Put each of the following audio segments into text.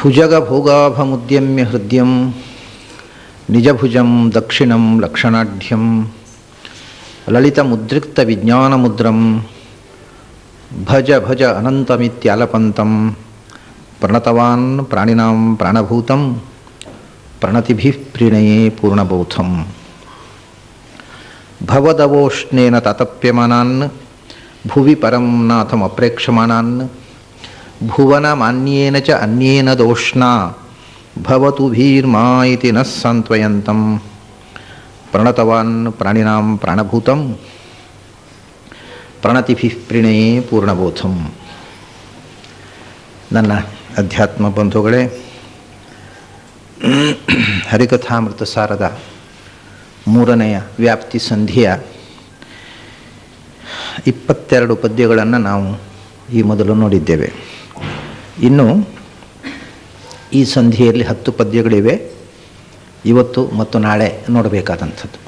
ಭುಜಗಭೋಗಾಭಮುದ್ಯಮ್ಯ ಹೃದಯಂ ನಿಜಭುಜಂ ದಕ್ಷಿಣಂ ಲಕ್ಷಣಾಢ್ಯಂ ಲಲಿತಮುದ್ರಿಕ್ತ ವಿಜ್ಞಾನಮುದ್ರಂ ಭಜ ಭಜ ಅನಂತಮಿತ್ಯಾಲಪಂತಂ ಪ್ರಣತವಾನ್ ಪ್ರಾಣಿನಾಂ ಪ್ರಾಣಭೂತಂ ಪ್ರಣತಿಭಿಃ ಪ್ರಣಯೇ ಪೂರ್ಣಬೋಧಂ ಭವದವೋಷ್ಣೇನ ತಾತಪ್ಯಮಾನಾನ್ ಭುವಿ ಪರಂ ನಾಥಮಪ್ರೇಕ್ಷಮಾಣಾನ್ ಭುವನಮಾನ್ಯೇನ ಚ ಅನ್ಯೇನ ದೋಷ್ಣಾ ಭವತು ಭೀರ್ಮಾ ಇತಿ ನಃ ಸಾಂತ್ವಯಂತಂ ಪ್ರಣತವಾನ್ ಪ್ರಾಣಿನಾಂ ಪ್ರಾಣಭೂತಂ ಪ್ರಣತಿಭಿಃ ಪ್ರಣಯೇ ಪೂರ್ಣಬೋಧಂ. ನನ್ನ ಅಧ್ಯಾತ್ಮ ಬಂಧುಗಳೇ, ಹರಿಕಥಾಮೃತ ಸಾರದ 3ನೆಯ ವ್ಯಾಪ್ತಿ ಸಂಧಿಯ 22 ಪದ್ಯಗಳನ್ನು ನಾವು ಈ ಮೊದಲು ನೋಡಿದ್ದೇವೆ. ಇನ್ನು ಈ ಸಂಧಿಯಲ್ಲಿ 10 ಪದ್ಯಗಳಿವೆ. ಇವತ್ತು ಮತ್ತು ನಾಳೆ ನೋಡಬೇಕಾದಂಥದ್ದು.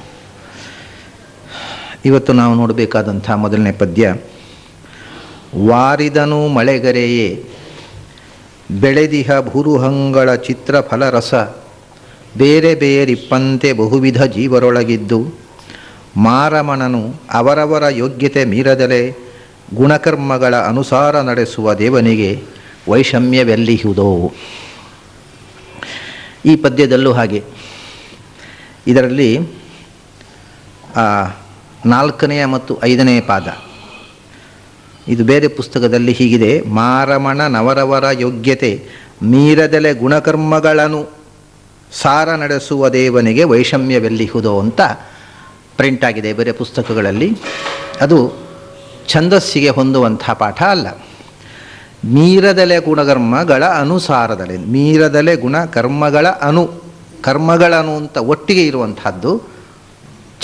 ಇವತ್ತು ನಾವು ನೋಡಬೇಕಾದಂಥ ಮೊದಲನೇ ಪದ್ಯ, ವಾರಿದನು ಮಳೆಗರೆಯೇ ಬೆಳೆದಿಹ ಭೂರುಹಂಗಳ ಚಿತ್ರಫಲರಸ ಬೇರೆ ಬೇರಿಪ್ಪಂತೆ ಬಹುವಿಧ ಜೀವರೊಳಗಿದ್ದು ಮಾರಮಣನು ಅವರವರ ಯೋಗ್ಯತೆ ಮೀರದಲೇ ಗುಣಕರ್ಮಗಳ ಅನುಸಾರ ನಡೆಸುವ ದೇವನಿಗೆ ವೈಷಮ್ಯವೆಲ್ಲಿಹುದೋ. ಈ ಪದ್ಯದಲ್ಲೂ ಹಾಗೆ. ಇದರಲ್ಲಿ 4ನೇ ಮತ್ತು 5ನೇ ಪಾದ, ಇದು ಬೇರೆ ಪುಸ್ತಕದಲ್ಲಿ ಹೀಗಿದೆ: ಮಾರಮಣನವರವರ ಯೋಗ್ಯತೆ ಮೀರದಲೆ ಗುಣಕರ್ಮಗಳನ್ನು ಸಾರ ನಡೆಸುವ ದೇವನಿಗೆ ವೈಷಮ್ಯವೆಲ್ಲಿಹುದೋ ಅಂತ ಪ್ರಿಂಟ್ ಆಗಿದೆ ಬೇರೆ ಪುಸ್ತಕಗಳಲ್ಲಿ. ಅದು ಛಂದಸ್ಸಿಗೆ ಹೊಂದುವಂಥ ಪಾಠ ಅಲ್ಲ. ಮೀರದಲೆ ಗುಣಕರ್ಮಗಳ ಅನುಸಾರದಲೆ, ಮೀರದಲೆ ಗುಣಕರ್ಮಗಳ ಕರ್ಮಗಳನು ಅಂತ ಒಟ್ಟಿಗೆ ಇರುವಂಥದ್ದು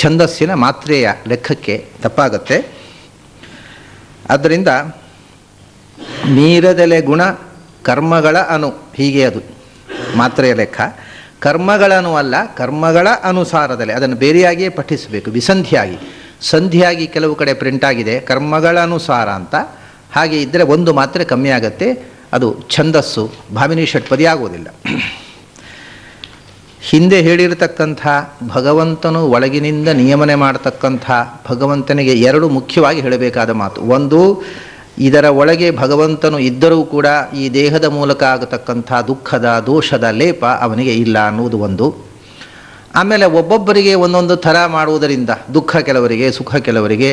ಛಂದಸ್ಸಿನ ಮಾತ್ರೆಯ ಲೆಕ್ಕಕ್ಕೆ ತಪ್ಪಾಗತ್ತೆ. ಆದ್ದರಿಂದ ಮೀರದಲೆ ಗುಣ ಕರ್ಮಗಳ ಹೀಗೆ ಅದು ಮಾತ್ರೆಯ ಲೆಕ್ಕ. ಕರ್ಮಗಳನ್ನು ಅಲ್ಲ, ಕರ್ಮಗಳ ಅನುಸಾರದಲ್ಲಿ, ಅದನ್ನು ಬೇರೆಯಾಗಿಯೇ ಪಠಿಸಬೇಕು, ವಿಸಂಧಿಯಾಗಿ. ಸಂಧಿಯಾಗಿ ಕೆಲವು ಕಡೆ ಪ್ರಿಂಟ್ ಆಗಿದೆ ಕರ್ಮಗಳ ಅನುಸಾರ ಅಂತ. ಹಾಗೆ ಇದ್ದರೆ ಒಂದು ಮಾತ್ರೆ ಕಮ್ಮಿ ಆಗುತ್ತೆ, ಅದು ಛಂದಸ್ಸು, ಭಾಮಿನಿ ಷಟ್ಪದಿ ಆಗುವುದಿಲ್ಲ. ಹಿಂದೆ ಹೇಳಿರತಕ್ಕಂಥ ಭಗವಂತನು ಒಳಗಿನಿಂದ ನಿಯಮನೆ ಮಾಡತಕ್ಕಂಥ ಭಗವಂತನಿಗೆ 2 ಮುಖ್ಯವಾಗಿ ಹೇಳಬೇಕಾದ ಮಾತು. ಒಂದು, ಇದರ ಒಳಗೆ ಭಗವಂತನು ಇದ್ದರೂ ಕೂಡ ಈ ದೇಹದ ಮೂಲಕ ಆಗತಕ್ಕಂಥ ದುಃಖದ ದೋಷದ ಲೇಪ ಅವನಿಗೆ ಇಲ್ಲ ಅನ್ನುವುದು ಒಂದು. ಆಮೇಲೆ ಒಬ್ಬೊಬ್ಬರಿಗೆ ಒಂದೊಂದು ಥರ ಮಾಡುವುದರಿಂದ ದುಃಖ ಕೆಲವರಿಗೆ, ಸುಖ ಕೆಲವರಿಗೆ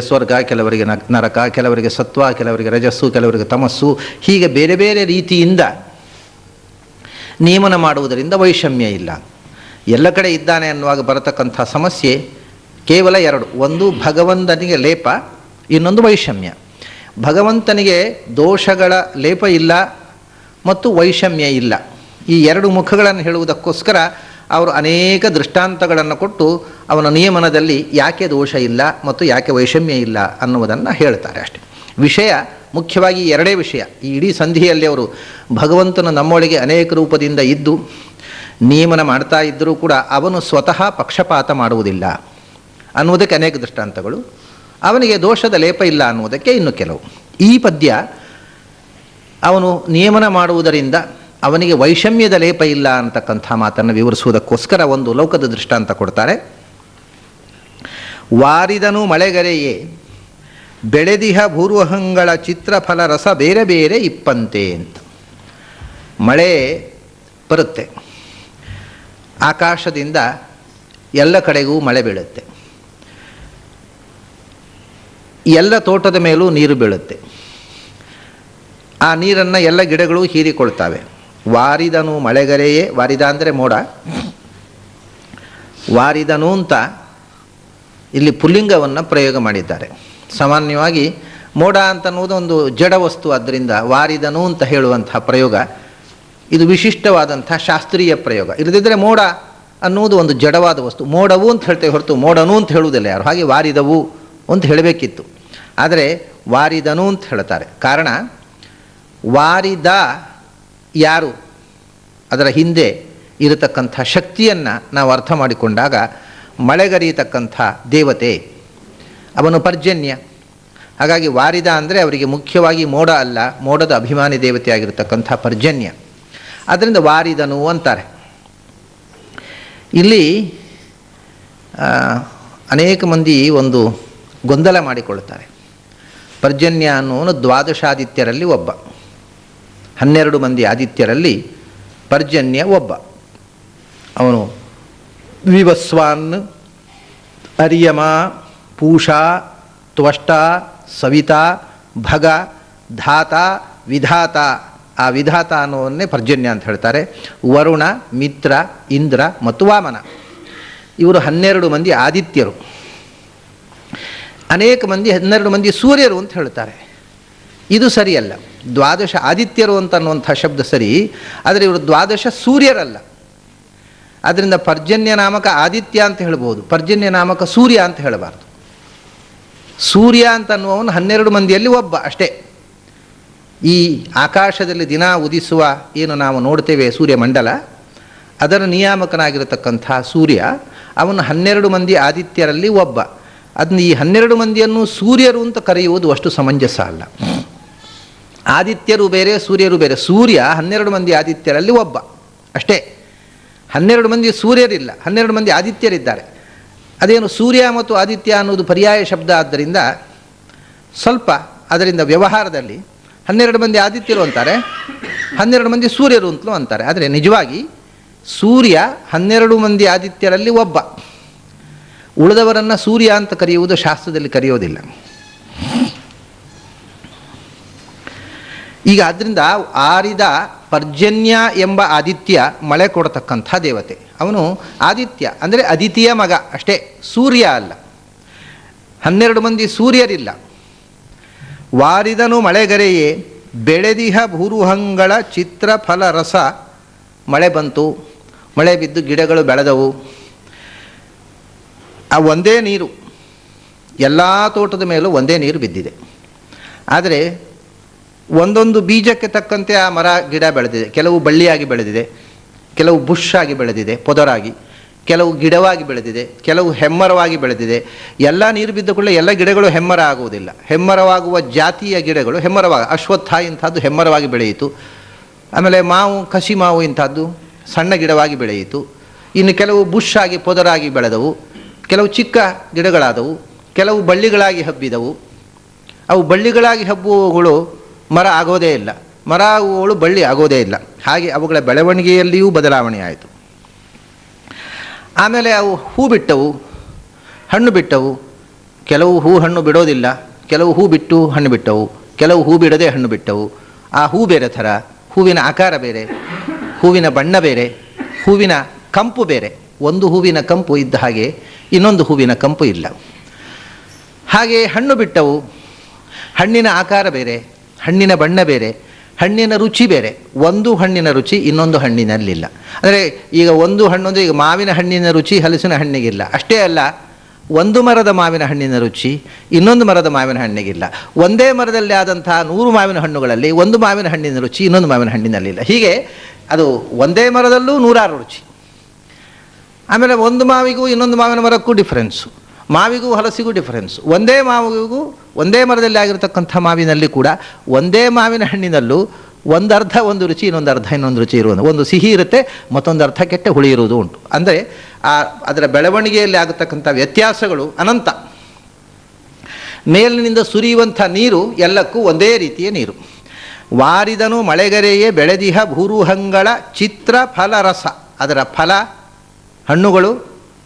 ಸ್ವರ್ಗ, ಕೆಲವರಿಗೆ ನರಕ, ಕೆಲವರಿಗೆ ಸತ್ವ, ಕೆಲವರಿಗೆ ರಜಸ್ಸು, ಕೆಲವರಿಗೆ ತಮಸ್ಸು, ಹೀಗೆ ಬೇರೆ ಬೇರೆ ರೀತಿಯಿಂದ ನಿಯಮನ ಮಾಡುವುದರಿಂದ ವೈಷಮ್ಯ ಇಲ್ಲ. ಎಲ್ಲ ಕಡೆ ಇದ್ದಾನೆ ಅನ್ನುವಾಗ ಬರತಕ್ಕಂಥ ಸಮಸ್ಯೆ ಕೇವಲ 2. ಒಂದು ಭಗವಂತನಿಗೆ ಲೇಪ, ಇನ್ನೊಂದು ವೈಷಮ್ಯ. ಭಗವಂತನಿಗೆ ದೋಷಗಳ ಲೇಪ ಇಲ್ಲ ಮತ್ತು ವೈಷಮ್ಯ ಇಲ್ಲ. ಈ 2 ಮುಖಗಳನ್ನು ಹೇಳುವುದಕ್ಕೋಸ್ಕರ ಅವರು ಅನೇಕ ದೃಷ್ಟಾಂತಗಳನ್ನು ಕೊಟ್ಟು ಅವನ ನಿಯಮನದಲ್ಲಿ ಯಾಕೆ ದೋಷ ಇಲ್ಲ ಮತ್ತು ಯಾಕೆ ವೈಷಮ್ಯ ಇಲ್ಲ ಅನ್ನುವುದನ್ನು ಹೇಳ್ತಾರೆ ಅಷ್ಟೆ. ವಿಷಯ ಮುಖ್ಯವಾಗಿ 2 ವಿಷಯ. ಈ ಇಡೀ ಸಂಧಿಯಲ್ಲಿ ಅವರು ಭಗವಂತನು ನಮ್ಮೊಳಗೆ ಅನೇಕ ರೂಪದಿಂದ ಇದ್ದು ನಿಯಮನ ಮಾಡ್ತಾ ಇದ್ದರೂ ಕೂಡ ಅವನು ಸ್ವತಃ ಪಕ್ಷಪಾತ ಮಾಡುವುದಿಲ್ಲ ಅನ್ನುವುದಕ್ಕೆ ಅನೇಕ ದೃಷ್ಟಾಂತಗಳು, ಅವನಿಗೆ ದೋಷದ ಲೇಪ ಇಲ್ಲ ಅನ್ನುವುದಕ್ಕೆ ಇನ್ನು ಕೆಲವು. ಈ ಪದ್ಯ ಅವನು ನಿಯಮನ ಮಾಡುವುದರಿಂದ ಅವನಿಗೆ ವೈಷಮ್ಯದ ಲೇಪ ಇಲ್ಲ ಅಂತಕ್ಕಂಥ ಮಾತನ್ನು ವಿವರಿಸುವುದಕ್ಕೋಸ್ಕರ ಒಂದು ಲೋಕದ ದೃಷ್ಟಾಂತ ಕೊಡ್ತಾರೆ. ವಾರಿದನು ಮಳೆಗರೆಯೇ ಬೆಳೆದಿಹ ಭೂರ್ವಹಂಗಳ ಚಿತ್ರಫಲ ರಸ ಬೇರೆ ಬೇರೆ ಇಪ್ಪಂತೆ ಅಂತ. ಮಳೆ ಬರುತ್ತೆ, ಆಕಾಶದಿಂದ ಎಲ್ಲ ಕಡೆಗೂ ಮಳೆ ಬೀಳುತ್ತೆ, ಎಲ್ಲ ತೋಟದ ಮೇಲೂ ನೀರು ಬೀಳುತ್ತೆ. ಆ ನೀರನ್ನು ಎಲ್ಲ ಗಿಡಗಳು ಹೀರಿಕೊಳ್ತವೆ. ವಾರಿದನು ಮಳೆಗರೆಯೇ, ವಾರಿದ ಅಂದರೆ ಮೋಡ. ವಾರಿದನು ಅಂತ ಇಲ್ಲಿ ಪುಲ್ಲಿಂಗವನ್ನು ಪ್ರಯೋಗ ಮಾಡಿದ್ದಾರೆ. ಸಾಮಾನ್ಯವಾಗಿ ಮೋಡ ಅಂತನ್ನುವುದು ಒಂದು ಜಡ ವಸ್ತು, ಆದ್ದರಿಂದ ವಾರಿದನು ಅಂತ ಹೇಳುವಂಥ ಪ್ರಯೋಗ ಇದು ವಿಶಿಷ್ಟವಾದಂಥ ಶಾಸ್ತ್ರೀಯ ಪ್ರಯೋಗ. ಇಲ್ಲದಿದ್ದರೆ ಮೋಡ ಅನ್ನುವುದು ಒಂದು ಜಡವಾದ ವಸ್ತು. ಮೋಡವು ಅಂತ ಹೇಳ್ತೇವೆ ಹೊರತು ಮೋಡನು ಅಂತ ಹೇಳುವುದಿಲ್ಲ ಯಾರು. ಹಾಗೆ ವಾರಿದವು ಅಂತ ಹೇಳಬೇಕಿತ್ತು, ಆದರೆ ವಾರಿದನು ಅಂತ ಹೇಳ್ತಾರೆ. ಕಾರಣ, ವಾರಿದ ಯಾರು, ಅದರ ಹಿಂದೆ ಇರತಕ್ಕಂಥ ಶಕ್ತಿಯನ್ನು ನಾವು ಅರ್ಥ ಮಾಡಿಕೊಂಡಾಗ ಮಳೆಗರಿಯತಕ್ಕಂಥ ದೇವತೆ ಅವನು ಪರ್ಜನ್ಯ. ಹಾಗಾಗಿ ವಾರಿದ ಅಂದರೆ ಅವರಿಗೆ ಮುಖ್ಯವಾಗಿ ಮೋಡ ಅಲ್ಲ, ಮೋಡದ ಅಭಿಮಾನಿ ದೇವತೆಯಾಗಿರ್ತಕ್ಕಂಥ ಪರ್ಜನ್ಯ. ಅದರಿಂದ ವಾರಿದನು ಅಂತಾರೆ. ಇಲ್ಲಿ ಅನೇಕ ಮಂದಿ ಒಂದು ಗೊಂದಲ ಮಾಡಿಕೊಳ್ಳುತ್ತಾರೆ. ಪರ್ಜನ್ಯ ಅನ್ನೋನು ದ್ವಾದಶಾದಿತ್ಯರಲ್ಲಿ ಒಬ್ಬ, 12 ಮಂದಿ ಆದಿತ್ಯರಲ್ಲಿ ಪರ್ಜನ್ಯ ಒಬ್ಬ. ಅವನು ವಿವಸ್ವಾನ್, ಅರ್ಯಮ, ಪೂಷಾ, ತ್ವಷ್ಟ, ಸವಿತಾ, ಭಗ, ಧಾತ, ವಿಧಾತ. ಆ ವಿಧಾತ ಅನ್ನೋವನ್ನೇ ಪರ್ಜನ್ಯ ಅಂತ ಹೇಳ್ತಾರೆ. ವರುಣ, ಮಿತ್ರ, ಇಂದ್ರ ಮತ್ತು ವಾಮನ, ಇವರು 12 ಮಂದಿ ಆದಿತ್ಯರು. ಅನೇಕ ಮಂದಿ 12 ಮಂದಿ ಸೂರ್ಯರು ಅಂತ ಹೇಳ್ತಾರೆ. ಇದು ಸರಿಯಲ್ಲ. ದ್ವಾದಶ ಆದಿತ್ಯರು ಅಂತ ಅನ್ನುವಂಥ ಶಬ್ದ ಸರಿ, ಆದರೆ ಇವರು ದ್ವಾದಶ ಸೂರ್ಯರಲ್ಲ. ಆದ್ದರಿಂದ ಪರ್ಜನ್ಯ ನಾಮಕ ಆದಿತ್ಯ ಅಂತ ಹೇಳ್ಬೋದು, ಪರ್ಜನ್ಯ ನಾಮಕ ಸೂರ್ಯ ಅಂತ ಹೇಳಬಾರ್ದು. ಸೂರ್ಯ ಅಂತ ಅನ್ನುವವನು 12 ಮಂದಿಯಲ್ಲಿ ಒಬ್ಬ ಅಷ್ಟೇ. ಈ ಆಕಾಶದಲ್ಲಿ ದಿನ ಉದಿಸುವ ಏನು ನಾವು ನೋಡ್ತೇವೆ ಸೂರ್ಯಮಂಡಲ, ಅದರ ನಿಯಾಮಕನಾಗಿರತಕ್ಕಂಥ ಸೂರ್ಯ ಅವನು 12 ಮಂದಿ ಆದಿತ್ಯರಲ್ಲಿ ಒಬ್ಬ. ಅದನ್ನ ಈ 12 ಮಂದಿಯನ್ನು ಸೂರ್ಯರು ಅಂತ ಕರೆಯುವುದು ಅಷ್ಟು ಸಮಂಜಸ ಅಲ್ಲ. ಆದಿತ್ಯರು ಬೇರೆ, ಸೂರ್ಯರು ಬೇರೆ. ಸೂರ್ಯ 12 ಮಂದಿ ಆದಿತ್ಯರಲ್ಲಿ ಒಬ್ಬ ಅಷ್ಟೇ. 12 ಮಂದಿ ಸೂರ್ಯರಿಲ್ಲ, 12 ಮಂದಿ ಆದಿತ್ಯರಿದ್ದಾರೆ. ಅದೇನು ಸೂರ್ಯ ಮತ್ತು ಆದಿತ್ಯ ಅನ್ನೋದು ಪರ್ಯಾಯ ಶಬ್ದ ಆದ್ದರಿಂದ ಸ್ವಲ್ಪ ಅದರಿಂದ ವ್ಯವಹಾರದಲ್ಲಿ 12 ಮಂದಿ ಆದಿತ್ಯರು ಅಂತಾರೆ, 12 ಮಂದಿ ಸೂರ್ಯರು ಅಂತಲೂ ಅಂತಾರೆ. ಆದರೆ ನಿಜವಾಗಿ ಸೂರ್ಯ 12 ಮಂದಿ ಆದಿತ್ಯರಲ್ಲಿ ಒಬ್ಬ. ಉಳಿದವರನ್ನು ಸೂರ್ಯ ಅಂತ ಕರೆಯುವುದು ಶಾಸ್ತ್ರದಲ್ಲಿ ಕರೆಯೋದಿಲ್ಲ. ಈಗ ಆದ್ದರಿಂದ ಆರಿದ ಪರ್ಜನ್ಯ ಎಂಬ ಆದಿತ್ಯ ಮಳೆ ಕೊಡತಕ್ಕಂಥ ದೇವತೆ. ಅವನು ಆದಿತ್ಯ ಅಂದರೆ ಅದಿತಿಯ ಮಗ ಅಷ್ಟೇ, ಸೂರ್ಯ ಅಲ್ಲ. 12 ಮಂದಿ ಸೂರ್ಯರಿಲ್ಲ. ವಾರಿದನು ಮಳೆಗರೆಯೇ ಬೆಳೆದಿಹ ಭೂರುಹಂಗಳ ಚಿತ್ರ ಫಲ ರಸ. ಮಳೆ ಬಂತು, ಮಳೆ ಬಿದ್ದು ಗಿಡಗಳು ಬೆಳೆದವು. ಆ ಒಂದೇ ನೀರು, ಎಲ್ಲ ತೋಟದ ಮೇಲೂ ಒಂದೇ ನೀರು ಬಿದ್ದಿದೆ. ಆದರೆ ಒಂದೊಂದು ಬೀಜಕ್ಕೆ ತಕ್ಕಂತೆ ಆ ಮರ ಗಿಡ ಬೆಳೆದಿದೆ. ಕೆಲವು ಬಳ್ಳಿಯಾಗಿ ಬೆಳೆದಿದೆ, ಕೆಲವು ಬುಷ್ ಆಗಿ ಬೆಳೆದಿದೆ ಪೊದರಾಗಿ, ಕೆಲವು ಗಿಡವಾಗಿ ಬೆಳೆದಿದೆ, ಕೆಲವು ಹೆಮ್ಮರವಾಗಿ ಬೆಳೆದಿದೆ. ಎಲ್ಲ ನೀರು ಬಿದ್ದ ಕೂಡಲೇ ಎಲ್ಲ ಗಿಡಗಳು ಹೆಮ್ಮರ ಆಗುವುದಿಲ್ಲ. ಹೆಮ್ಮರವಾಗುವ ಜಾತಿಯ ಗಿಡಗಳು ಹೆಮ್ಮರವಾಗ, ಅಶ್ವತ್ಥ ಇಂಥದ್ದು ಹೆಮ್ಮರವಾಗಿ ಬೆಳೆಯಿತು. ಆಮೇಲೆ ಮಾವು, ಕಸಿ ಮಾವು ಇಂಥದ್ದು ಸಣ್ಣ ಗಿಡವಾಗಿ ಬೆಳೆಯಿತು. ಇನ್ನು ಕೆಲವು ಬುಷ್ ಆಗಿ ಪೊದರಾಗಿ ಬೆಳೆದವು, ಕೆಲವು ಚಿಕ್ಕ ಗಿಡಗಳಾದವು, ಕೆಲವು ಬಳ್ಳಿಗಳಾಗಿ ಹಬ್ಬಿದವು. ಅವು ಬಳ್ಳಿಗಳಾಗಿ ಹಬ್ಬುವವುಗಳು ಮರ ಆಗೋದೇ ಇಲ್ಲ, ಮರ ಆಗುವವಳು ಬಳ್ಳಿ ಆಗೋದೇ ಇಲ್ಲ. ಹಾಗೆ ಅವುಗಳ ಬೆಳವಣಿಗೆಯಲ್ಲಿಯೂ ಬದಲಾವಣೆ ಆಯಿತು. ಆಮೇಲೆ ಅವು ಹೂ ಬಿಟ್ಟವು, ಹಣ್ಣು ಬಿಟ್ಟವು. ಕೆಲವು ಹೂ ಹಣ್ಣು ಬಿಡೋದಿಲ್ಲ, ಕೆಲವು ಹೂ ಬಿಟ್ಟು ಹಣ್ಣು ಬಿಟ್ಟವು, ಕೆಲವು ಹೂ ಬಿಡದೆ ಹಣ್ಣು ಬಿಟ್ಟವು. ಆ ಹೂ ಬೇರೆ ಥರ, ಹೂವಿನ ಆಕಾರ ಬೇರೆ, ಹೂವಿನ ಬಣ್ಣ ಬೇರೆ, ಹೂವಿನ ಕಂಪು ಬೇರೆ. ಒಂದು ಹೂವಿನ ಕಂಪು ಇದ್ದ ಹಾಗೆ ಇನ್ನೊಂದು ಹೂವಿನ ಕಂಪು ಇಲ್ಲ. ಹಾಗೆ ಹಣ್ಣು ಬಿಟ್ಟವು, ಹಣ್ಣಿನ ಆಕಾರ ಬೇರೆ, ಹಣ್ಣಿನ ಬಣ್ಣ ಬೇರೆ, ಹಣ್ಣಿನ ರುಚಿ ಬೇರೆ. ಒಂದು ಹಣ್ಣಿನ ರುಚಿ ಇನ್ನೊಂದು ಹಣ್ಣಿನಲ್ಲಿಲ್ಲ. ಅಂದರೆ ಈಗ ಒಂದು ಹಣ್ಣು ಅಂದರೆ ಈಗ ಮಾವಿನ ಹಣ್ಣಿನ ರುಚಿ ಹಲಸಿನ ಹಣ್ಣಿಗಿಲ್ಲ. ಅಷ್ಟೇ ಅಲ್ಲ, ಒಂದು ಮರದ ಮಾವಿನ ಹಣ್ಣಿನ ರುಚಿ ಇನ್ನೊಂದು ಮರದ ಮಾವಿನ ಹಣ್ಣಿಗಿಲ್ಲ. ಒಂದೇ ಮರದಲ್ಲಿ ಆದಂತಹ 100 ಮಾವಿನ ಹಣ್ಣುಗಳಲ್ಲಿ ಒಂದು ಮಾವಿನ ಹಣ್ಣಿನ ರುಚಿ ಇನ್ನೊಂದು ಮಾವಿನ ಹಣ್ಣಿನಲ್ಲಿಲ್ಲ. ಹೀಗೆ ಅದು ಒಂದೇ ಮರದಲ್ಲೂ 100 ರುಚಿ. ಆಮೇಲೆ ಒಂದು ಮಾವಿಗೂ ಇನ್ನೊಂದು ಮಾವಿನ ಮರಕ್ಕೂ ಡಿಫರೆನ್ಸು, ಮಾವಿಗೂ ಹಲಸಿಗೂ ಡಿಫರೆನ್ಸು. ಒಂದೇ ಮಾವಿಗೂ ಒಂದೇ ಮರದಲ್ಲಿ ಆಗಿರತಕ್ಕಂಥ ಮಾವಿನಲ್ಲಿ ಕೂಡ ಒಂದೇ ಮಾವಿನ ಹಣ್ಣಿನಲ್ಲೂ ಒಂದು ಅರ್ಧ ಒಂದು ರುಚಿ, ಇನ್ನೊಂದು ಅರ್ಧ ಇನ್ನೊಂದು ರುಚಿ ಇರುವುದು. ಒಂದು ಸಿಹಿ ಇರುತ್ತೆ, ಮತ್ತೊಂದು ಅರ್ಧ ಕೆಟ್ಟ ಹುಳಿ ಇರುವುದು ಉಂಟು. ಅಂದರೆ ಅದರ ಬೆಳವಣಿಗೆಯಲ್ಲಿ ಆಗತಕ್ಕಂಥ ವ್ಯತ್ಯಾಸಗಳು ಅನಂತ. ಮೇಲಿನಿಂದ ಸುರಿಯುವಂಥ ನೀರು ಎಲ್ಲಕ್ಕೂ ಒಂದೇ ರೀತಿಯ ನೀರು. ವಾರಿದನು ಮಳೆಗರೆಯೇ ಬೆಳೆದಿಹ ಭೂರುಹಂಗಳ ಚಿತ್ರ ಫಲ ರಸ. ಅದರ ಫಲ ಹಣ್ಣುಗಳು,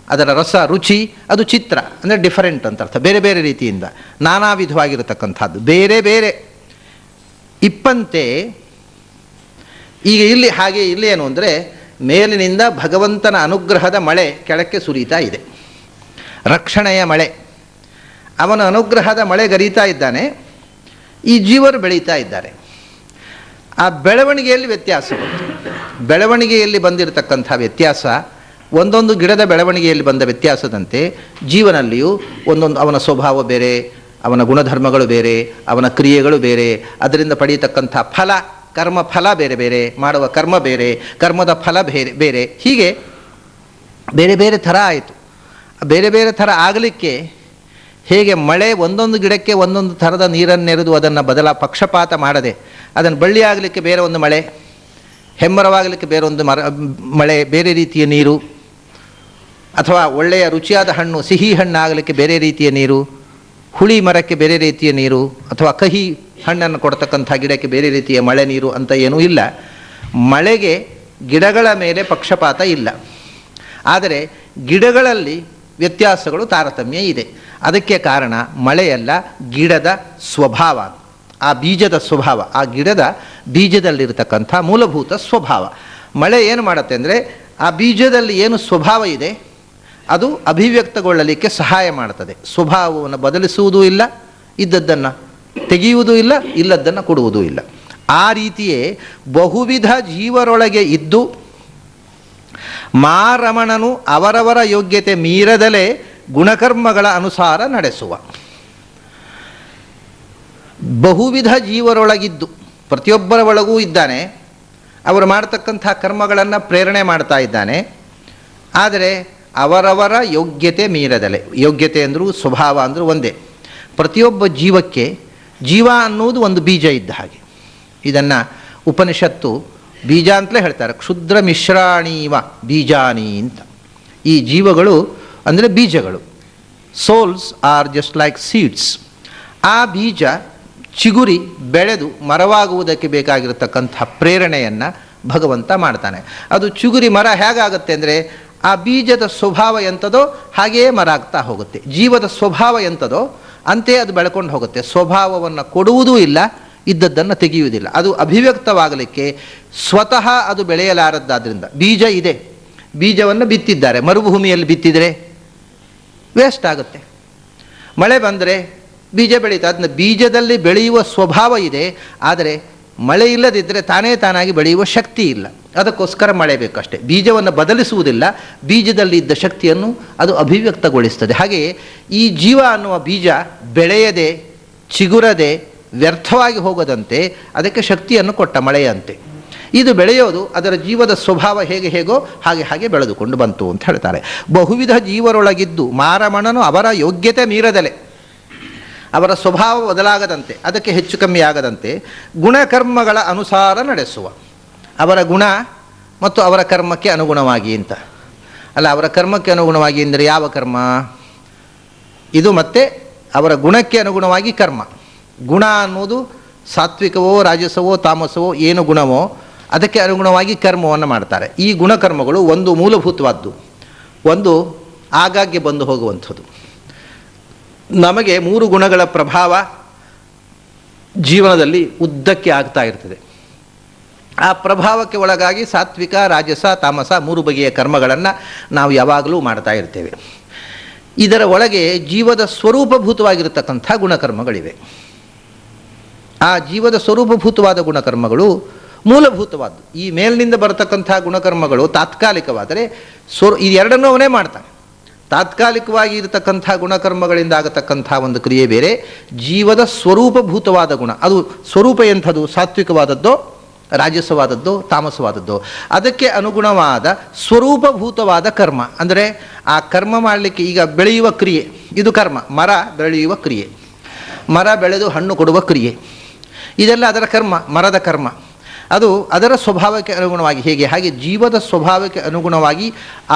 ಅದರ ರಸ ರುಚಿ, ಅದು ಚಿತ್ರ ಅಂದರೆ ಡಿಫರೆಂಟ್ ಅಂತ ಅರ್ಥ. ಬೇರೆ ಬೇರೆ ರೀತಿಯಿಂದ ನಾನಾ ವಿಧವಾಗಿರತಕ್ಕಂಥದ್ದು, ಬೇರೆ ಬೇರೆ ಇಪ್ಪಂತೆ. ಈಗ ಇಲ್ಲಿ ಹಾಗೆ ಇಲ್ಲಿ ಏನು ಅಂದರೆ ಮೇಲಿನಿಂದ ಭಗವಂತನ ಅನುಗ್ರಹದ ಮಳೆ ಕೆಳಕ್ಕೆ ಸುರಿತಾ ಇದೆ, ರಕ್ಷಣೆಯ ಮಳೆ. ಅವನ ಅನುಗ್ರಹದ ಮಳೆ ಗರೀತಾ ಇದ್ದಾನೆ, ಈ ಜೀವರು ಬೆಳೀತಾ ಇದ್ದಾರೆ. ಆ ಬೆಳವಣಿಗೆಯಲ್ಲಿ ವ್ಯತ್ಯಾಸ ಬಂತು. ಬೆಳವಣಿಗೆಯಲ್ಲಿ ಬಂದಿರತಕ್ಕಂಥ ವ್ಯತ್ಯಾಸ ಒಂದೊಂದು ಗಿಡದ ಬೆಳವಣಿಗೆಯಲ್ಲಿ ಬಂದ ವ್ಯತ್ಯಾಸದಂತೆ ಜೀವನಲ್ಲಿಯೂ ಒಂದೊಂದು ಅವನ ಸ್ವಭಾವ ಬೇರೆ, ಅವನ ಗುಣಧರ್ಮಗಳು ಬೇರೆ, ಅವನ ಕ್ರಿಯೆಗಳು ಬೇರೆ, ಅದರಿಂದ ಪಡೆಯತಕ್ಕಂಥ ಫಲ, ಕರ್ಮ ಫಲ ಬೇರೆ ಬೇರೆ, ಮಾಡುವ ಕರ್ಮ ಬೇರೆ, ಕರ್ಮದ ಫಲ ಬೇರೆ ಬೇರೆ. ಹೀಗೆ ಬೇರೆ ಬೇರೆ ಥರ ಆಯಿತು. ಬೇರೆ ಬೇರೆ ಥರ ಆಗಲಿಕ್ಕೆ ಹೇಗೆ ಮಳೆ ಒಂದೊಂದು ಗಿಡಕ್ಕೆ ಒಂದೊಂದು ಥರದ ನೀರನ್ನೆರೆದು ಅದನ್ನು ಪಕ್ಷಪಾತ ಮಾಡದೆ, ಅದನ್ನು ಬಳ್ಳಿ ಆಗಲಿಕ್ಕೆ ಬೇರೆ ಒಂದು ಮಳೆ, ಹೆಮ್ಮರವಾಗಲಿಕ್ಕೆ ಬೇರೊಂದು ಮಳೆ, ಬೇರೆ ರೀತಿಯ ನೀರು, ಅಥವಾ ಒಳ್ಳೆಯ ರುಚಿಯಾದ ಹಣ್ಣು, ಸಿಹಿ ಹಣ್ಣಾಗಲಿಕ್ಕೆ ಬೇರೆ ರೀತಿಯ ನೀರು, ಹುಳಿ ಮರಕ್ಕೆ ಬೇರೆ ರೀತಿಯ ನೀರು, ಅಥವಾ ಕಹಿ ಹಣ್ಣನ್ನು ಕೊಡ್ತಕ್ಕಂಥ ಗಿಡಕ್ಕೆ ಬೇರೆ ರೀತಿಯ ಮಳೆ ನೀರು ಅಂತ ಏನೂ ಇಲ್ಲ. ಮಳೆಗೆ ಗಿಡಗಳ ಮೇಲೆ ಪಕ್ಷಪಾತ ಇಲ್ಲ. ಆದರೆ ಗಿಡಗಳಲ್ಲಿ ವ್ಯತ್ಯಾಸಗಳು, ತಾರತಮ್ಯ ಇದೆ. ಅದಕ್ಕೆ ಕಾರಣ ಮಳೆಯಲ್ಲ, ಗಿಡದ ಸ್ವಭಾವ, ಆ ಬೀಜದ ಸ್ವಭಾವ, ಆ ಗಿಡದ ಬೀಜದಲ್ಲಿರತಕ್ಕಂಥ ಮೂಲಭೂತ ಸ್ವಭಾವ. ಮಳೆ ಏನು ಮಾಡುತ್ತೆ ಅಂದರೆ, ಆ ಬೀಜದಲ್ಲಿ ಏನು ಸ್ವಭಾವ ಇದೆ ಅದು ಅಭಿವ್ಯಕ್ತಗೊಳ್ಳಲಿಕ್ಕೆ ಸಹಾಯ ಮಾಡ್ತದೆ. ಸ್ವಭಾವವನ್ನು ಬದಲಿಸುವುದೂ ಇಲ್ಲ, ಇದ್ದದ್ದನ್ನು ತೆಗೆಯುವುದೂ ಇಲ್ಲ, ಇಲ್ಲದ್ದನ್ನು ಕೊಡುವುದೂ ಇಲ್ಲ. ಆ ರೀತಿಯೇ ಬಹುವಿಧ ಜೀವರೊಳಗೆ ಇದ್ದು ಮಾರಮಣನು ಅವರವರ ಯೋಗ್ಯತೆ ಮೀರದಲೇ ಗುಣಕರ್ಮಗಳ ಅನುಸಾರ ನಡೆಸುವ. ಬಹುವಿಧ ಜೀವರೊಳಗಿದ್ದು, ಪ್ರತಿಯೊಬ್ಬರ ಒಳಗೂ ಇದ್ದಾನೆ, ಅವರು ಮಾಡ್ತಕ್ಕಂಥ ಕರ್ಮಗಳನ್ನು ಪ್ರೇರಣೆ ಮಾಡ್ತಾ ಇದ್ದಾನೆ. ಆದರೆ ಅವರವರ ಯೋಗ್ಯತೆ ಮೀರದಲೆ, ಯೋಗ್ಯತೆ ಅಂದರೂ ಸ್ವಭಾವ ಅಂದರೂ ಒಂದೇ. ಪ್ರತಿಯೊಬ್ಬ ಜೀವಕ್ಕೆ ಜೀವ ಅನ್ನುವುದು ಒಂದು ಬೀಜ ಇದ್ದ ಹಾಗೆ. ಇದನ್ನು ಉಪನಿಷತ್ತು ಬೀಜ ಅಂತಲೇ ಹೇಳ್ತಾರೆ. ಕ್ಷುದ್ರ ಮಿಶ್ರಾಣೀವ ಬೀಜಾನಿ ಅಂತ. ಈ ಜೀವಗಳು ಅಂದರೆ ಬೀಜಗಳು. Souls are just like seeds. ಆ ಬೀಜ ಚಿಗುರಿ ಬೆಳೆದು ಮರವಾಗುವುದಕ್ಕೆ ಬೇಕಾಗಿರತಕ್ಕಂಥ ಪ್ರೇರಣೆಯನ್ನು ಭಗವಂತ ಮಾಡ್ತಾನೆ. ಅದು ಚಿಗುರಿ ಮರ ಹೇಗಾಗುತ್ತೆ ಅಂದರೆ, ಆ ಬೀಜದ ಸ್ವಭಾವ ಎಂಥದೋ ಹಾಗೆಯೇ ಮರ ಆಗ್ತಾ ಹೋಗುತ್ತೆ. ಜೀವದ ಸ್ವಭಾವ ಎಂಥದೋ ಅಂತೆಯೇ ಅದು ಬೆಳ್ಕೊಂಡು ಹೋಗುತ್ತೆ. ಸ್ವಭಾವವನ್ನು ಕೊಡುವುದೂ ಇಲ್ಲ, ಇದ್ದದ್ದನ್ನು ತೆಗೆಯುವುದಿಲ್ಲ. ಅದು ಅಭಿವ್ಯಕ್ತವಾಗಲಿಕ್ಕೆ ಸ್ವತಃ ಅದು ಬೆಳೆಯಲಾರದ್ದಾದ್ದರಿಂದ. ಬೀಜ ಇದೆ, ಬೀಜವನ್ನು ಬಿತ್ತಿದ್ದಾರೆ, ಮರುಭೂಮಿಯಲ್ಲಿ ಬಿತ್ತಿದರೆ ವೇಸ್ಟ್ ಆಗುತ್ತೆ. ಮಳೆ ಬಂದರೆ ಬೀಜ ಬೆಳೀತಾ, ಅದನ್ನ ಬೀಜದಲ್ಲಿ ಬೆಳೆಯುವ ಸ್ವಭಾವ ಇದೆ. ಆದರೆ ಮಳೆ ಇಲ್ಲದಿದ್ದರೆ ತಾನೇ ತಾನಾಗಿ ಬೆಳೆಯುವ ಶಕ್ತಿ ಇಲ್ಲ. ಅದಕ್ಕೋಸ್ಕರ ಮಳೆ ಬೇಕಷ್ಟೇ. ಬೀಜವನ್ನು ಬದಲಿಸುವುದಿಲ್ಲ, ಬೀಜದಲ್ಲಿ ಇದ್ದ ಶಕ್ತಿಯನ್ನು ಅದು ಅಭಿವ್ಯಕ್ತಗೊಳಿಸ್ತದೆ. ಹಾಗೆಯೇ ಈ ಜೀವ ಅನ್ನುವ ಬೀಜ ಬೆಳೆಯದೆ, ಚಿಗುರದೆ, ವ್ಯರ್ಥವಾಗಿ ಹೋಗದಂತೆ ಅದಕ್ಕೆ ಶಕ್ತಿಯನ್ನು ಕೊಟ್ಟ ಮಳೆಯಂತೆ. ಇದು ಬೆಳೆಯೋದು ಅದರ ಜೀವದ ಸ್ವಭಾವ ಹೇಗೋ ಹಾಗೆ ಬೆಳೆದುಕೊಂಡು ಬಂತು ಅಂತ ಹೇಳ್ತಾರೆ. ಬಹುವಿಧ ಜೀವರೊಳಗಿದ್ದು ಮಾರಮಣನು ಅವರ ಯೋಗ್ಯತೆ ಮೀರದಲೆ, ಅವರ ಸ್ವಭಾವ ಬದಲಾಗದಂತೆ, ಅದಕ್ಕೆ ಹೆಚ್ಚು ಕಮ್ಮಿ ಆಗದಂತೆ ಗುಣಕರ್ಮಗಳ ಅನುಸಾರ ನಡೆಸುವ. ಅವರ ಗುಣ ಮತ್ತು ಅವರ ಕರ್ಮಕ್ಕೆ ಅನುಗುಣವಾಗಿ ಅಂತ ಅಲ್ಲ. ಅವರ ಕರ್ಮಕ್ಕೆ ಅನುಗುಣವಾಗಿ ಅಂದರೆ ಯಾವ ಕರ್ಮ ಇದು? ಮತ್ತೆ ಅವರ ಗುಣಕ್ಕೆ ಅನುಗುಣವಾಗಿ ಕರ್ಮ. ಗುಣ ಅನ್ನೋದು ಸಾತ್ವಿಕವೋ ರಾಜಸವೋ ತಾಮಸವೋ ಏನು ಗುಣವೋ ಅದಕ್ಕೆ ಅನುಗುಣವಾಗಿ ಕರ್ಮವನ್ನು ಮಾಡ್ತಾರೆ. ಈ ಗುಣಕರ್ಮಗಳು ಒಂದು ಮೂಲಭೂತವಾದ್ದು, ಒಂದು ಆಗಾಗ್ಗೆ ಬಂದು ಹೋಗುವಂಥದ್ದು. ನಮಗೆ 3 ಗುಣಗಳ ಪ್ರಭಾವ ಜೀವನದಲ್ಲಿ ಉದ್ದಕ್ಕೆ ಆಗ್ತಾ ಇರ್ತದೆ. ಆ ಪ್ರಭಾವಕ್ಕೆ ಒಳಗಾಗಿ ಸಾತ್ವಿಕ ರಾಜಸ ತಾಮಸ 3 ಬಗೆಯ ಕರ್ಮಗಳನ್ನು ನಾವು ಯಾವಾಗಲೂ ಮಾಡ್ತಾ ಇರ್ತೇವೆ. ಇದರ ಒಳಗೆ ಜೀವದ ಸ್ವರೂಪಭೂತವಾಗಿರತಕ್ಕಂಥ ಗುಣಕರ್ಮಗಳಿವೆ. ಆ ಜೀವದ ಸ್ವರೂಪಭೂತವಾದ ಗುಣಕರ್ಮಗಳು ಮೂಲಭೂತವಾದ್ದು. ಈ ಮೇಲಿನಿಂದ ಬರತಕ್ಕಂಥ ಗುಣಕರ್ಮಗಳು ತಾತ್ಕಾಲಿಕವಾದರೆ ಇದೆರಡನ್ನೂ ಅವನೇ ಮಾಡ್ತಾನೆ. ತಾತ್ಕಾಲಿಕವಾಗಿ ಇರತಕ್ಕಂಥ ಗುಣಕರ್ಮಗಳಿಂದ ಆಗತಕ್ಕಂಥ ಒಂದು ಕ್ರಿಯೆ ಬೇರೆ, ಜೀವದ ಸ್ವರೂಪಭೂತವಾದ ಗುಣ. ಅದು ಸ್ವರೂಪ ಎಂಥದ್ದು? ಸಾತ್ವಿಕವಾದದ್ದೋ ರಾಜಸವಾದದ್ದೋ ತಾಮಸವಾದದ್ದೋ ಅದಕ್ಕೆ ಅನುಗುಣವಾದ ಸ್ವರೂಪಭೂತವಾದ ಕರ್ಮ. ಅಂದರೆ ಆ ಕರ್ಮ ಮಾಡಲಿಕ್ಕೆ, ಈಗ ಬೆಳೆಯುವ ಕ್ರಿಯೆ ಇದು ಕರ್ಮ. ಮರ ಬೆಳೆಯುವ ಕ್ರಿಯೆ, ಮರ ಬೆಳೆದು ಹಣ್ಣು ಕೊಡುವ ಕ್ರಿಯೆ, ಇದೆಲ್ಲ ಅದರ ಕರ್ಮ, ಮರದ ಕರ್ಮ. ಅದು ಅದರ ಸ್ವಭಾವಕ್ಕೆ ಅನುಗುಣವಾಗಿ ಹಾಗೆ ಜೀವದ ಸ್ವಭಾವಕ್ಕೆ ಅನುಗುಣವಾಗಿ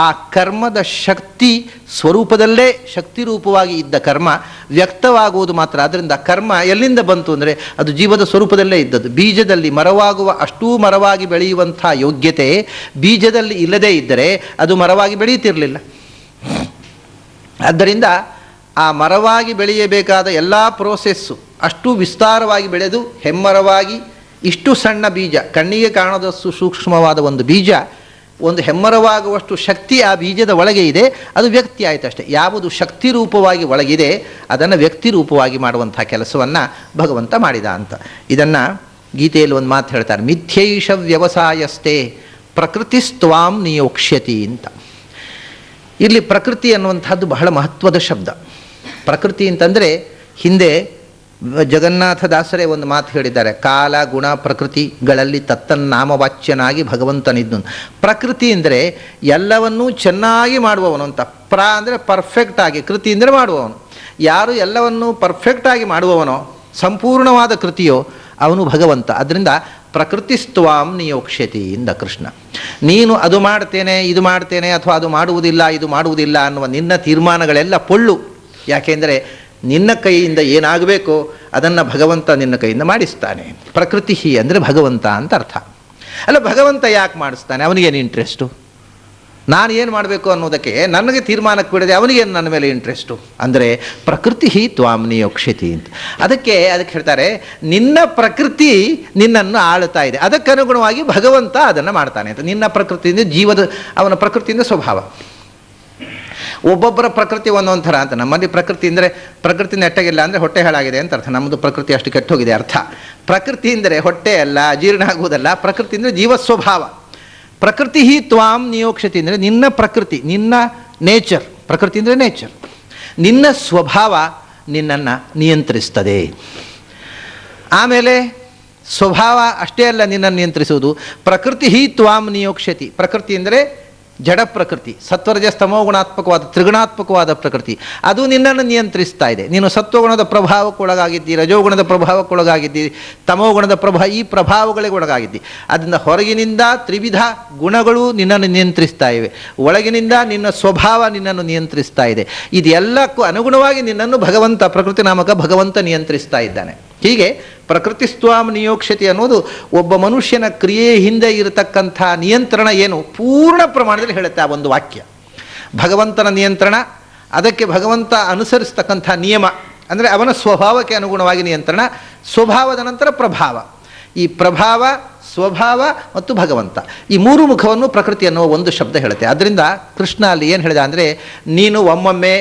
ಆ ಕರ್ಮದ ಶಕ್ತಿ ಸ್ವರೂಪದಲ್ಲೇ ಶಕ್ತಿ ರೂಪವಾಗಿ ಇದ್ದ ಕರ್ಮ ವ್ಯಕ್ತವಾಗುವುದು ಮಾತ್ರ. ಆದ್ದರಿಂದ ಕರ್ಮ ಎಲ್ಲಿಂದ ಬಂತು ಅಂದರೆ ಅದು ಜೀವದ ಸ್ವರೂಪದಲ್ಲೇ ಇದ್ದದ್ದು. ಬೀಜದಲ್ಲಿ ಮರವಾಗುವ ಅಷ್ಟೂ ಮರವಾಗಿ ಬೆಳೆಯುವಂಥ ಯೋಗ್ಯತೆ ಬೀಜದಲ್ಲಿ ಇಲ್ಲದೇ ಇದ್ದರೆ ಅದು ಮರವಾಗಿ ಬೆಳೆಯುತ್ತಿರಲಿಲ್ಲ. ಆದ್ದರಿಂದ ಆ ಮರವಾಗಿ ಬೆಳೆಯಬೇಕಾದ ಎಲ್ಲ ಪ್ರೋಸೆಸ್ಸು ಅಷ್ಟು ವಿಸ್ತಾರವಾಗಿ ಬೆಳೆದು ಹೆಮ್ಮರವಾಗಿ, ಇಷ್ಟು ಸಣ್ಣ ಬೀಜ, ಕಣ್ಣಿಗೆ ಕಾಣದಷ್ಟು ಸೂಕ್ಷ್ಮವಾದ ಒಂದು ಬೀಜ, ಒಂದು ಹೆಮ್ಮರವಾಗುವಷ್ಟು ಶಕ್ತಿ ಆ ಬೀಜದ ಒಳಗೆ ಇದೆ. ಅದು ವ್ಯಕ್ತಿ ಆಯಿತು ಅಷ್ಟೇ. ಯಾವುದು ಶಕ್ತಿ ರೂಪವಾಗಿ ಒಳಗಿದೆ ಅದನ್ನು ವ್ಯಕ್ತಿ ರೂಪವಾಗಿ ಮಾಡುವಂಥ ಕೆಲಸವನ್ನು ಭಗವಂತ ಮಾಡಿದ ಅಂತ. ಇದನ್ನು ಗೀತೆಯಲ್ಲಿ ಒಂದು ಮಾತು ಹೇಳ್ತಾರೆ, ಮಿಥ್ಯೈಷ ವ್ಯವಸಾಯಸ್ಥೆ ಪ್ರಕೃತಿಸ್ತ್ವಾಂ ನಿಯೋಕ್ಷ್ಯತಿ ಅಂತ. ಇಲ್ಲಿ ಪ್ರಕೃತಿ ಅನ್ನುವಂಥದ್ದು ಬಹಳ ಮಹತ್ವದ ಶಬ್ದ. ಪ್ರಕೃತಿ ಅಂತಂದರೆ ಹಿಂದೆ ಜಗನ್ನಾಥದಾಸರೇ ಒಂದು ಮಾತು ಹೇಳಿದ್ದಾರೆ, ಕಾಲ ಗುಣ ಪ್ರಕೃತಿಗಳಲ್ಲಿ ತತ್ತನ್ನಾಮವಾಚ್ಯನಾಗಿ ಭಗವಂತನಿದ್ದು. ಪ್ರಕೃತಿ ಅಂದರೆ ಎಲ್ಲವನ್ನೂ ಚೆನ್ನಾಗಿ ಮಾಡುವವನು ಅಂತ. ಅಂದರೆ ಪರ್ಫೆಕ್ಟಾಗಿ, ಕೃತಿ ಅಂದರೆ ಮಾಡುವವನು. ಯಾರು ಎಲ್ಲವನ್ನೂ ಪರ್ಫೆಕ್ಟಾಗಿ ಮಾಡುವವನೋ, ಸಂಪೂರ್ಣವಾದ ಕೃತಿಯೋ ಅವನು ಭಗವಂತ. ಅದರಿಂದ ಪ್ರಕೃತಿಸ್ತ್ವಾಂ ನಿಯೋಕ್ಷ್ಯತಿ ಇಂದ ಕೃಷ್ಣ. ನೀನು ಅದು ಮಾಡ್ತೇನೆ, ಇದು ಮಾಡ್ತೇನೆ, ಅಥವಾ ಅದು ಮಾಡುವುದಿಲ್ಲ, ಇದು ಮಾಡುವುದಿಲ್ಲ ಅನ್ನುವ ನಿನ್ನ ತೀರ್ಮಾನಗಳೆಲ್ಲ ಪೊಳ್ಳು. ಯಾಕೆಂದರೆ ನಿನ್ನ ಕೈಯಿಂದ ಏನಾಗಬೇಕೋ ಅದನ್ನು ಭಗವಂತ ನಿನ್ನ ಕೈಯಿಂದ ಮಾಡಿಸ್ತಾನೆ. ಪ್ರಕೃತಿ ಅಂದರೆ ಭಗವಂತ ಅಂತ ಅರ್ಥ. ಅಲ್ಲ, ಭಗವಂತ ಯಾಕೆ ಮಾಡಿಸ್ತಾನೆ? ಅವನಿಗೇನು ಇಂಟ್ರೆಸ್ಟು? ನಾನು ಏನು ಮಾಡಬೇಕು ಅನ್ನೋದಕ್ಕೆ ನನಗೆ ತೀರ್ಮಾನಕ್ಕೆ ಬಿಡದೆ ಅವನಿಗೇನು ನನ್ನ ಮೇಲೆ ಇಂಟ್ರೆಸ್ಟು? ಅಂದರೆ ಪ್ರಕೃತಿ ತ್ವಾಂ ನಿಯೋಕ್ಷ್ಯತಿ ಅಂತ. ಅದಕ್ಕೆ ಹೇಳ್ತಾರೆ, ನಿನ್ನ ಪ್ರಕೃತಿ ನಿನ್ನನ್ನು ಆಳುತ್ತಾ ಇದೆ, ಅದಕ್ಕನುಗುಣವಾಗಿ ಭಗವಂತ ಅದನ್ನು ಮಾಡ್ತಾನೆ ಅಂತ. ನಿನ್ನ ಪ್ರಕೃತಿಯಿಂದ ಅವನ ಪ್ರಕೃತಿಯಿಂದ ಸ್ವಭಾವ. ಒಬ್ಬೊಬ್ಬರ ಪ್ರಕೃತಿ ಒಂದೊಂದು ಥರ ಅಂತ. ನಮ್ಮಲ್ಲಿ ಪ್ರಕೃತಿ ಅಂದರೆ ಪ್ರಕೃತಿ ನೆಟ್ಟಗಿಲ್ಲ ಅಂದರೆ ಹೊಟ್ಟೆ ಹಾಳಾಗಿದೆ ಅಂತ ಅರ್ಥ. ನಮ್ಮದು ಪ್ರಕೃತಿ ಅಷ್ಟು ಕೆಟ್ಟೋಗಿದೆ ಅರ್ಥ. ಪ್ರಕೃತಿ ಅಂದರೆ ಹೊಟ್ಟೆ ಅಲ್ಲ, ಜೀರ್ಣ ಆಗುವುದಲ್ಲ. ಪ್ರಕೃತಿ ಅಂದರೆ ಜೀವ ಸ್ವಭಾವ. ಪ್ರಕೃತಿ ತ್ವಾಂ ನಿಯೋಕ್ಷತಿ ಅಂದರೆ ನಿನ್ನ ಪ್ರಕೃತಿ, ನಿನ್ನ ನೇಚರ್. ಪ್ರಕೃತಿ ಅಂದರೆ ನೇಚರ್. ನಿನ್ನ ಸ್ವಭಾವ ನಿನ್ನನ್ನು ನಿಯಂತ್ರಿಸ್ತದೆ. ಆಮೇಲೆ ಸ್ವಭಾವ ಅಷ್ಟೇ ಅಲ್ಲ ನಿನ್ನನ್ನು ನಿಯಂತ್ರಿಸುವುದು. ಪ್ರಕೃತಿ ತ್ವಾಂ ನಿಯೋಕ್ಷತಿ. ಪ್ರಕೃತಿ ಅಂದರೆ ಜಡ ಪ್ರಕೃತಿ, ಸತ್ವರಜಸ್ತಮೋ ಗುಣಾತ್ಮಕವಾದ ತ್ರಿಗುಣಾತ್ಮಕವಾದ ಪ್ರಕೃತಿ, ಅದು ನಿನ್ನನ್ನು ನಿಯಂತ್ರಿಸ್ತಾ ಇದೆ. ನೀನು ಸತ್ವಗುಣದ ಪ್ರಭಾವಕ್ಕೊಳಗಾಗಿದ್ದಿ, ರಜೋಗುಣದ ಪ್ರಭಾವಕ್ಕೊಳಗಾಗಿದ್ದಿ, ತಮೋಗುಣದ ಈ ಪ್ರಭಾವಗಳಿಗೆ ಒಳಗಾಗಿದ್ದಿ. ಅದರಿಂದ ಹೊರಗಿನಿಂದ ತ್ರಿವಿಧ ಗುಣಗಳು ನಿನ್ನನ್ನು ನಿಯಂತ್ರಿಸ್ತಾ ಇವೆ, ಒಳಗಿನಿಂದ ನಿನ್ನ ಸ್ವಭಾವ ನಿನ್ನನ್ನು ನಿಯಂತ್ರಿಸ್ತಾ ಇದೆ. ಇದೆಲ್ಲಕ್ಕೂ ಅನುಗುಣವಾಗಿ ನಿನ್ನನ್ನು ಭಗವಂತ, ಪ್ರಕೃತಿ ನಾಮಕ ಭಗವಂತ ನಿಯಂತ್ರಿಸ್ತಾ ಇದ್ದಾನೆ. ಹೀಗೆ ಪ್ರಕೃತಿಸ್ತ್ವಾಂ ನಿಯೋಕ್ಷತೆ ಅನ್ನೋದು ಒಬ್ಬ ಮನುಷ್ಯನ ಕ್ರಿಯೆ ಹಿಂದೆ ಇರತಕ್ಕಂಥ ನಿಯಂತ್ರಣ ಏನು ಪೂರ್ಣ ಪ್ರಮಾಣದಲ್ಲಿ ಹೇಳುತ್ತೆ ಆ ಒಂದು ವಾಕ್ಯ. ಭಗವಂತನ ನಿಯಂತ್ರಣ, ಅದಕ್ಕೆ ಭಗವಂತ ಅನುಸರಿಸ್ತಕ್ಕಂಥ ನಿಯಮ ಅಂದರೆ ಅವನ ಸ್ವಭಾವಕ್ಕೆ ಅನುಗುಣವಾಗಿ ನಿಯಂತ್ರಣ, ಸ್ವಭಾವದ ನಂತರ ಪ್ರಭಾವ. ಈ ಪ್ರಭಾವ, ಸ್ವಭಾವ ಮತ್ತು ಭಗವಂತ, ಈ ಮೂರು ಮುಖವನ್ನು ಪ್ರಕೃತಿ ಅನ್ನುವ ಒಂದು ಶಬ್ದ ಹೇಳುತ್ತೆ. ಆದ್ದರಿಂದ ಕೃಷ್ಣ ಅಲ್ಲಿ ಏನು ಹೇಳಿದ ಅಂದರೆ, ನೀನು ಒಮ್ಮೊಮ್ಮೆ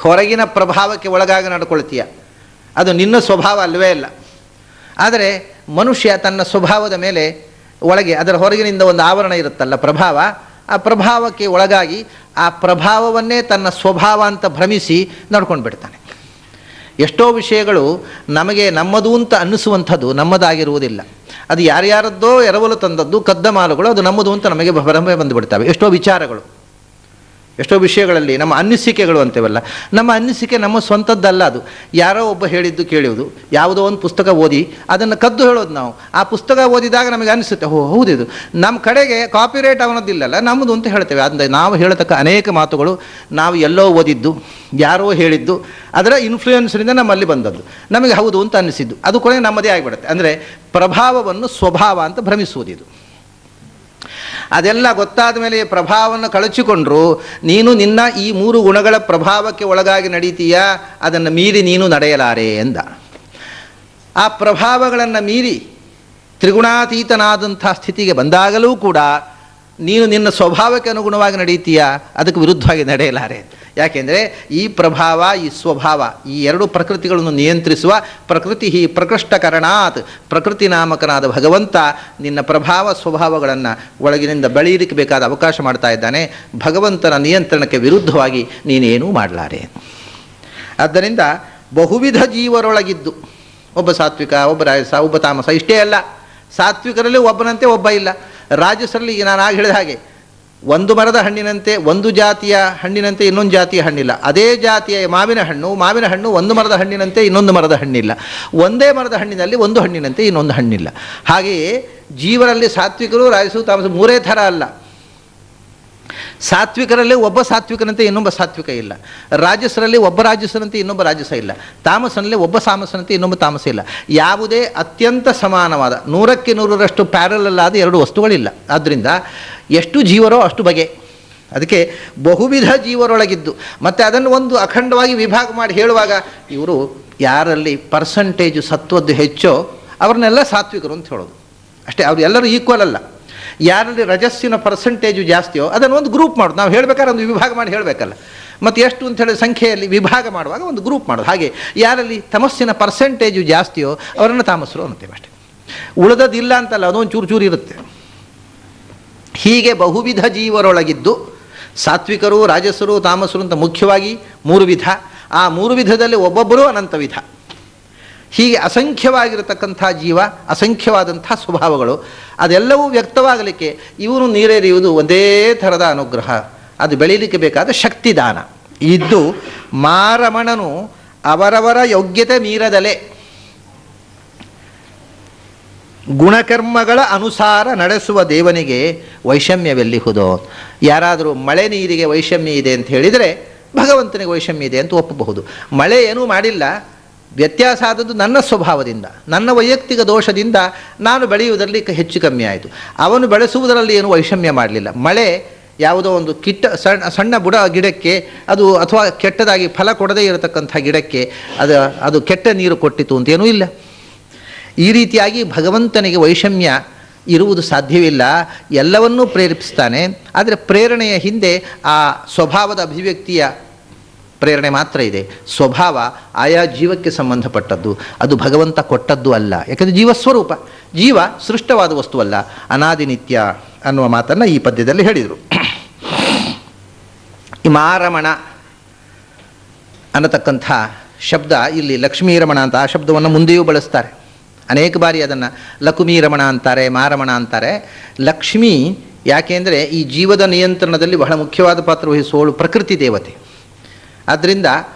ಹೊರಗಿನ ಪ್ರಭಾವಕ್ಕೆ ಒಳಗಾಗಿ ನಡ್ಕೊಳ್ತೀಯ, ಅದು ನಿನ್ನ ಸ್ವಭಾವ ಅಲ್ಲವೇ ಅಲ್ಲ. ಆದರೆ ಮನುಷ್ಯ ತನ್ನ ಸ್ವಭಾವದ ಮೇಲೆ ಒಳಗೆ ಅದರ ಹೊರಗಿನಿಂದ ಒಂದು ಆವರಣ ಇರುತ್ತಲ್ಲ, ಪ್ರಭಾವ, ಆ ಪ್ರಭಾವಕ್ಕೆ ಒಳಗಾಗಿ ಆ ಪ್ರಭಾವವನ್ನೇ ತನ್ನ ಸ್ವಭಾವ ಅಂತ ಭ್ರಮಿಸಿ ನಡ್ಕೊಂಡು ಬಿಡ್ತಾನೆ. ಎಷ್ಟೋ ವಿಷಯಗಳು ನಮಗೆ ನಮ್ಮದು ಅಂತ ಅನ್ನಿಸುವಂಥದ್ದು ನಮ್ಮದಾಗಿರುವುದಿಲ್ಲ. ಅದು ಯಾರ್ಯಾರದ್ದೋ ಎರವಲು ತಂದದ್ದು ಕದ್ದ ಮಾಲುಗಳು, ಅದು ನಮ್ಮದು ಅಂತ ನಮಗೆ ಭ್ರಮೆ ಬಂದುಬಿಡ್ತವೆ. ಎಷ್ಟೋ ವಿಚಾರಗಳು, ಎಷ್ಟೋ ವಿಷಯಗಳಲ್ಲಿ ನಮ್ಮ ಅನಿಸಿಕೆಗಳು ಅಂತೇವಲ್ಲ, ನಮ್ಮ ಅನಿಸಿಕೆ ನಮ್ಮ ಸ್ವಂತದ್ದಲ್ಲ. ಅದು ಯಾರೋ ಒಬ್ಬ ಹೇಳಿದ್ದು ಕೇಳುವುದು, ಯಾವುದೋ ಒಂದು ಪುಸ್ತಕ ಓದಿ ಅದನ್ನು ಕದ್ದು ಹೇಳೋದು ನಾವು. ಆ ಪುಸ್ತಕ ಓದಿದಾಗ ನಮಗೆ ಅನಿಸುತ್ತೆ, ಓ ಹೌದಿದು ನಮ್ಮ ಕಡೆಗೆ ಕಾಪಿರೈಟ್ ಅವನದ್ದಿಲ್ಲಲ್ಲ, ನಮ್ಮದು ಅಂತ ಹೇಳ್ತೇವೆ. ಅಂದರೆ ನಾವು ಹೇಳತಕ್ಕ ಅನೇಕ ಮಾತುಗಳು ನಾವು ಎಲ್ಲೋ ಓದಿದ್ದು, ಯಾರೋ ಹೇಳಿದ್ದು, ಅದರ ಇನ್ಫ್ಲೂಯೆನ್ಸ್ನಿಂದ ನಮ್ಮಲ್ಲಿ ಬಂದದ್ದು, ನಮಗೆ ಹೌದು ಅಂತ ಅನ್ನಿಸಿದ್ದು, ಅದು ಕೊನೆ ನಮ್ಮದೇ ಆಗಿಬಿಡುತ್ತೆ. ಅಂದರೆ ಪ್ರಭಾವವನ್ನು ಸ್ವಭಾವ ಅಂತ ಭ್ರಮಿಸುವುದಿದು. ಅದೆಲ್ಲ ಗೊತ್ತಾದ ಮೇಲೆ ಪ್ರಭಾವವನ್ನು ಕಳಚಿಕೊಂಡ್ರು ನೀನು ನಿನ್ನ ಈ ಮೂರು ಗುಣಗಳ ಪ್ರಭಾವಕ್ಕೆ ಒಳಗಾಗಿ ನಡೀತೀಯಾ, ಅದನ್ನು ಮೀರಿ ನೀನು ನಡೆಯಲಾರೆ ಎಂದ. ಆ ಪ್ರಭಾವಗಳನ್ನು ಮೀರಿ ತ್ರಿಗುಣಾತೀತನಾದಂಥ ಸ್ಥಿತಿಗೆ ಬಂದಾಗಲೂ ಕೂಡ ನೀನು ನಿನ್ನ ಸ್ವಭಾವಕ್ಕೆ ಅನುಗುಣವಾಗಿ ನಡೀತೀಯಾ, ಅದಕ್ಕೆ ವಿರುದ್ಧವಾಗಿ ನಡೆಯಲಾರೆ. ಯಾಕೆಂದರೆ ಈ ಪ್ರಭಾವ, ಈ ಸ್ವಭಾವ, ಈ ಎರಡು ಪ್ರಕೃತಿಗಳನ್ನು ನಿಯಂತ್ರಿಸುವ ಪ್ರಕೃತಿ ಪ್ರಕೃಷ್ಟಕರಣಾತ್, ಪ್ರಕೃತಿ ನಾಮಕನಾದ ಭಗವಂತ ನಿನ್ನ ಪ್ರಭಾವ ಸ್ವಭಾವಗಳನ್ನು ಒಳಗಿನಿಂದ ಬೆಳೆಯಲಿಕ್ಕೆ ಬೇಕಾದ ಅವಕಾಶ ಮಾಡ್ತಾ ಇದ್ದಾನೆ. ಭಗವಂತನ ನಿಯಂತ್ರಣಕ್ಕೆ ವಿರುದ್ಧವಾಗಿ ನೀನೇನೂ ಮಾಡಲಾರೆ. ಆದ್ದರಿಂದ ಬಹುವಿಧ ಜೀವರೊಳಗಿದ್ದು, ಒಬ್ಬ ಸಾತ್ವಿಕ, ಒಬ್ಬ ರಾಜಸ, ಒಬ್ಬ ತಾಮಸ, ಇಷ್ಟೇ ಅಲ್ಲ, ಸಾತ್ವಿಕರಲ್ಲಿ ಒಬ್ಬನಂತೆ ಒಬ್ಬ ಇಲ್ಲ, ರಾಜಸರಲ್ಲಿ ನಾನು ಆಗ ಹೇಳಿದ ಹಾಗೆ ಒಂದು ಮರದ ಹಣ್ಣಿನಂತೆ, ಒಂದು ಜಾತಿಯ ಹಣ್ಣಿನಂತೆ ಇನ್ನೊಂದು ಜಾತಿಯ ಹಣ್ಣಿಲ್ಲ. ಅದೇ ಜಾತಿಯ ಮಾವಿನ ಹಣ್ಣು ಒಂದು ಮರದ ಹಣ್ಣಿನಂತೆ ಇನ್ನೊಂದು ಮರದ ಹಣ್ಣಿಲ್ಲ. ಒಂದೇ ಮರದ ಹಣ್ಣಿನಲ್ಲಿ ಒಂದು ಹಣ್ಣಿನಂತೆ ಇನ್ನೊಂದು ಹಣ್ಣಿಲ್ಲ. ಹಾಗೆಯೇ ಜೀವರಲ್ಲಿ ಸಾತ್ವಿಕರು, ರಾಜಸರು, ತಾಮಸ ಮೂರೇ ಥರ ಅಲ್ಲ. ಸಾತ್ವಿಕರಲ್ಲಿ ಒಬ್ಬ ಸಾತ್ವಿಕನಂತೆ ಇನ್ನೊಬ್ಬ ಸಾತ್ವಿಕ ಇಲ್ಲ, ರಾಜಸರಲ್ಲಿ ಒಬ್ಬ ರಾಜಸನಂತೆ ಇನ್ನೊಬ್ಬ ರಾಜಸ ಇಲ್ಲ, ತಾಮಸನಲ್ಲಿ ಒಬ್ಬ ತಾಮಸನಂತೆ ಇನ್ನೊಬ್ಬ ತಾಮಸ ಇಲ್ಲ. ಯಾವುದೇ ಅತ್ಯಂತ ಸಮಾನವಾದ 100ಕ್ಕೆ 100ರಷ್ಟು ಪ್ಯಾರಲಲ್ ಆದ ಎರಡು ವಸ್ತುಗಳಿಲ್ಲ. ಆದ್ದರಿಂದ ಎಷ್ಟು ಜೀವರೋ ಅಷ್ಟು ಬಗೆ. ಅದಕ್ಕೆ ಬಹುವಿಧ ಜೀವರೊಳಗಿದ್ದು, ಮತ್ತು ಅದನ್ನು ಒಂದು ಅಖಂಡವಾಗಿ ವಿಭಾಗ ಮಾಡಿ ಹೇಳುವಾಗ ಇವರು ಯಾರಲ್ಲಿ ಪರ್ಸಂಟೇಜು ಸತ್ವದ್ದು ಹೆಚ್ಚೋ ಅವ್ರನ್ನೆಲ್ಲ ಸಾತ್ವಿಕರು ಅಂತ ಹೇಳೋದು ಅಷ್ಟೇ. ಅವರು ಎಲ್ಲರೂ ಈಕ್ವಲ್ ಅಲ್ಲ. ಯಾರಲ್ಲಿ ರಜಸ್ಸಿನ ಪರ್ಸಂಟೇಜು ಜಾಸ್ತಿಯೋ ಅದನ್ನು ಒಂದು ಗ್ರೂಪ್ ಮಾಡೋದು. ನಾವು ಹೇಳಬೇಕಾದ್ರೆ ಒಂದು ವಿಭಾಗ ಮಾಡಿ ಹೇಳಬೇಕಲ್ಲ, ಮತ್ತು ಎಷ್ಟು ಅಂತ ಹೇಳಿ ಸಂಖ್ಯೆಯಲ್ಲಿ ವಿಭಾಗ ಮಾಡುವಾಗ ಒಂದು ಗ್ರೂಪ್ ಮಾಡೋದು. ಹಾಗೆ ಯಾರಲ್ಲಿ ತಮಸ್ಸಿನ ಪರ್ಸಂಟೇಜು ಜಾಸ್ತಿಯೋ ಅವರನ್ನು ತಾಮಸರು ಅಂತೇವೆ ಅಷ್ಟೇ. ಉಳಿದದಿಲ್ಲ ಅಂತಲ್ಲ, ಅದೊಂದು ಚೂರು ಚೂರು ಇರುತ್ತೆ. ಹೀಗೆ ಬಹುವಿಧ ಜೀವರೊಳಗಿದ್ದು ಸಾತ್ವಿಕರು, ರಾಜಸರು, ತಾಮಸರು ಅಂತ ಮುಖ್ಯವಾಗಿ 3 ವಿಧ. ಆ 3 ವಿಧದಲ್ಲಿ ಒಬ್ಬೊಬ್ಬರೂ ಅನಂತ ವಿಧ. ಹೀಗೆ ಅಸಂಖ್ಯವಾಗಿರತಕ್ಕಂಥ ಜೀವ, ಅಸಂಖ್ಯವಾದಂಥ ಸ್ವಭಾವಗಳು, ಅದೆಲ್ಲವೂ ವ್ಯಕ್ತವಾಗಲಿಕ್ಕೆ ಇವನು ನೀರೆರಿಯುವುದು ಒಂದೇ ಥರದ ಅನುಗ್ರಹ. ಅದು ಬೆಳೀಲಿಕ್ಕೆ ಬೇಕಾದ ಶಕ್ತಿದಾನ ಇದ್ದು ಗುಣಕರ್ಮಗಳ ಅನುಸಾರ ನಡೆಸುವ ದೇವನಿಗೆ ವೈಷಮ್ಯವೆಲ್ಲಿಹುದೋ. ಯಾರಾದರೂ ಮಳೆ ನೀರಿಗೆ ವೈಷಮ್ಯ ಇದೆ ಅಂತ ಹೇಳಿದರೆ ಭಗವಂತನಿಗೆ ವೈಷಮ್ಯ ಇದೆ ಅಂತ ಒಪ್ಪಬಹುದು. ಮಳೆ ಏನೂ ಮಾಡಿಲ್ಲ, ವ್ಯತ್ಯಾಸ ಆದದ್ದು ನನ್ನ ಸ್ವಭಾವದಿಂದ, ನನ್ನ ವೈಯಕ್ತಿಕ ದೋಷದಿಂದ ನಾನು ಬೆಳೆಯುವುದರಲ್ಲಿ ಹೆಚ್ಚು ಕಮ್ಮಿ ಆಯಿತು. ಅವನು ಬೆಳೆಸುವುದರಲ್ಲಿ ಏನು ವೈಷಮ್ಯ ಮಾಡಲಿಲ್ಲ. ಮಳೆ ಯಾವುದೋ ಒಂದು ಸಣ್ಣ ಬುಡ ಗಿಡಕ್ಕೆ ಅದು, ಅಥವಾ ಕೆಟ್ಟದಾಗಿ ಫಲ ಕೊಡದೇ ಇರತಕ್ಕಂಥ ಗಿಡಕ್ಕೆ ಅದು ಕೆಟ್ಟ ನೀರು ಕೊಟ್ಟಿತು ಅಂತೇನೂ ಇಲ್ಲ. ಈ ರೀತಿಯಾಗಿ ಭಗವಂತನಿಗೆ ವೈಷಮ್ಯ ಇರುವುದು ಸಾಧ್ಯವಿಲ್ಲ. ಎಲ್ಲವನ್ನೂ ಪ್ರೇರೇಪಿಸ್ತಾನೆ. ಆದರೆ ಪ್ರೇರಣೆಯ ಹಿಂದೆ ಆ ಸ್ವಭಾವದ ಅಭಿವ್ಯಕ್ತಿಯ ಪ್ರೇರಣೆ ಮಾತ್ರ ಇದೆ. ಸ್ವಭಾವ ಆಯಾ ಜೀವಕ್ಕೆ ಸಂಬಂಧಪಟ್ಟದ್ದು, ಅದು ಭಗವಂತ ಕೊಟ್ಟದ್ದು ಅಲ್ಲ. ಯಾಕಂದರೆ ಜೀವಸ್ವರೂಪ, ಜೀವ ಸೃಷ್ಟವಾದ ವಸ್ತುವಲ್ಲ, ಅನಾದಿ ನಿತ್ಯ ಅನ್ನುವ ಮಾತನ್ನು ಈ ಪದ್ಯದಲ್ಲಿ ಹೇಳಿದರು. ಈ ಮಾರಮಣ ಅನ್ನತಕ್ಕಂಥ ಶಬ್ದ ಇಲ್ಲಿ ಲಕ್ಷ್ಮೀರಮಣ ಅಂತ ಆ ಶಬ್ದವನ್ನು ಮುಂದೆಯೂ ಬಳಸ್ತಾರೆ. ಅನೇಕ ಬಾರಿ ಅದನ್ನು ಲಕುಮೀರಮಣ ಅಂತಾರೆ, ಮಾರಮಣ ಅಂತಾರೆ. ಲಕ್ಷ್ಮೀ ಯಾಕೆಂದರೆ ಈ ಜೀವದ ನಿಯಂತ್ರಣದಲ್ಲಿ ಬಹಳ ಮುಖ್ಯವಾದ ಪಾತ್ರ ವಹಿಸುವವಳು ಪ್ರಕೃತಿ ದೇವತೆ. ಆದ್ದರಿಂದ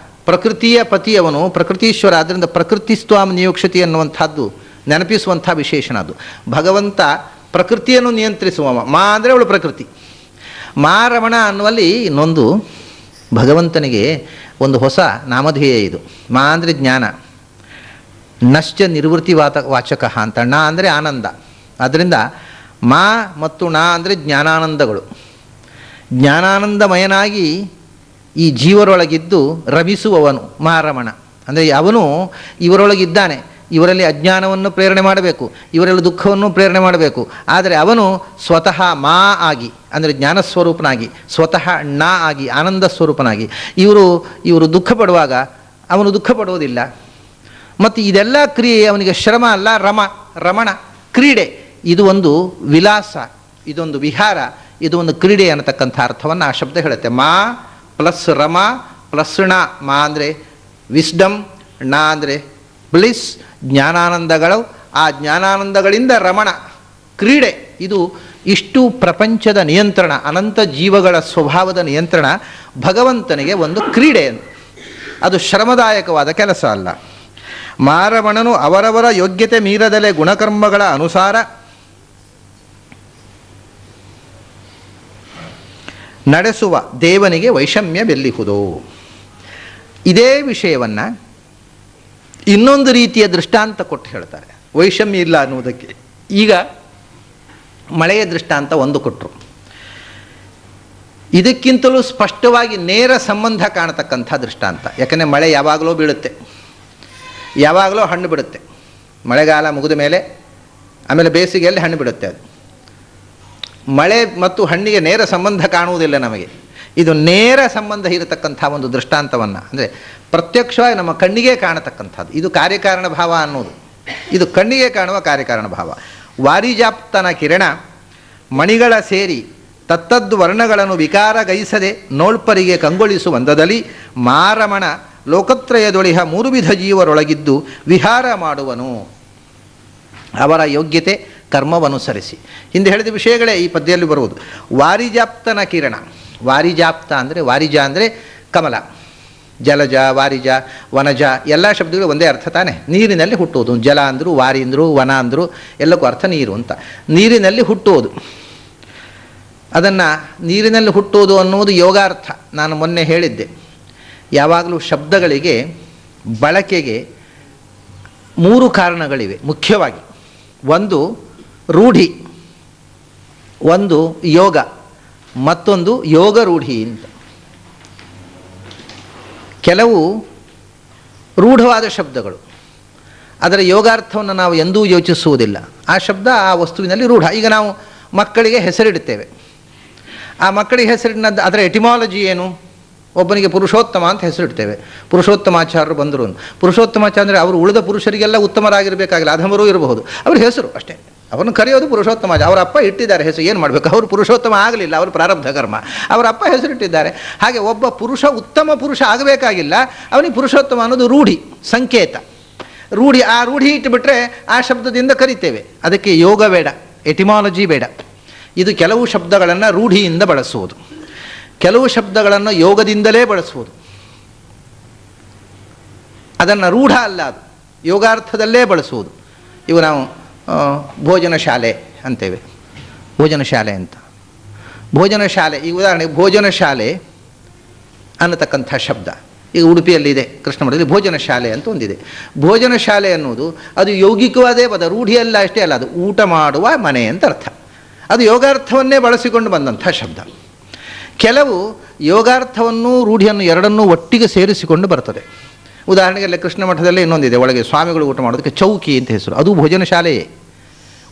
ಪ್ರಕೃತಿಯ ಪತಿಯವನು ಪ್ರಕೃತೀಶ್ವರ. ಆದ್ದರಿಂದ ಪ್ರಕೃತಿಸ್ವಾಮ್ ನಿಯೋಕ್ಷತಿ ಅನ್ನುವಂಥದ್ದು ನೆನಪಿಸುವಂಥ ವಿಶೇಷಣ ಅದು. ಭಗವಂತ ಪ್ರಕೃತಿಯನ್ನು ನಿಯಂತ್ರಿಸುವ ಮಾ ಅಂದರೆ ಅವಳು ಪ್ರಕೃತಿ. ಮಾರಮಣ ಅನ್ನುವಲ್ಲಿ ಇನ್ನೊಂದು ಭಗವಂತನಿಗೆ ಒಂದು ಹೊಸ ನಾಮಧೇಯ ಇದು. ಮಾ ಅಂದರೆ ಜ್ಞಾನ, ನಶ್ಚ ನಿರ್ವೃತ್ತಿ ವಾಚಕ ಅಂತ. ಣ ಅಂದರೆ ಆನಂದ. ಆದ್ದರಿಂದ ಮಾ ಮತ್ತು ಣ ಅಂದರೆ ಜ್ಞಾನಾನಂದಗಳು. ಜ್ಞಾನಾನಂದಮಯನಾಗಿ ಈ ಜೀವರೊಳಗಿದ್ದು ರಮಿಸುವವನು ಮಾರಮಣ. ಅಂದರೆ ಅವನು ಇವರೊಳಗಿದ್ದಾನೆ, ಇವರಲ್ಲಿ ಅಜ್ಞಾನವನ್ನು ಪ್ರೇರಣೆ ಮಾಡಬೇಕು, ಇವರಲ್ಲಿ ದುಃಖವನ್ನು ಪ್ರೇರಣೆ ಮಾಡಬೇಕು. ಆದರೆ ಅವನು ಸ್ವತಃ ಮಾ ಆಗಿ, ಅಂದರೆ ಜ್ಞಾನಸ್ವರೂಪನಾಗಿ, ಸ್ವತಃ ಣ ಆಗಿ ಆನಂದ ಸ್ವರೂಪನಾಗಿ ಇವರು ದುಃಖ ಪಡುವಾಗ ಅವನು ದುಃಖ ಪಡುವುದಿಲ್ಲ. ಮತ್ತು ಇದೆಲ್ಲ ಕ್ರಿಯೆ ಅವನಿಗೆ ಶ್ರಮ ಅಲ್ಲ, ರಮಣ ಕ್ರೀಡೆ. ಇದು ಒಂದು ವಿಲಾಸ, ಇದೊಂದು ವಿಹಾರ, ಇದು ಒಂದು ಕ್ರೀಡೆ ಅನ್ನತಕ್ಕಂಥ ಅರ್ಥವನ್ನು ಆ ಶಬ್ದ ಹೇಳುತ್ತೆ. ಮಾ ಪ್ಲಸ್ ರಮ ಪ್ಲಸ್ ಣ. ಮಾ ಅಂದರೆ ವಿಸ್ಡಮ್, ಣ ಅಂದರೆ ಬ್ಲಿಸ್, ಜ್ಞಾನಾನಂದಗಳು. ಆ ಜ್ಞಾನಾನಂದಗಳಿಂದ ರಮಣ ಕ್ರೀಡೆ. ಇದು ಇಷ್ಟು ಪ್ರಪಂಚದ ನಿಯಂತ್ರಣ, ಅನಂತ ಜೀವಗಳ ಸ್ವಭಾವದ ನಿಯಂತ್ರಣ ಭಗವಂತನಿಗೆ ಒಂದು ಕ್ರೀಡೆ. ಅದು ಶ್ರಮದಾಯಕವಾದ ಕೆಲಸ ಅಲ್ಲ. ಮಾರಮಣನು ಅವರವರ ಯೋಗ್ಯತೆ ಮೀರದಲೆ ಗುಣಕರ್ಮಗಳ ಅನುಸಾರ ನಡೆಸುವ ದೇವನಿಗೆ ವೈಷಮ್ಯವೆಲ್ಲಿಹುದೋ. ಇದೇ ವಿಷಯವನ್ನು ಇನ್ನೊಂದು ರೀತಿಯ ದೃಷ್ಟಾಂತ ಕೊಟ್ಟು ಹೇಳ್ತಾರೆ, ವೈಷಮ್ಯ ಇಲ್ಲ ಅನ್ನುವುದಕ್ಕೆ. ಈಗ ಮಳೆಯ ದೃಷ್ಟಾಂತ ಒಂದು ಕೊಟ್ಟರು. ಇದಕ್ಕಿಂತಲೂ ಸ್ಪಷ್ಟವಾಗಿ ನೇರ ಸಂಬಂಧ ಕಾಣತಕ್ಕಂಥ ದೃಷ್ಟಾಂತ. ಯಾಕಂದರೆ ಮಳೆ ಯಾವಾಗಲೂ ಬೀಳುತ್ತೆ, ಯಾವಾಗಲೂ ಹಣ್ಣು ಬಿಡುತ್ತೆ. ಮಳೆಗಾಲ ಮುಗಿದ ಮೇಲೆ ಆಮೇಲೆ ಬೇಸಿಗೆಯಲ್ಲಿ ಹಣ್ಣು ಬಿಡುತ್ತೆ. ಅದು ಮಳೆ ಮತ್ತು ಹಣ್ಣಿಗೆ ನೇರ ಸಂಬಂಧ ಕಾಣುವುದಿಲ್ಲ ನಮಗೆ. ಇದು ನೇರ ಸಂಬಂಧ ಇರತಕ್ಕಂಥ ಒಂದು ದೃಷ್ಟಾಂತವನ್ನು, ಅಂದರೆ ಪ್ರತ್ಯಕ್ಷವಾಗಿ ನಮ್ಮ ಕಣ್ಣಿಗೆ ಕಾಣತಕ್ಕಂಥದ್ದು. ಇದು ಕಾರ್ಯಕಾರಣ ಭಾವ ಅನ್ನೋದು, ಇದು ಕಣ್ಣಿಗೆ ಕಾಣುವ ಕಾರ್ಯಕಾರಣ ಭಾವ. ವಾರಿಜಾಪ್ತನ ಕಿರಣ ಮಣಿಗಳ ಸೇರಿ ತತ್ತದ್ದು ವರ್ಣಗಳನ್ನು ವಿಕಾರಗೈಸದೆ ನೋಳ್ಪರಿಗೆ ಕಂಗೊಳಿಸುವಂದದಲ್ಲಿ ಮಾರಮಣ ಲೋಕತ್ರಯದೊಳಿಹ ಮೂರು ವಿಧ ಜೀವರೊಳಗಿದ್ದು ವಿಹಾರ ಮಾಡುವನು ಅವರ ಯೋಗ್ಯತೆ ಕರ್ಮವನುಸರಿಸಿ. ಹಿಂದೆ ಹೇಳಿದ ವಿಷಯಗಳೇ ಈ ಪದ್ಯದಲ್ಲಿ ಬರುವುದು. ವಾರಿಜಾಪ್ತನ ಕಿರಣ. ವಾರಿಜಾಪ್ತ ಅಂದರೆ, ವಾರಿಜ ಅಂದರೆ ಕಮಲ, ಜಲಜ, ವಾರಿಜ, ವನಜ ಎಲ್ಲ ಶಬ್ದಗಳು ಒಂದೇ ಅರ್ಥ ತಾನೆ. ನೀರಿನಲ್ಲಿ ಹುಟ್ಟುವುದು. ಜಲ ಅಂದರು, ವಾರಿ ಅಂದರು, ವನ ಅಂದರು, ಎಲ್ಲಕ್ಕೂ ಅರ್ಥ ನೀರು ಅಂತ. ನೀರಿನಲ್ಲಿ ಹುಟ್ಟುವುದು, ಅದನ್ನು ನೀರಿನಲ್ಲಿ ಹುಟ್ಟುವುದು ಅನ್ನುವುದು ಯೋಗಾರ್ಥ. ನಾನು ಮೊನ್ನೆ ಹೇಳಿದ್ದೆ, ಯಾವಾಗಲೂ ಶಬ್ದಗಳಿಗೆ ಬಳಕೆಗೆ ಮೂರು ಕಾರಣಗಳಿವೆ ಮುಖ್ಯವಾಗಿ. ಒಂದು ರೂಢಿ, ಒಂದು ಯೋಗ, ಮತ್ತೊಂದು ಯೋಗ ರೂಢಿ ಅಂತ. ಕೆಲವು ರೂಢವಾದ ಶಬ್ದಗಳು, ಅದರ ಯೋಗಾರ್ಥವನ್ನು ನಾವು ಎಂದೂ ಯೋಚಿಸುವುದಿಲ್ಲ. ಆ ಶಬ್ದ ಆ ವಸ್ತುವಿನಲ್ಲಿ ರೂಢ. ಈಗ ನಾವು ಮಕ್ಕಳಿಗೆ ಹೆಸರಿಡುತ್ತೇವೆ. ಆ ಮಕ್ಕಳಿಗೆ ಹೆಸರಿನದ್ದು ಅದರ ಎಟಿಮಾಲಜಿ ಏನು? ಒಬ್ಬನಿಗೆ ಪುರುಷೋತ್ತಮ ಅಂತ ಹೆಸರಿಡ್ತೇವೆ. ಪುರುಷೋತ್ತಮಾಚಾರ್ಯರು ಬಂದರು. ಪುರುಷೋತ್ತಮಾಚಾರ್ಯ ಅಂದರೆ ಅವರು ಉಳಿದ ಪುರುಷರಿಗೆಲ್ಲ ಉತ್ತಮರಾಗಿರಬೇಕಾಗಿಲ್ಲ, ಅಧಮರೂ ಇರಬಹುದು. ಅವ್ರ ಹೆಸರು ಅಷ್ಟೇ, ಅವರನ್ನು ಕರೆಯೋದು ಪುರುಷೋತ್ತಮಾಚಾರ್ಯ. ಅವರ ಅಪ್ಪ ಇಟ್ಟಿದ್ದಾರೆ ಹೆಸರು, ಏನು ಮಾಡಬೇಕು? ಅವರು ಪುರುಷೋತ್ತಮ ಆಗಲಿಲ್ಲ, ಅವರು ಪ್ರಾರಬ್ಧ ಕರ್ಮ, ಅವರ ಅಪ್ಪ ಹೆಸರಿಟ್ಟಿದ್ದಾರೆ. ಹಾಗೆ ಒಬ್ಬ ಪುರುಷ ಉತ್ತಮ ಪುರುಷ ಆಗಬೇಕಾಗಿಲ್ಲ, ಅವನಿಗೆ ಪುರುಷೋತ್ತಮ ಅನ್ನೋದು ರೂಢಿ, ಸಂಕೇತ, ರೂಢಿ. ಆ ರೂಢಿ ಇಟ್ಟುಬಿಟ್ರೆ ಆ ಶಬ್ದದಿಂದ ಕರಿತೇವೆ. ಅದಕ್ಕೆ ಯೋಗ ಬೇಡ, ಎಟಿಮಾಲಜಿ ಬೇಡ. ಇದು ಕೆಲವು ಶಬ್ದಗಳನ್ನು ರೂಢಿಯಿಂದ ಬಳಸುವುದು, ಕೆಲವು ಶಬ್ದಗಳನ್ನು ಯೋಗದಿಂದಲೇ ಬಳಸುವುದು. ಅದನ್ನು ರೂಢ ಅಲ್ಲ, ಅದು ಯೋಗಾರ್ಥದಲ್ಲೇ ಬಳಸುವುದು. ಇವು ನಾವು ಭೋಜನ ಶಾಲೆ ಅಂತೇವೆ. ಭೋಜನ ಶಾಲೆ ಅಂತ, ಭೋಜನ ಶಾಲೆ, ಈ ಉದಾಹರಣೆಗೆ ಭೋಜನ ಶಾಲೆ ಅನ್ನತಕ್ಕಂಥ ಶಬ್ದ ಈಗ ಉಡುಪಿಯಲ್ಲಿದೆ, ಕೃಷ್ಣ ಮಠದಲ್ಲಿ ಭೋಜನ ಶಾಲೆ ಅಂತ ಒಂದಿದೆ. ಭೋಜನ ಶಾಲೆ ಅನ್ನೋದು ಅದು ಯೌಗಿಕವಾದೇ ಪದ, ರೂಢಿಯಲ್ಲ ಅಷ್ಟೇ ಅಲ್ಲ, ಅದು ಊಟ ಮಾಡುವ ಮನೆ ಅಂತ ಅರ್ಥ. ಅದು ಯೋಗಾರ್ಥವನ್ನೇ ಬಳಸಿಕೊಂಡು ಬಂದಂಥ ಶಬ್ದ. ಕೆಲವು ಯೋಗಾರ್ಥವನ್ನು ರೂಢಿಯನ್ನು ಎರಡನ್ನೂ ಒಟ್ಟಿಗೆ ಸೇರಿಸಿಕೊಂಡು ಬರ್ತದೆ. ಉದಾಹರಣೆಗೆ ಅಲ್ಲಿ ಕೃಷ್ಣ ಮಠದಲ್ಲೇ ಇನ್ನೊಂದಿದೆ, ಒಳಗೆ ಸ್ವಾಮಿಗಳು ಊಟ ಮಾಡೋದಕ್ಕೆ ಚೌಕಿ ಅಂತ ಹೆಸರು, ಅದು ಭೋಜನ ಶಾಲೆಯೇ,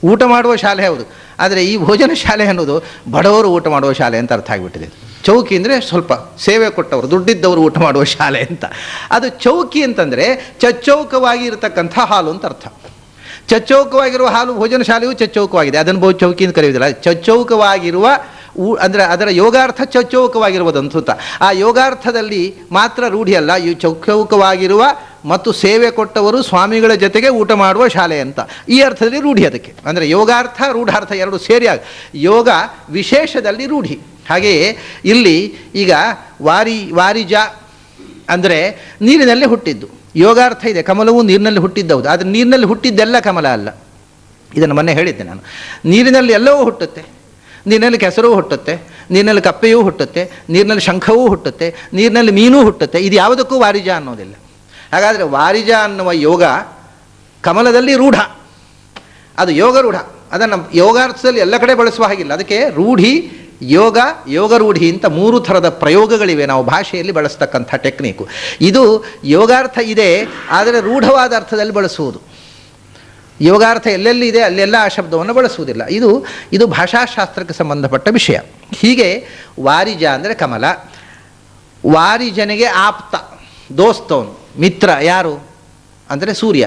ಊಟ ಮಾಡುವ ಶಾಲೆ ಹೌದು. ಆದರೆ ಈ ಭೋಜನ ಶಾಲೆ ಅನ್ನೋದು ಬಡವರು ಊಟ ಮಾಡುವ ಶಾಲೆ ಅಂತ ಅರ್ಥ ಆಗಿಬಿಟ್ಟಿದೆ. ಚೌಕಿ ಅಂದರೆ ಸ್ವಲ್ಪ ಸೇವೆ ಕೊಟ್ಟವರು, ದುಡ್ಡಿದ್ದವರು ಊಟ ಮಾಡುವ ಶಾಲೆ ಅಂತ. ಅದು ಚೌಕಿ ಅಂತಂದರೆ ಚಚ್ಚೌಕವಾಗಿ ಇರತಕ್ಕಂಥ ಹಾಲು ಅಂತ ಅರ್ಥ. ಚಚ್ಚೌಕವಾಗಿರುವ ಹಾಲು ಭೋಜನ ಶಾಲೆಯೂ ಚಚ್ಚೌಕವಾಗಿದೆ, ಅದನ್ನು ಚೌಕಿ ಅಂತ ಕರೆಯುವುದಿಲ್ಲ. ಚಚ್ಚೌಕವಾಗಿರುವ ಅಂದರೆ ಅದರ ಯೋಗಾರ್ಥ ಚಚ್ಚೌಕವಾಗಿರುವುದಂತ. ಆ ಯೋಗಾರ್ಥದಲ್ಲಿ ಮಾತ್ರ ರೂಢಿಯಲ್ಲ, ಈ ಚೌಕವಾಗಿರುವ ಮತ್ತು ಸೇವೆ ಕೊಟ್ಟವರು ಸ್ವಾಮಿಗಳ ಜೊತೆಗೆ ಊಟ ಮಾಡುವ ಶಾಲೆ ಅಂತ ಈ ಅರ್ಥದಲ್ಲಿ ರೂಢಿ. ಅದಕ್ಕೆ ಅಂದರೆ ಯೋಗಾರ್ಥ ರೂಢಾರ್ಥ ಎರಡು ಸೇರಿ ಯೋಗ ವಿಶೇಷದಲ್ಲಿ ರೂಢಿ. ಹಾಗೆಯೇ ಇಲ್ಲಿ ಈಗ ವಾರಿಜ ಅಂದರೆ ನೀರಿನಲ್ಲಿ ಹುಟ್ಟಿದ್ದು, ಯೋಗಾರ್ಥ ಇದೆ. ಕಮಲವು ನೀರಿನಲ್ಲಿ ಹುಟ್ಟಿದ್ದೌದು, ಆದರೆ ನೀರಿನಲ್ಲಿ ಹುಟ್ಟಿದ್ದೆಲ್ಲ ಕಮಲ ಅಲ್ಲ. ಇದನ್ನು ಮೊನ್ನೆ ಹೇಳಿದ್ದೆ ನಾನು. ನೀರಿನಲ್ಲಿ ಎಲ್ಲವೂ ಹುಟ್ಟುತ್ತೆ, ನೀರಿನಲ್ಲಿ ಕೆಸರೂ ಹುಟ್ಟುತ್ತೆ, ನೀರಿನಲ್ಲಿ ಕಪ್ಪೆಯೂ ಹುಟ್ಟುತ್ತೆ, ನೀರಿನಲ್ಲಿ ಶಂಖವೂ ಹುಟ್ಟುತ್ತೆ, ನೀರಿನಲ್ಲಿ ಮೀನೂ ಹುಟ್ಟುತ್ತೆ. ಇದು ಯಾವುದಕ್ಕೂ ವಾರಿಜ ಅನ್ನೋದಿಲ್ಲ. ಹಾಗಾದರೆ ವಾರಿಜ ಅನ್ನುವ ಯೋಗ ಕಮಲದಲ್ಲಿ ರೂಢ, ಅದು ಯೋಗ ರೂಢ. ಅದನ್ನು ಯೋಗಾರ್ಥದಲ್ಲಿ ಎಲ್ಲ ಕಡೆ ಬಳಸುವ ಹಾಗಿಲ್ಲ. ಅದಕ್ಕೆ ರೂಢಿ, ಯೋಗ, ಯೋಗ ರೂಢಿ ಅಂತ 3 ಥರದ ಪ್ರಯೋಗಗಳಿವೆ ನಾವು ಭಾಷೆಯಲ್ಲಿ ಬಳಸ್ತಕ್ಕಂಥ ಟೆಕ್ನಿಕ್ಕು. ಇದು ಯೋಗಾರ್ಥ ಇದೆ, ಆದರೆ ರೂಢವಾದ ಅರ್ಥದಲ್ಲಿ ಬಳಸುವುದು. ಯೋಗಾರ್ಥ ಎಲ್ಲೆಲ್ಲಿ ಇದೆ ಅಲ್ಲೆಲ್ಲ ಆ ಶಬ್ದವನ್ನು ಬಳಸುವುದಿಲ್ಲ. ಇದು ಭಾಷಾಶಾಸ್ತ್ರಕ್ಕೆ ಸಂಬಂಧಪಟ್ಟ ವಿಷಯ. ಹೀಗೆ ವಾರಿಜ ಅಂದರೆ ಕಮಲ, ವಾರಿಜನಿಗೆ ಆಪ್ತ, ದೋಸ್ತವನು, ಮಿತ್ರ ಯಾರು ಅಂದರೆ ಸೂರ್ಯ.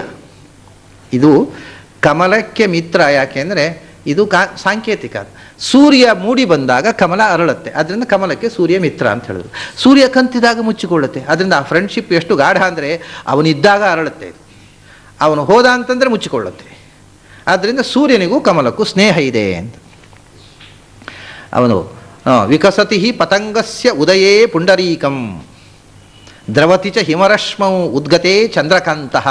ಇದು ಕಮಲಕ್ಕೆ ಮಿತ್ರ. ಯಾಕೆಂದರೆ ಇದು ಸಾಂಕೇತಿಕ. ಸೂರ್ಯ ಮೂಡಿ ಬಂದಾಗ ಕಮಲ ಅರಳುತ್ತೆ, ಅದರಿಂದ ಕಮಲಕ್ಕೆ ಸೂರ್ಯ ಮಿತ್ರ ಅಂತ ಹೇಳಿದ್ರು. ಸೂರ್ಯ ಕಂತಿದಾಗ ಮುಚ್ಚಿಕೊಳ್ಳುತ್ತೆ, ಅದರಿಂದ ಆ ಫ್ರೆಂಡ್ಶಿಪ್ ಎಷ್ಟು ಗಾಢ ಅಂದರೆ ಅವನಿದ್ದಾಗ ಅರಳುತ್ತೆ, ಇದು ಅವನು ಹೋದ ಅಂತಂದರೆ ಮುಚ್ಚಿಕೊಳ್ಳುತ್ತೆ. ಆದ್ದರಿಂದ ಸೂರ್ಯನಿಗೂ ಕಮಲಕ್ಕೂ ಸ್ನೇಹ ಇದೆ ಅಂತ. ಅವನು ವಿಕಸತಿ ಪತಂಗಸ್ಯ ಉದಯೇ ಪುಂಡರೀಕಂ ದ್ರವತಿ ಚ ಹಿಮರಶ್ಮೌ ಉದ್ಗತೆ ಚಂದ್ರಕಾಂತಃ.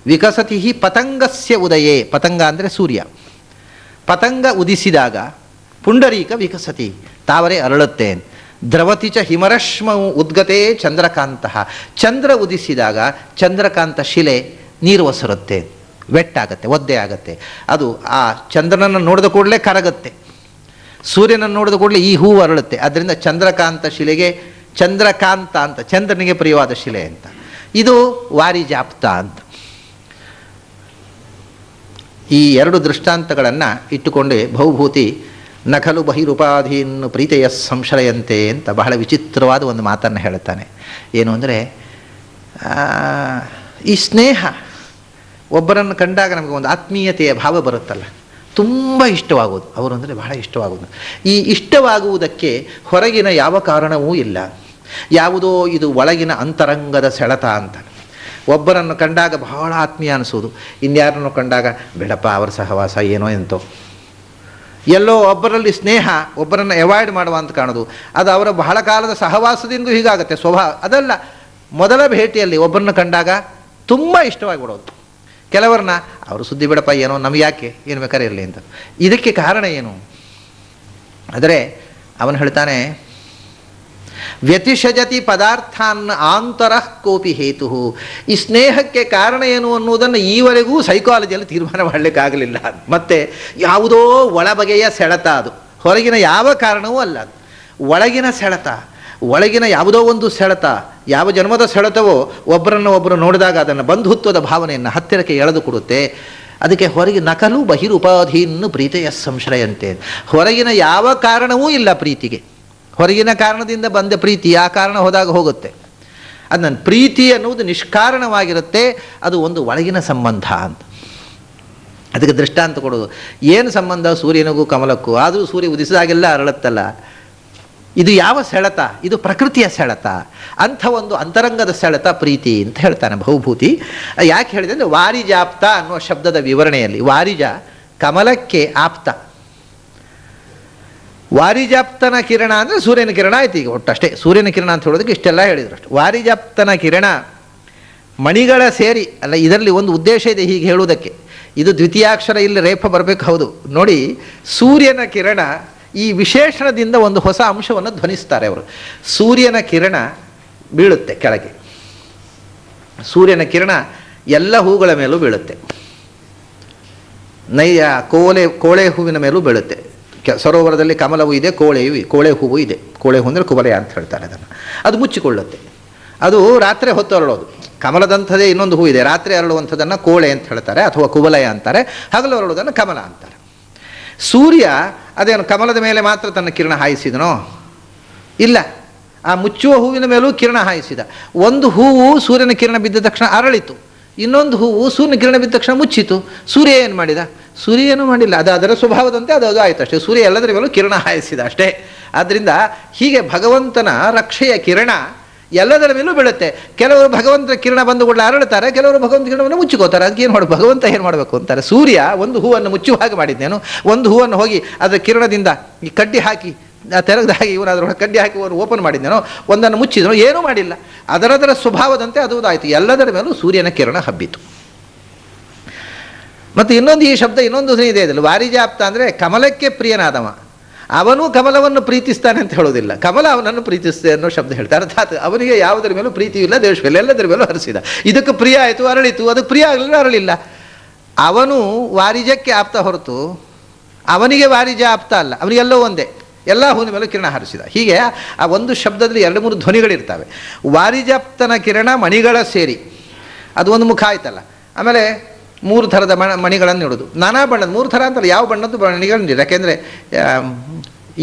ವಿಕಸತಿ ಪತಂಗಸ್ಯ ಉದಯೇ, ಪತಂಗ ಅಂದರೆ ಸೂರ್ಯ. ಪತಂಗ ಉದಿಸಿದಾಗ ಪುಂಡರೀಕ ವಿಕಸತಿ, ತಾವರೆ ಅರಳುತ್ತೆ. ದ್ರವತಿ ಚ ಹಿಮರಶ್ಮೌ ಉದ್ಗತೆ ಚಂದ್ರಕಾಂತಃ. ಚಂದ್ರ ಉದಿಸಿದಾಗ ಚಂದ್ರಕಾಂತ ಶಿಲೆ ನೀರು ಒಸರುತ್ತೆ, ವೆಟ್ಟಾಗತ್ತೆ, ಒದ್ದೆ ಆಗತ್ತೆ. ಅದು ಆ ಚಂದ್ರನನ್ನು ನೋಡಿದ ಕೂಡಲೇ ಕರಗುತ್ತೆ, ಸೂರ್ಯನನ್ನು ನೋಡಿದ ಕೂಡಲೇ ಈ ಹೂವು ಅರಳುತ್ತೆ. ಅದರಿಂದ ಚಂದ್ರಕಾಂತ ಶಿಲೆಗೆ ಚಂದ್ರಕಾಂತ ಅಂತ, ಚಂದ್ರನಿಗೆ ಪ್ರಿಯವಾದ ಶಿಲೆ ಅಂತ. ಇದು ವಾರಿಜಾಪ್ತ ಅಂತ. ಈ 2 ದೃಷ್ಟಾಂತಗಳನ್ನು ಇಟ್ಟುಕೊಂಡೇ ಭೌಭೂತಿ ನಖಲು ಬಹಿರುಪಾಧೀನ್ ಪ್ರೀತೆಯ ಸಂಶಯಂತೆ ಅಂತ ಬಹಳ ವಿಚಿತ್ರವಾದ ಒಂದು ಮಾತನ್ನು ಹೇಳುತ್ತಾನೆ. ಏನು ಅಂದರೆ, ಈ ಸ್ನೇಹ, ಒಬ್ಬರನ್ನು ಕಂಡಾಗ ನಮಗೆ ಒಂದು ಆತ್ಮೀಯತೆಯ ಭಾವ ಬರುತ್ತಲ್ಲ, ತುಂಬ ಇಷ್ಟವಾಗುವುದು, ಅವರು ಅಂದರೆ ಬಹಳ ಇಷ್ಟವಾಗುವುದು. ಈ ಇಷ್ಟವಾಗುವುದಕ್ಕೆ ಹೊರಗಿನ ಯಾವ ಕಾರಣವೂ ಇಲ್ಲ, ಯಾವುದೋ ಇದು ಒಳಗಿನ ಅಂತರಂಗದ ಸೆಳೆತ ಅಂತ. ಒಬ್ಬರನ್ನು ಕಂಡಾಗ ಬಹಳ ಆತ್ಮೀಯ ಅನಿಸೋದು, ಇನ್ಯಾರನ್ನು ಕಂಡಾಗ ಬೇಡಪ್ಪ ಅವರ ಸಹವಾಸ ಏನೋ ಎಂತೋ, ಎಲ್ಲೋ ಒಬ್ಬರಲ್ಲಿ ಸ್ನೇಹ, ಒಬ್ಬರನ್ನು ಅವಾಯ್ಡ್ ಮಾಡುವ ಅಂತ ಕಾಣೋದು. ಅದು ಅವರ ಬಹಳ ಕಾಲದ ಸಹವಾಸದಿಂದ ಹೀಗಾಗುತ್ತೆ ಸ್ವಭಾವ. ಅದಲ್ಲ, ಮೊದಲ ಭೇಟಿಯಲ್ಲಿ ಒಬ್ಬರನ್ನು ಕಂಡಾಗ ತುಂಬ ಇಷ್ಟವಾಗಿಬಿಡೋದು. ಕೆಲವರನ್ನ ಅವರು ಸುದ್ದಿ ಬಿಡಪ್ಪ ಏನೋ, ನಮಗೆ ಯಾಕೆ, ಏನು ಬೇಕಾದ್ರೆ ಇರಲಿ ಅಂತ. ಇದಕ್ಕೆ ಕಾರಣ ಏನು ಆದರೆ ಅವನು ಹೇಳ್ತಾನೆ, ವ್ಯತಿಷಜತಿ ಪದಾರ್ಥಾನ್ ಆಂತರಃ ಕೋಪಿ ಹೇತು. ಈ ಸ್ನೇಹಕ್ಕೆ ಕಾರಣ ಏನು ಅನ್ನೋದನ್ನು ಈವರೆಗೂ ಸೈಕಾಲಜಿಯಲ್ಲಿ ತೀರ್ಮಾನ ಮಾಡಲಿಕ್ಕಾಗಲಿಲ್ಲ. ಮತ್ತು ಯಾವುದೋ ಒಳಬಗೆಯ ಸೆಳೆತ, ಅದು ಹೊರಗಿನ ಯಾವ ಕಾರಣವೂ ಅಲ್ಲ, ಅದು ಒಳಗಿನ ಸೆಳೆತ, ಒಳಗಿನ ಯಾವುದೋ ಒಂದು ಸೆಳೆತ. ಯಾವ ಜನ್ಮದ ಸೆಳೆತವೋ ಒಬ್ಬರನ್ನು ಒಬ್ಬರು ನೋಡಿದಾಗ ಅದನ್ನು ಬಂಧುತ್ವದ ಭಾವನೆಯನ್ನು ಹತ್ತಿರಕ್ಕೆ ಎಳೆದು ಕೊಡುತ್ತೆ. ಅದಕ್ಕೆ ಹೊರಗೆ ನಕಲು ಬಹಿರುಪಾಧೀನ್ ಪ್ರೀತಿಯ ಸಂಶ್ರಯಂತೆ. ಹೊರಗಿನ ಯಾವ ಕಾರಣವೂ ಇಲ್ಲ ಪ್ರೀತಿಗೆ, ಹೊರಗಿನ ಕಾರಣದಿಂದ ಬಂದ ಪ್ರೀತಿ ಆ ಕಾರಣ ಹೋದಾಗ ಹೋಗುತ್ತೆ. ಅದು ನನ್ನ ಪ್ರೀತಿ ಅನ್ನುವುದು ನಿಷ್ಕಾರಣವಾಗಿರುತ್ತೆ, ಅದು ಒಂದು ಒಳಗಿನ ಸಂಬಂಧ ಅಂತ. ಅದಕ್ಕೆ ದೃಷ್ಟಾಂತ ಕೊಡೋದು, ಏನು ಸಂಬಂಧ ಸೂರ್ಯನಿಗೂ ಕಮಲಕ್ಕೂ, ಆದರೂ ಸೂರ್ಯ ಉದಿಸಿದಾಗೆಲ್ಲ ಅರಳುತ್ತಲ್ಲ, ಇದು ಯಾವ ಸೆಳೆತ, ಇದು ಪ್ರಕೃತಿಯ ಸೆಳೆತ. ಅಂಥ ಒಂದು ಅಂತರಂಗದ ಸೆಳೆತ ಪ್ರೀತಿ ಅಂತ ಹೇಳ್ತಾನೆ ಭೌಭೂತಿ. ಯಾಕೆ ಹೇಳಿದೆ ಅಂದರೆ, ವಾರಿಜಾಪ್ತ ಅನ್ನುವ ಶಬ್ದದ ವಿವರಣೆಯಲ್ಲಿ ವಾರಿಜ ಕಮಲಕ್ಕೆ ಆಪ್ತ. ವಾರಿಜಾಪ್ತನ ಕಿರಣ ಅಂದರೆ ಸೂರ್ಯನ ಕಿರಣ ಆಯ್ತು. ಈಗ ಒಟ್ಟಷ್ಟೇ ಸೂರ್ಯನ ಕಿರಣ ಅಂತ ಹೇಳೋದಕ್ಕೆ ಇಷ್ಟೆಲ್ಲ ಹೇಳಿದ್ರು ಅಷ್ಟು. ವಾರಿಜಾಪ್ತನ ಕಿರಣ ಮಣಿಗಳ ಸೇರಿ ಅಲ್ಲ, ಇದರಲ್ಲಿ ಒಂದು ಉದ್ದೇಶ ಇದೆ ಹೀಗೆ ಹೇಳುವುದಕ್ಕೆ. ಇದು ದ್ವಿತೀಯಾಕ್ಷರ, ಇಲ್ಲಿ ರೇಫ ಬರಬೇಕು. ಹೌದು ನೋಡಿ, ಸೂರ್ಯನ ಕಿರಣ ಈ ವಿಶೇಷಣದಿಂದ ಒಂದು ಹೊಸ ಅಂಶವನ್ನು ಧ್ವನಿಸ್ತಾರೆ ಅವರು. ಸೂರ್ಯನ ಕಿರಣ ಬೀಳುತ್ತೆ ಕೆಳಗೆ, ಸೂರ್ಯನ ಕಿರಣ ಎಲ್ಲ ಹೂಗಳ ಮೇಲೂ ಬೀಳುತ್ತೆ, ಕೋಳೆ ಹೂವಿನ ಮೇಲೂ ಬೀಳುತ್ತೆ. ಸರೋವರದಲ್ಲಿ ಕಮಲವೂ ಇದೆ, ಕೋಳೆ ಹೂವು ಇದೆ. ಕೋಳೆ ಹೂ ಅಂದರೆ ಕುವಲಯ ಅಂತ ಹೇಳ್ತಾರೆ ಅದನ್ನು. ಅದು ಮುಚ್ಚಿಕೊಳ್ಳುತ್ತೆ, ಅದು ರಾತ್ರಿ ಹೊತ್ತು ಅರಳೋದು. ಕಮಲದಂಥದ್ದೇ ಇನ್ನೊಂದು ಹೂ ಇದೆ, ರಾತ್ರಿ ಅರಳುವಂಥದ್ದನ್ನು ಕೋಳೆ ಅಂತ ಹೇಳ್ತಾರೆ ಅಥವಾ ಕುವಲಯ ಅಂತಾರೆ, ಹಗಲು ಅರಳುವುದನ್ನು ಕಮಲ ಅಂತಾರೆ. ಸೂರ್ಯ ಅದೇನು ಕಮಲದ ಮೇಲೆ ಮಾತ್ರ ತನ್ನ ಕಿರಣ ಹಾಯಿಸಿದನೋ? ಇಲ್ಲ, ಆ ಮುಚ್ಚುವ ಹೂವಿನ ಮೇಲೂ ಕಿರಣ ಹಾಯಿಸಿದ. ಒಂದು ಹೂವು ಸೂರ್ಯನ ಕಿರಣ ಬಿದ್ದ ತಕ್ಷಣ ಅರಳಿತು, ಇನ್ನೊಂದು ಹೂವು ಸೂರ್ಯನ ಕಿರಣ ಬಿದ್ದ ತಕ್ಷಣ ಮುಚ್ಚಿತು. ಸೂರ್ಯ ಏನು ಮಾಡಿದ? ಸೂರ್ಯ ಏನೂ ಮಾಡಿಲ್ಲ, ಅದು ಅದರ ಸ್ವಭಾವದಂತೆ ಅದು ಆಯಿತು ಅಷ್ಟೇ. ಸೂರ್ಯ ಎಲ್ಲದರ ಮೇಲೂ ಕಿರಣ ಹಾಯಿಸಿದ ಅಷ್ಟೇ. ಆದ್ದರಿಂದ ಹೀಗೆ ಭಗವಂತನ ರಕ್ಷೆಯ ಕಿರಣ ಎಲ್ಲದರ ಮೇಲೂ ಬೀಳುತ್ತೆ. ಕೆಲವರು ಭಗವಂತನ ಕಿರಣ ಬಂದು ಕೂಡ ಅರಳುತ್ತಾರೆ, ಕೆಲವರು ಭಗವಂತ ಕಿರಣವನ್ನು ಮುಚ್ಚಿಕೋತಾರೆ. ಅದಕ್ಕೆ ಏನು ಮಾಡಬೇಕು? ಭಗವಂತ ಏನು ಮಾಡಬೇಕು ಅಂತಾರೆ, ಸೂರ್ಯ ಒಂದು ಹೂವನ್ನು ಮುಚ್ಚುವ ಹಾಗೆ ಮಾಡಿದ್ದೇನು, ಒಂದು ಹೂವನ್ನು ಹೋಗಿ ಅದರ ಕಿರಣದಿಂದ ಈ ಕಡ್ಡಿ ಹಾಕಿ ತೆರೆದ ಹಾಗೆ ಇವನು ಅದರೊಳಗೆ ಕಡ್ಡಿ ಹಾಕಿ ಅವನು ಓಪನ್ ಮಾಡಿದ್ದೇನೋ, ಒಂದನ್ನು ಮುಚ್ಚಿದನೋ, ಏನೂ ಮಾಡಿಲ್ಲ. ಅದರದರ ಸ್ವಭಾವದಂತೆ ಅದು ಆಯಿತು. ಎಲ್ಲದರ ಮೇಲೂ ಸೂರ್ಯನ ಕಿರಣ ಹಬ್ಬಿತು. ಮತ್ತು ಇನ್ನೊಂದು ಈ ಶಬ್ದ ಇನ್ನೊಂದು ಇದೆ ಇದರಲ್ಲಿ, ವಾರಿಜಾಪ್ತ ಅಂದರೆ ಕಮಲಕ್ಕೆ ಪ್ರಿಯನಾದವ, ಅವನು ಕಮಲವನ್ನು ಪ್ರೀತಿಸ್ತಾನೆ ಅಂತ ಹೇಳೋದಿಲ್ಲ, ಕಮಲ ಅವನನ್ನು ಪ್ರೀತಿಸ್ತದೆ ಅನ್ನೋ ಶಬ್ದ ಹೇಳ್ತಾರೆ. ಅರ್ಥಾತ್ ಅವನಿಗೆ ಯಾವುದರ ಮೇಲೂ ಪ್ರೀತಿಯಿಲ್ಲ, ದ್ವೇಷವಿಲ್ಲ, ಎಲ್ಲದರ ಮೇಲೂ ಹರಿಸಿದ. ಇದಕ್ಕೆ ಪ್ರಿಯ ಆಯಿತು, ಅರಳಿತು, ಅದಕ್ಕೆ ಪ್ರಿಯ ಆಗಲಿಲ್ಲ, ಅರಳಿಲ್ಲ. ಅವನು ವಾರಿಜಕ್ಕೆ ಆಪ್ತ ಹೊರತು ಅವನಿಗೆ ವಾರಿಜ ಆಪ್ತ ಅಲ್ಲ, ಅವನಿಗೆಲ್ಲೋ ಒಂದೇ, ಎಲ್ಲ ಹೂವಿನ ಮೇಲೂ ಕಿರಣ ಹರಿಸಿದ. ಹೀಗೆ ಆ ಒಂದು ಶಬ್ದದಲ್ಲಿ 2-3 ಧ್ವನಿಗಳಿರ್ತವೆ. ವಾರಿಜಾಪ್ತನ ಕಿರಣ ಮಣಿಗಳ ಸೇರಿ, ಅದು ಒಂದು ಮುಖ ಆಯ್ತಲ್ಲ. ಆಮೇಲೆ 3 ಥರದ ಮಣಿಗಳನ್ನು ಇಡೋದು, ನಾನಾ ಬಣ್ಣದ 3 ಥರ ಅಂತಲ್ಲ, ಯಾವ ಬಣ್ಣದ್ದು ಮಣಿಗಳನ್ನ. ಯಾಕೆಂದರೆ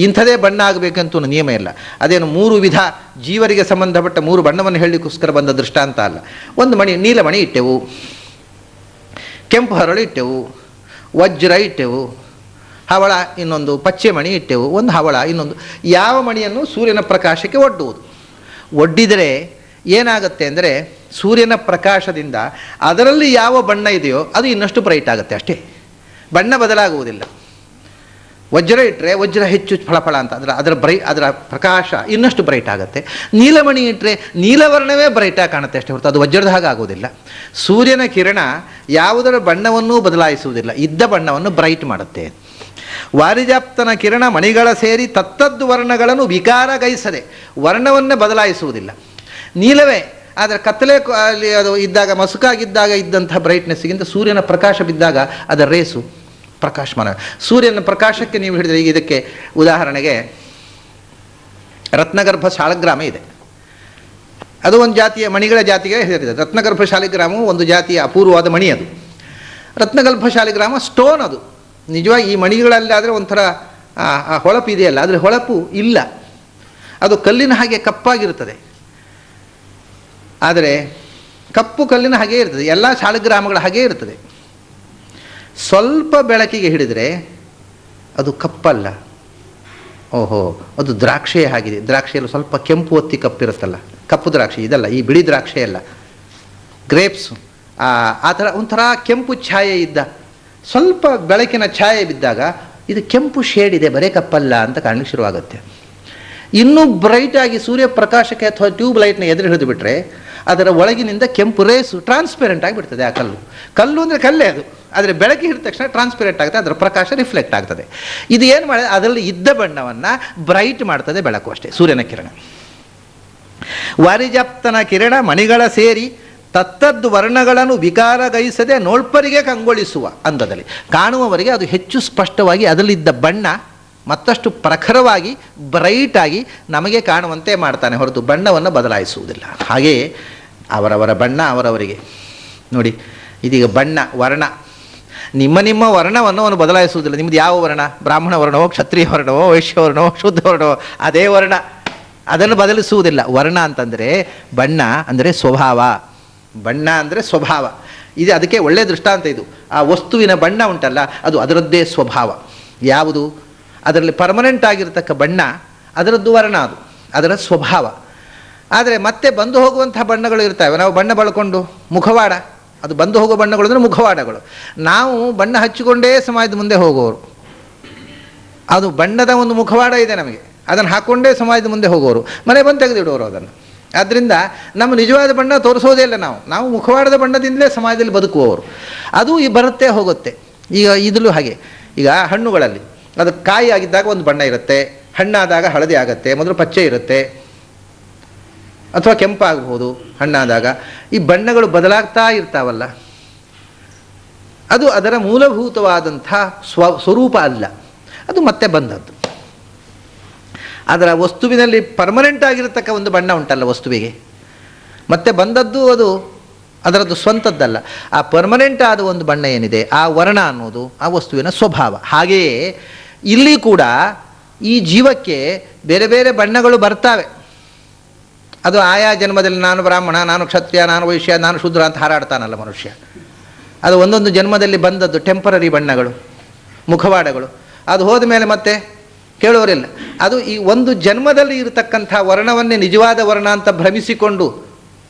ಇಂಥದೇ ಬಣ್ಣ ಆಗಬೇಕಂತೂ ನಿಯಮ ಇಲ್ಲ. ಅದೇನು 3 ವಿಧ ಜೀವರಿಗೆ ಸಂಬಂಧಪಟ್ಟ 3 ಬಣ್ಣವನ್ನು ಹೇಳಲಿಕ್ಕೋಸ್ಕರ ಬಂದ ದೃಷ್ಟಾಂತ ಅಲ್ಲ. ಒಂದು ಮಣಿ ನೀಲಮಣಿ ಇಟ್ಟೆವು, ಕೆಂಪು ಹರಳು ಇಟ್ಟೆವು, ವಜ್ರ ಇಟ್ಟೆವು, ಹವಳ ಇನ್ನೊಂದು, ಪಚ್ಚೆ ಮಣಿ ಇಟ್ಟೆವು, ಒಂದು ಹವಳ ಇನ್ನೊಂದು. ಯಾವ ಮಣಿಯನ್ನು ಸೂರ್ಯನ ಪ್ರಕಾಶಕ್ಕೆ ಒಡ್ಡುವುದು. ಒಡ್ಡಿದರೆ ಏನಾಗುತ್ತೆ ಅಂದರೆ ಸೂರ್ಯನ ಪ್ರಕಾಶದಿಂದ ಅದರಲ್ಲಿ ಯಾವ ಬಣ್ಣ ಇದೆಯೋ ಅದು ಇನ್ನಷ್ಟು ಬ್ರೈಟ್ ಆಗುತ್ತೆ ಅಷ್ಟೇ, ಬಣ್ಣ ಬದಲಾಗುವುದಿಲ್ಲ. ವಜ್ರ ಇಟ್ಟರೆ ವಜ್ರ ಹೆಚ್ಚು ಫಳಫಳ ಅಂತ ಅದರ ಪ್ರಕಾಶ ಇನ್ನಷ್ಟು ಬ್ರೈಟ್ ಆಗುತ್ತೆ. ನೀಲಮಣಿ ಇಟ್ಟರೆ ನೀಲವರ್ಣವೇ ಬ್ರೈಟಾಗಿ ಕಾಣುತ್ತೆ ಅಷ್ಟೇ ಹೊರತು ಅದು ವಜ್ರದ ಹಾಗೆ ಆಗುವುದಿಲ್ಲ. ಸೂರ್ಯನ ಕಿರಣ ಯಾವುದರ ಬಣ್ಣವನ್ನೂ ಬದಲಾಯಿಸುವುದಿಲ್ಲ, ಇದ್ದ ಬಣ್ಣವನ್ನು ಬ್ರೈಟ್ ಮಾಡುತ್ತೆ. ವಾರಿಜಾಪ್ತನ ಕಿರಣ ಮಣಿಗಳ ಸೇರಿ ತತ್ತದ್ದು ವರ್ಣಗಳನ್ನು ವಿಕಾರಗೈಸದೆ, ವರ್ಣವನ್ನೇ ಬದಲಾಯಿಸುವುದಿಲ್ಲ. ನೀಲವೇ, ಆದರೆ ಕತ್ತಲೆ ಅಲ್ಲಿ ಅದು ಇದ್ದಾಗ, ಮಸುಕಾಗಿದ್ದಾಗ ಇದ್ದಂಥ ಬ್ರೈಟ್ನೆಸ್ಗಿಂತ ಸೂರ್ಯನ ಪ್ರಕಾಶ ಬಿದ್ದಾಗ ಅದರ ರೇಸು ಪ್ರಕಾಶಮಾನ. ಸೂರ್ಯನ ಪ್ರಕಾಶಕ್ಕೆ ನೀವು ಹಿಡಿದರೆ, ಈಗ ಇದಕ್ಕೆ ಉದಾಹರಣೆಗೆ ರತ್ನಗರ್ಭ ಶಾಲಗ್ರಾಮ ಇದೆ, ಅದು ಒಂದು ಜಾತಿಯ ಮಣಿಗಳ ಜಾತಿಗೆ ಸೇರಿದೆ. ರತ್ನಗರ್ಭ ಶಾಲಿಗ್ರಾಮವು ಒಂದು ಜಾತಿಯ ಅಪೂರ್ವವಾದ ಮಣಿ. ಅದು ರತ್ನಗರ್ಭ ಶಾಲಿಗ್ರಾಮ ಸ್ಟೋನ್. ಅದು ನಿಜವಾಗಿ ಈ ಮಣಿಗಳಲ್ಲಾದರೆ ಒಂಥರ ಹೊಳಪು ಇದೆಯಲ್ಲ, ಆದರೆ ಹೊಳಪು ಇಲ್ಲ, ಅದು ಕಲ್ಲಿನ ಹಾಗೆ ಕಪ್ಪಾಗಿರುತ್ತದೆ. ಆದರೆ ಕಪ್ಪು ಕಲ್ಲಿನ ಹಾಗೇ ಇರ್ತದೆ, ಎಲ್ಲ ಶಾಲಿಗ್ರಾಮಗಳ ಹಾಗೇ ಇರ್ತದೆ. ಸ್ವಲ್ಪ ಬೆಳಕಿಗೆ ಹಿಡಿದರೆ ಅದು ಕಪ್ಪಲ್ಲ, ಓಹೋ ಅದು ದ್ರಾಕ್ಷಿ ಆಗಿದೆ. ದ್ರಾಕ್ಷಿಯಲ್ಲಿ ಸ್ವಲ್ಪ ಕೆಂಪು ಒತ್ತಿ ಕಪ್ಪಿರುತ್ತಲ್ಲ, ಕಪ್ಪು ದ್ರಾಕ್ಷಿ ಇದಲ್ಲ, ಈ ಬಿಳಿ ದ್ರಾಕ್ಷಿ ಅಲ್ಲ, ಗ್ರೇಪ್ಸು. ಆ ಥರ ಒಂಥರ ಕೆಂಪು ಛಾಯೆ ಇದ್ದ, ಸ್ವಲ್ಪ ಬೆಳಕಿನ ಛಾಯೆ ಬಿದ್ದಾಗ ಇದು ಕೆಂಪು ಶೇಡ್ ಇದೆ, ಬರೇ ಕಪ್ಪಲ್ಲ ಅಂತ ಕಾಣಲಿಕ್ಕೆ ಶುರುವಾಗುತ್ತೆ. ಇನ್ನೂ ಬ್ರೈಟಾಗಿ ಸೂರ್ಯಪ್ರಕಾಶಕ್ಕೆ ಅಥವಾ ಟ್ಯೂಬ್ ಲೈಟ್ನ ಎದುರು ಹಿಡಿದು ಬಿಟ್ಟರೆ ಅದರ ಒಳಗಿನಿಂದ ಕೆಂಪು ರೇಸು ಟ್ರಾನ್ಸ್ಪೆರೆಂಟ್ ಆಗಿಬಿಡ್ತದೆ. ಆ ಕಲ್ಲು ಅಂದರೆ ಕಲ್ಲೇ ಅದು, ಆದರೆ ಬೆಳಕಿಗೆ ಹಿಡಿದ ತಕ್ಷಣ ಟ್ರಾನ್ಸ್ಪೆರೆಂಟ್ ಆಗುತ್ತೆ, ಅದರ ಪ್ರಕಾಶ ರಿಫ್ಲೆಕ್ಟ್ ಆಗ್ತದೆ. ಇದು ಏನು ಮಾಡಿದೆ, ಅದರಲ್ಲಿ ಇದ್ದ ಬಣ್ಣವನ್ನು ಬ್ರೈಟ್ ಮಾಡ್ತದೆ ಬೆಳಕು ಅಷ್ಟೇ, ಸೂರ್ಯನ ಕಿರಣ. ವಾರಿಜಾಪ್ತನ ಕಿರಣ ಮಣಿಗಳ ಸೇರಿ ತತ್ತದ್ದು ವರ್ಣಗಳನ್ನು ವಿಕಾರಗೈಸದೆ ನೋಳ್ಪರಿಗೆ ಕಂಗೊಳಿಸುವ ಅಂದದಲ್ಲಿ, ಕಾಣುವವರಿಗೆ ಅದು ಹೆಚ್ಚು ಸ್ಪಷ್ಟವಾಗಿ ಅದರಲ್ಲಿದ್ದ ಬಣ್ಣ ಮತ್ತಷ್ಟು ಪ್ರಖರವಾಗಿ ಬ್ರೈಟಾಗಿ ನಮಗೆ ಕಾಣುವಂತೆ ಮಾಡ್ತಾನೆ ಹೊರತು ಬಣ್ಣವನ್ನು ಬದಲಾಯಿಸುವುದಿಲ್ಲ. ಹಾಗೆಯೇ ಅವರವರ ಬಣ್ಣ ಅವರವರಿಗೆ. ನೋಡಿ, ಇದೀಗ ಬಣ್ಣ ವರ್ಣ, ನಿಮ್ಮ ವರ್ಣವನ್ನು ಅವನು ಬದಲಾಯಿಸುವುದಿಲ್ಲ. ನಿಮ್ಮದು ಯಾವ ವರ್ಣ, ಬ್ರಾಹ್ಮಣ ವರ್ಣವೋ, ಕ್ಷತ್ರಿಯ ವರ್ಣವೋ, ವೈಶ್ಯ ವರ್ಣವೋ, ಶುದ್ಧ ವರ್ಣವೋ, ಅದೇ ವರ್ಣ, ಅದನ್ನು ಬದಲಿಸುವುದಿಲ್ಲ. ವರ್ಣ ಅಂತಂದರೆ ಬಣ್ಣ ಅಂದರೆ ಸ್ವಭಾವ, ಬಣ್ಣ ಅಂದರೆ ಸ್ವಭಾವ. ಇದು ಅದಕ್ಕೆ ಒಳ್ಳೆಯ ದೃಷ್ಟಾಂತ ಇದು. ಆ ವಸ್ತುವಿನ ಬಣ್ಣ ಉಂಟಲ್ಲ, ಅದು ಅದರದ್ದೇ ಸ್ವಭಾವ. ಯಾವುದು ಅದರಲ್ಲಿ ಪರ್ಮನೆಂಟ್ ಆಗಿರತಕ್ಕ ಬಣ್ಣ ಅದರದ್ದು ವರ್ಣ, ಅದು ಅದರ ಸ್ವಭಾವ. ಆದರೆ ಮತ್ತೆ ಬಂದು ಹೋಗುವಂತಹ ಬಣ್ಣಗಳು ಇರ್ತವೆ. ನಾವು ಬಣ್ಣ ಬಳಕೊಂಡು ಮುಖವಾಡ, ಅದು ಬಂದು ಹೋಗೋ ಬಣ್ಣಗಳು ಅಂದರೆ ಮುಖವಾಡಗಳು. ನಾವು ಬಣ್ಣ ಹಚ್ಚಿಕೊಂಡೇ ಸಮಾಜದ ಮುಂದೆ ಹೋಗೋರು, ಅದು ಬಣ್ಣದ ಒಂದು ಮುಖವಾಡ ಇದೆ ನಮಗೆ, ಅದನ್ನು ಹಾಕ್ಕೊಂಡೇ ಸಮಾಜದ ಮುಂದೆ ಹೋಗೋರು, ಮನೆ ಬಂದು ತೆಗೆದಿಡೋರು ಅದನ್ನು. ಆದ್ದರಿಂದ ನಮ್ಮ ನಿಜವಾದ ಬಣ್ಣ ತೋರಿಸೋದೇ ಇಲ್ಲ. ನಾವು ಮುಖವಾಡದ ಬಣ್ಣದಿಂದಲೇ ಸಮಾಜದಲ್ಲಿ ಬದುಕುವವರು. ಅದು ಬರುತ್ತೆ ಹೋಗುತ್ತೆ. ಈಗ ಇದರಲ್ಲೂ ಹಾಗೆ, ಈಗ ಹಣ್ಣುಗಳಲ್ಲಿ ಅದು ಕಾಯಿ ಆಗಿದ್ದಾಗ ಒಂದು ಬಣ್ಣ ಇರುತ್ತೆ, ಹಣ್ಣಾದಾಗ ಹಳದಿ ಆಗುತ್ತೆ, ಮೊದಲು ಪಚ್ಚೆ ಇರುತ್ತೆ ಅಥವಾ ಕೆಂಪಾಗಬಹುದು ಹಣ್ಣಾದಾಗ. ಈ ಬಣ್ಣಗಳು ಬದಲಾಗ್ತಾ ಇರ್ತಾವಲ್ಲ, ಅದು ಅದರ ಮೂಲಭೂತವಾದಂಥ ಸ್ವರೂಪ ಅಲ್ಲ, ಅದು ಮತ್ತೆ ಬಂದದ್ದು. ಅದರ ವಸ್ತುವಿನಲ್ಲಿ ಪರ್ಮನೆಂಟ್ ಆಗಿರತಕ್ಕ ಒಂದು ಬಣ್ಣ ಉಂಟಲ್ಲ ವಸ್ತುವಿಗೆ, ಮತ್ತೆ ಬಂದದ್ದು ಅದು ಅದರದ್ದು ಸ್ವಂತದ್ದಲ್ಲ. ಆ ಪರ್ಮನೆಂಟ್ ಆದ ಒಂದು ಬಣ್ಣ ಏನಿದೆ, ಆ ವರ್ಣ ಅನ್ನೋದು ಆ ವಸ್ತುವಿನ ಸ್ವಭಾವ. ಹಾಗೆಯೇ ಇಲ್ಲಿ ಕೂಡ ಈ ಜೀವಕ್ಕೆ ಬೇರೆ ಬೇರೆ ಬಣ್ಣಗಳು ಬರ್ತಾವೆ. ಅದು ಆಯಾ ಜನ್ಮದಲ್ಲಿ ನಾನು ಬ್ರಾಹ್ಮಣ, ನಾನು ಕ್ಷತ್ರಿಯ, ನಾನು ವೈಶ್ಯ, ನಾನು ಶೂದ್ರ ಅಂತ ಹಾರಾಡ್ತಾನಲ್ಲ ಮನುಷ್ಯ. ಅದು ಒಂದೊಂದು ಜನ್ಮದಲ್ಲಿ ಬಂದದ್ದು ಟೆಂಪರರಿ ಬಣ್ಣಗಳು, ಮುಖವಾಡಗಳು. ಅದು ಹೋದ ಮೇಲೆ ಮತ್ತೆ ಕೇಳೋರಿಲ್ಲ. ಅದು ಈ ಒಂದು ಜನ್ಮದಲ್ಲಿ ಇರತಕ್ಕಂಥ ವರ್ಣವನ್ನೇ ನಿಜವಾದ ವರ್ಣ ಅಂತ ಭ್ರಮಿಸಿಕೊಂಡು,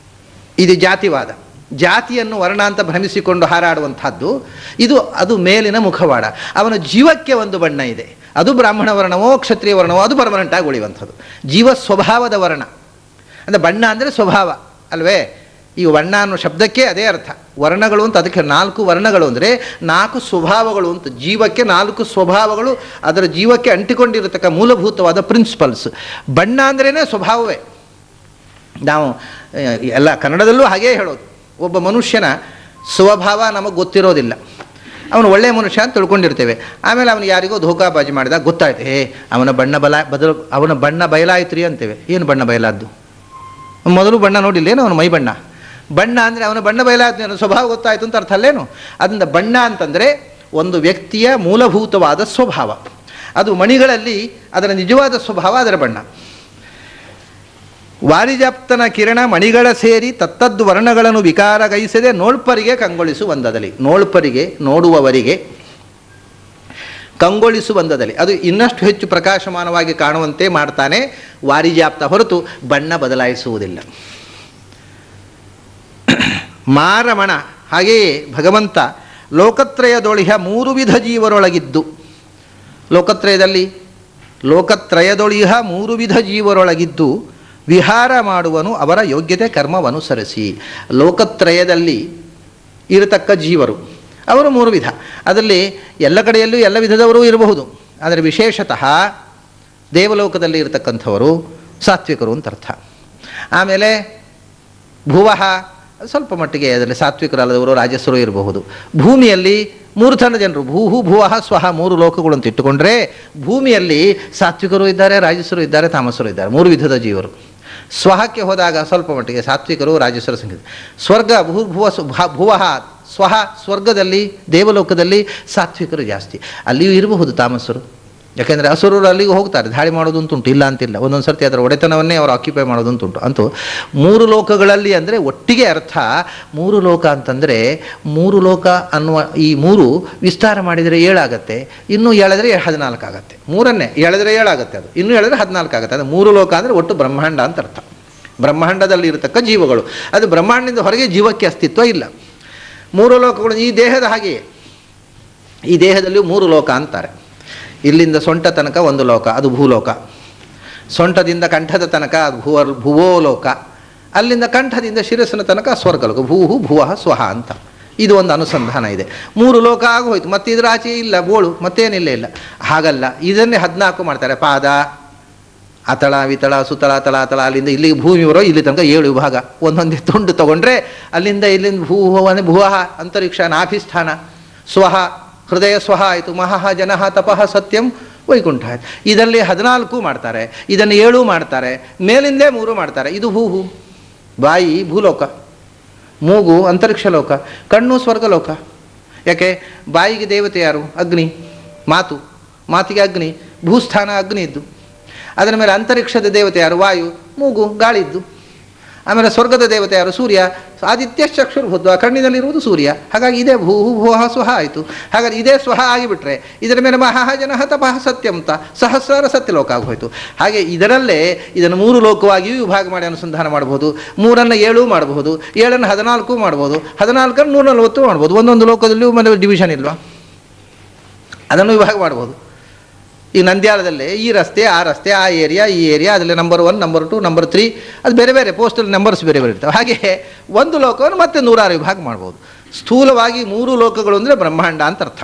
ಇದು ಜಾತಿವಾದ, ಜಾತಿಯನ್ನು ವರ್ಣ ಅಂತ ಭ್ರಮಿಸಿಕೊಂಡು ಹಾರಾಡುವಂಥದ್ದು ಇದು. ಅದು ಮೇಲಿನ ಮುಖವಾಡ. ಅವನ ಜೀವಕ್ಕೆ ಒಂದು ಬಣ್ಣ ಇದೆ, ಅದು ಬ್ರಾಹ್ಮಣ ವರ್ಣವೋ ಕ್ಷತ್ರಿಯ ವರ್ಣವೋ, ಅದು ಪರ್ಮನೆಂಟಾಗಿ ಉಳಿಯುವಂಥದ್ದು. ಜೀವ ಸ್ವಭಾವದ ವರ್ಣ ಅಂದರೆ ಬಣ್ಣ ಅಂದರೆ ಸ್ವಭಾವ ಅಲ್ವೇ? ಈ ವರ್ಣ ಅನ್ನೋ ಶಬ್ದಕ್ಕೆ ಅದೇ ಅರ್ಥ. ವರ್ಣಗಳು ಅಂತ ಅದಕ್ಕೆ 4 ವರ್ಣಗಳು ಅಂದರೆ 4 ಸ್ವಭಾವಗಳು ಅಂತ. ಜೀವಕ್ಕೆ 4 ಸ್ವಭಾವಗಳು, ಅದರ ಜೀವಕ್ಕೆ ಅಂಟಿಕೊಂಡಿರತಕ್ಕ ಮೂಲಭೂತವಾದ ಪ್ರಿನ್ಸಿಪಲ್ಸ್. ಬಣ್ಣ ಅಂದ್ರೇ ಸ್ವಭಾವವೇ. ನಾವು ಎಲ್ಲ ಕನ್ನಡದಲ್ಲೂ ಹಾಗೇ ಹೇಳೋದು. ಒಬ್ಬ ಮನುಷ್ಯನ ಸ್ವಭಾವ ನಮಗೆ ಗೊತ್ತಿರೋದಿಲ್ಲ. ಅವನು ಒಳ್ಳೆಯ ಮನುಷ್ಯ ಅಂತ ತಿಳ್ಕೊಂಡಿರ್ತೇವೆ. ಆಮೇಲೆ ಅವನು ಯಾರಿಗೋ ಧೋಕಾಬಾಜಿ ಮಾಡಿದಾಗ ಗೊತ್ತಾಯ್ತು, ಅವನ ಬಣ್ಣ ಬಯಲಾಯ್ತು ರೀ ಅಂತೇವೆ. ಏನು ಬಣ್ಣ ಬಯಲಾದ್ದು? ಮೊದಲು ಬಣ್ಣ ನೋಡಿಲ್ಲ ಏನು ಅವನ ಮೈ ಬಣ್ಣ? ಬಣ್ಣ ಅಂದರೆ ಅವನ ಬಣ್ಣ ಬಯಲಾಯ್ತು, ಅವನ ಸ್ವಭಾವ ಗೊತ್ತಾಯಿತು ಅಂತ ಅರ್ಥ ಅಲ್ಲೇನು? ಅದರಿಂದ ಬಣ್ಣ ಅಂತಂದರೆ ಒಂದು ವ್ಯಕ್ತಿಯ ಮೂಲಭೂತವಾದ ಸ್ವಭಾವ. ಅದು ಮಣಿಗಳಲ್ಲಿ ಅದರ ನಿಜವಾದ ಸ್ವಭಾವ, ಅದರ ಬಣ್ಣ. ವಾರಿಜಾಪ್ತನ ಕಿರಣ ಮಣಿಗಳ ಸೇರಿ ತತ್ತದ್ದು ವರ್ಣಗಳನ್ನು ವಿಕಾರಗೈಸದೆ ನೋಳ್ಪರಿಗೆ ಕಂಗೊಳಿಸುವಂದದಲ್ಲಿ. ನೋಳ್ಪರಿಗೆ, ನೋಡುವವರಿಗೆ ಕಂಗೊಳಿಸುವಂದದಲ್ಲಿ ಅದು ಇನ್ನಷ್ಟು ಹೆಚ್ಚು ಪ್ರಕಾಶಮಾನವಾಗಿ ಕಾಣುವಂತೆ ಮಾಡ್ತಾನೆ ವಾರಿಜಾಪ್ತ, ಹೊರತು ಬಣ್ಣ ಬದಲಾಯಿಸುವುದಿಲ್ಲ. ಮಾರಮಣ ಹಾಗೆಯೇ ಭಗವಂತ ಲೋಕತ್ರಯದೊಳಿಹ 3 ವಿಧ ಜೀವರೊಳಗಿದ್ದು, ಲೋಕತ್ರಯದೊಳಿಹ 3 ವಿಧ ಜೀವರೊಳಗಿದ್ದು ವಿಹಾರ ಮಾಡುವನು ಅವರ ಯೋಗ್ಯತೆ ಕರ್ಮವನುಸರಿಸಿ. ಲೋಕತ್ರಯದಲ್ಲಿ ಇರತಕ್ಕ ಜೀವರು ಅವರು 3 ವಿಧ. ಅದರಲ್ಲಿ ಎಲ್ಲ ಕಡೆಯಲ್ಲೂ ಎಲ್ಲ ವಿಧದವರೂ ಇರಬಹುದು. ಆದರೆ ವಿಶೇಷತಃ ದೇವಲೋಕದಲ್ಲಿ ಇರತಕ್ಕಂಥವರು ಸಾತ್ವಿಕರು ಅಂತ ಅರ್ಥ. ಆಮೇಲೆ ಭುವಃ ಸ್ವಲ್ಪ ಮಟ್ಟಿಗೆ ಅದರಲ್ಲಿ ಸಾತ್ವಿಕರಲ್ಲದವರು ರಾಜಸರು ಇರಬಹುದು. ಭೂಮಿಯಲ್ಲಿ 3 ಥರದ ಜನರು, ಭೂಹು ಭುವಃ ಸ್ವಹ 3 ಲೋಕಗಳು ಅಂತ ಇಟ್ಟುಕೊಂಡ್ರೆ ಭೂಮಿಯಲ್ಲಿ ಸಾತ್ವಿಕರು ಇದ್ದಾರೆ, ರಾಜಸರು ಇದ್ದಾರೆ, ತಾಮಸರು ಇದ್ದಾರೆ. 3 ವಿಧದ ಜೀವರು. ಸ್ವಹಕ್ಕೆ ಹೋದಾಗ ಸ್ವಲ್ಪ ಮಟ್ಟಿಗೆ ಸಾತ್ವಿಕರು, ರಾಜಸರ ಸಂಖ್ಯೆ. ಸ್ವರ್ಗ ಭುವಃ ಸ್ವಹ ಸ್ವರ್ಗದಲ್ಲಿ ದೇವಲೋಕದಲ್ಲಿ ಸಾತ್ವಿಕರು ಜಾಸ್ತಿ. ಅಲ್ಲಿಯೂ ಇರಬಹುದು ತಾಮಸರು. ಯಾಕೆಂದರೆ ಅಸುರರು ಅಲ್ಲಿಗೂ ಹೋಗ್ತಾರೆ, ದಾಳಿ ಮಾಡೋದು ಅಂತುಂಟು, ಇಲ್ಲ ಅಂತಿಲ್ಲ. ಒಂದೊಂದು ಸರ್ತಿ ಅದರ ಒಡೆತನವನ್ನೇ ಅವರು ಆಕ್ಯುಪೈ ಮಾಡೋದು ಅಂತುಂಟು. ಅಂತೂ 3 ಲೋಕಗಳಲ್ಲಿ ಅಂದರೆ ಒಟ್ಟಿಗೆ ಅರ್ಥ 3 ಲೋಕ ಅಂತಂದರೆ 3 ಲೋಕ ಅನ್ನುವ ಈ 3 ವಿಸ್ತಾರ ಮಾಡಿದರೆ 7 ಆಗುತ್ತೆ, ಇನ್ನೂ ಎಳೆದರೆ 14 ಆಗುತ್ತೆ. 3ಅನ್ನೇ ಎಳೆದರೆ 7 ಆಗುತ್ತೆ, ಅದು ಇನ್ನೂ ಎಳೆದರೆ 14 ಆಗುತ್ತೆ. ಅದು 3 ಲೋಕ ಅಂದರೆ ಒಟ್ಟು ಬ್ರಹ್ಮಾಂಡ ಅಂತ ಅರ್ಥ. ಬ್ರಹ್ಮಾಂಡದಲ್ಲಿ ಇರತಕ್ಕ ಜೀವಗಳು. ಅದು ಬ್ರಹ್ಮಾಂಡದಿಂದ ಹೊರಗೆ ಜೀವಕ್ಕೆ ಅಸ್ತಿತ್ವ ಇಲ್ಲ. 3 ಲೋಕಗಳು ಈ ದೇಹದ ಹಾಗೆಯೇ. ಈ ದೇಹದಲ್ಲಿಯೂ 3 ಲೋಕ ಅಂತಾರೆ. ಇಲ್ಲಿಂದ ಸೊಂಟ ತನಕ ಒಂದು ಲೋಕ, ಅದು ಭೂಲೋಕ. ಸೊಂಟದಿಂದ ಕಂಠದ ತನಕ ಅದು ಭುವೋಲೋಕ. ಅಲ್ಲಿಂದ ಕಂಠದಿಂದ ಶಿರಸ್ಸಿನ ತನಕ ಸ್ವರ್ಗಲೋಕ. ಭೂಹು ಭುವಃ ಸ್ವಹ ಅಂತ ಇದು ಒಂದು ಅನುಸಂಧಾನ ಇದೆ. 3 ಲೋಕ ಆಗೋಯ್ತು. ಮತ್ತೆ ಇದರ ಆಚೆ ಇಲ್ಲ ಬೋಳು, ಮತ್ತೇನಿಲ್ಲ ಇಲ್ಲ. ಹಾಗಲ್ಲ, ಇದನ್ನೇ 14 ಮಾಡ್ತಾರೆ. ಪಾದ, ಅತಳ, ವಿತಳ, ಸುತಳ, ತಳಾತಳ, ಅಲ್ಲಿಂದ ಇಲ್ಲಿಗೆ ಭೂಮಿ ಬರೋ ಇಲ್ಲಿ ತನಕ 7 ವಿಭಾಗ. ಒಂದೊಂದೇ ತುಂಡು ತಗೊಂಡ್ರೆ ಅಲ್ಲಿಂದ ಭೂಹವನೆ ಭುವಃ ಅಂತರಿಕ್ಷ, ನಾಭಿಸ್ಥಾನ, ಸ್ವಹ ಹೃದಯ ಸ್ವಹ ಆಯಿತು, ಮಹಃ ಜನಃ ತಪಃ ಸತ್ಯಂ ವೈಕುಂಠ ಆಯಿತು. ಇದರಲ್ಲಿ 14 ಮಾಡ್ತಾರೆ, ಇದನ್ನು 7 ಮಾಡ್ತಾರೆ, ಮೇಲಿಂದೇ 3 ಮಾಡ್ತಾರೆ. ಇದು ಭೂಹು, ಬಾಯಿ ಭೂಲೋಕ, ಮೂಗು ಅಂತರಿಕ್ಷ ಲೋಕ, ಕಣ್ಣು ಸ್ವರ್ಗಲೋಕ. ಯಾಕೆ? ಬಾಯಿಗೆ ದೇವತೆ ಯಾರು? ಅಗ್ನಿ. ಮಾತಿಗೆ ಅಗ್ನಿ, ಭೂಸ್ಥಾನ ಅಗ್ನಿ ಇದ್ದು. ಅದರ ಮೇಲೆ ಅಂತರಿಕ್ಷದ ದೇವತೆ ಯಾರು? ವಾಯು. ಮೂಗು ಗಾಳಿದ್ದು. ಆಮೇಲೆ ಸ್ವರ್ಗದ ದೇವತೆ ಯಾರು? ಸೂರ್ಯ. ಆದಿತ್ಯ ಚಕ್ಷುರ್ಭುತ್ವ, ಕಣ್ಣಿನಲ್ಲಿರುವುದು ಸೂರ್ಯ. ಹಾಗಾಗಿ ಇದೇ ಭೂಹು ಭುವಃ ಸ್ವಹ ಆಯಿತು. ಹಾಗಾದ್ರೆ ಇದೇ ಸ್ವಹ ಆಗಿಬಿಟ್ರೆ ಇದರ ಮೇಲೆ ಮಹಃ ಜನಃ ತಪಃ ಸತ್ಯಂ ಅಂತ ಸಹಸ್ರಾರ ಸತ್ಯಲೋಕ ಆಗೋಯ್ತು. ಹಾಗೆ ಇದರಲ್ಲೇ ಇದನ್ನು 3 ಲೋಕವಾಗಿಯೂ ವಿಭಾಗ ಮಾಡಿ ಅನುಸಂಧಾನ ಮಾಡಬಹುದು. 3ಅನ್ನು 7 ಮಾಡಬಹುದು, 7ಅನ್ನು 14 ಮಾಡ್ಬೋದು, 14ಅನ್ನು 140 ಮಾಡ್ಬೋದು. ಒಂದೊಂದು ಲೋಕದಲ್ಲಿಯೂ ಮನೆ ಡಿವಿಷನ್ ಇಲ್ವಾ? ಅದನ್ನು ವಿಭಾಗ ಮಾಡ್ಬೋದು. ಈ ನಂದ್ಯಾಲದಲ್ಲೇ ಈ ರಸ್ತೆ ಆ ಏರಿಯಾ ಈ ಏರಿಯಾ ಅದರಲ್ಲಿ ನಂಬರ್ 1 ನಂಬರ್ 2 ನಂಬರ್ 3 ಅದು ಬೇರೆ ಬೇರೆ ಪೋಸ್ಟಲ್ ನಂಬರ್ಸ್ ಬೇರೆ ಬೇರೆ ಇರ್ತವೆ. ಹಾಗೆ ಒಂದು ಲೋಕವನ್ನು ಮತ್ತೆ 106 ವಿಭಾಗ ಮಾಡ್ಬೋದು. ಸ್ಥೂಲವಾಗಿ 3 ಲೋಕಗಳು ಅಂದರೆ ಬ್ರಹ್ಮಾಂಡ ಅಂತ ಅರ್ಥ.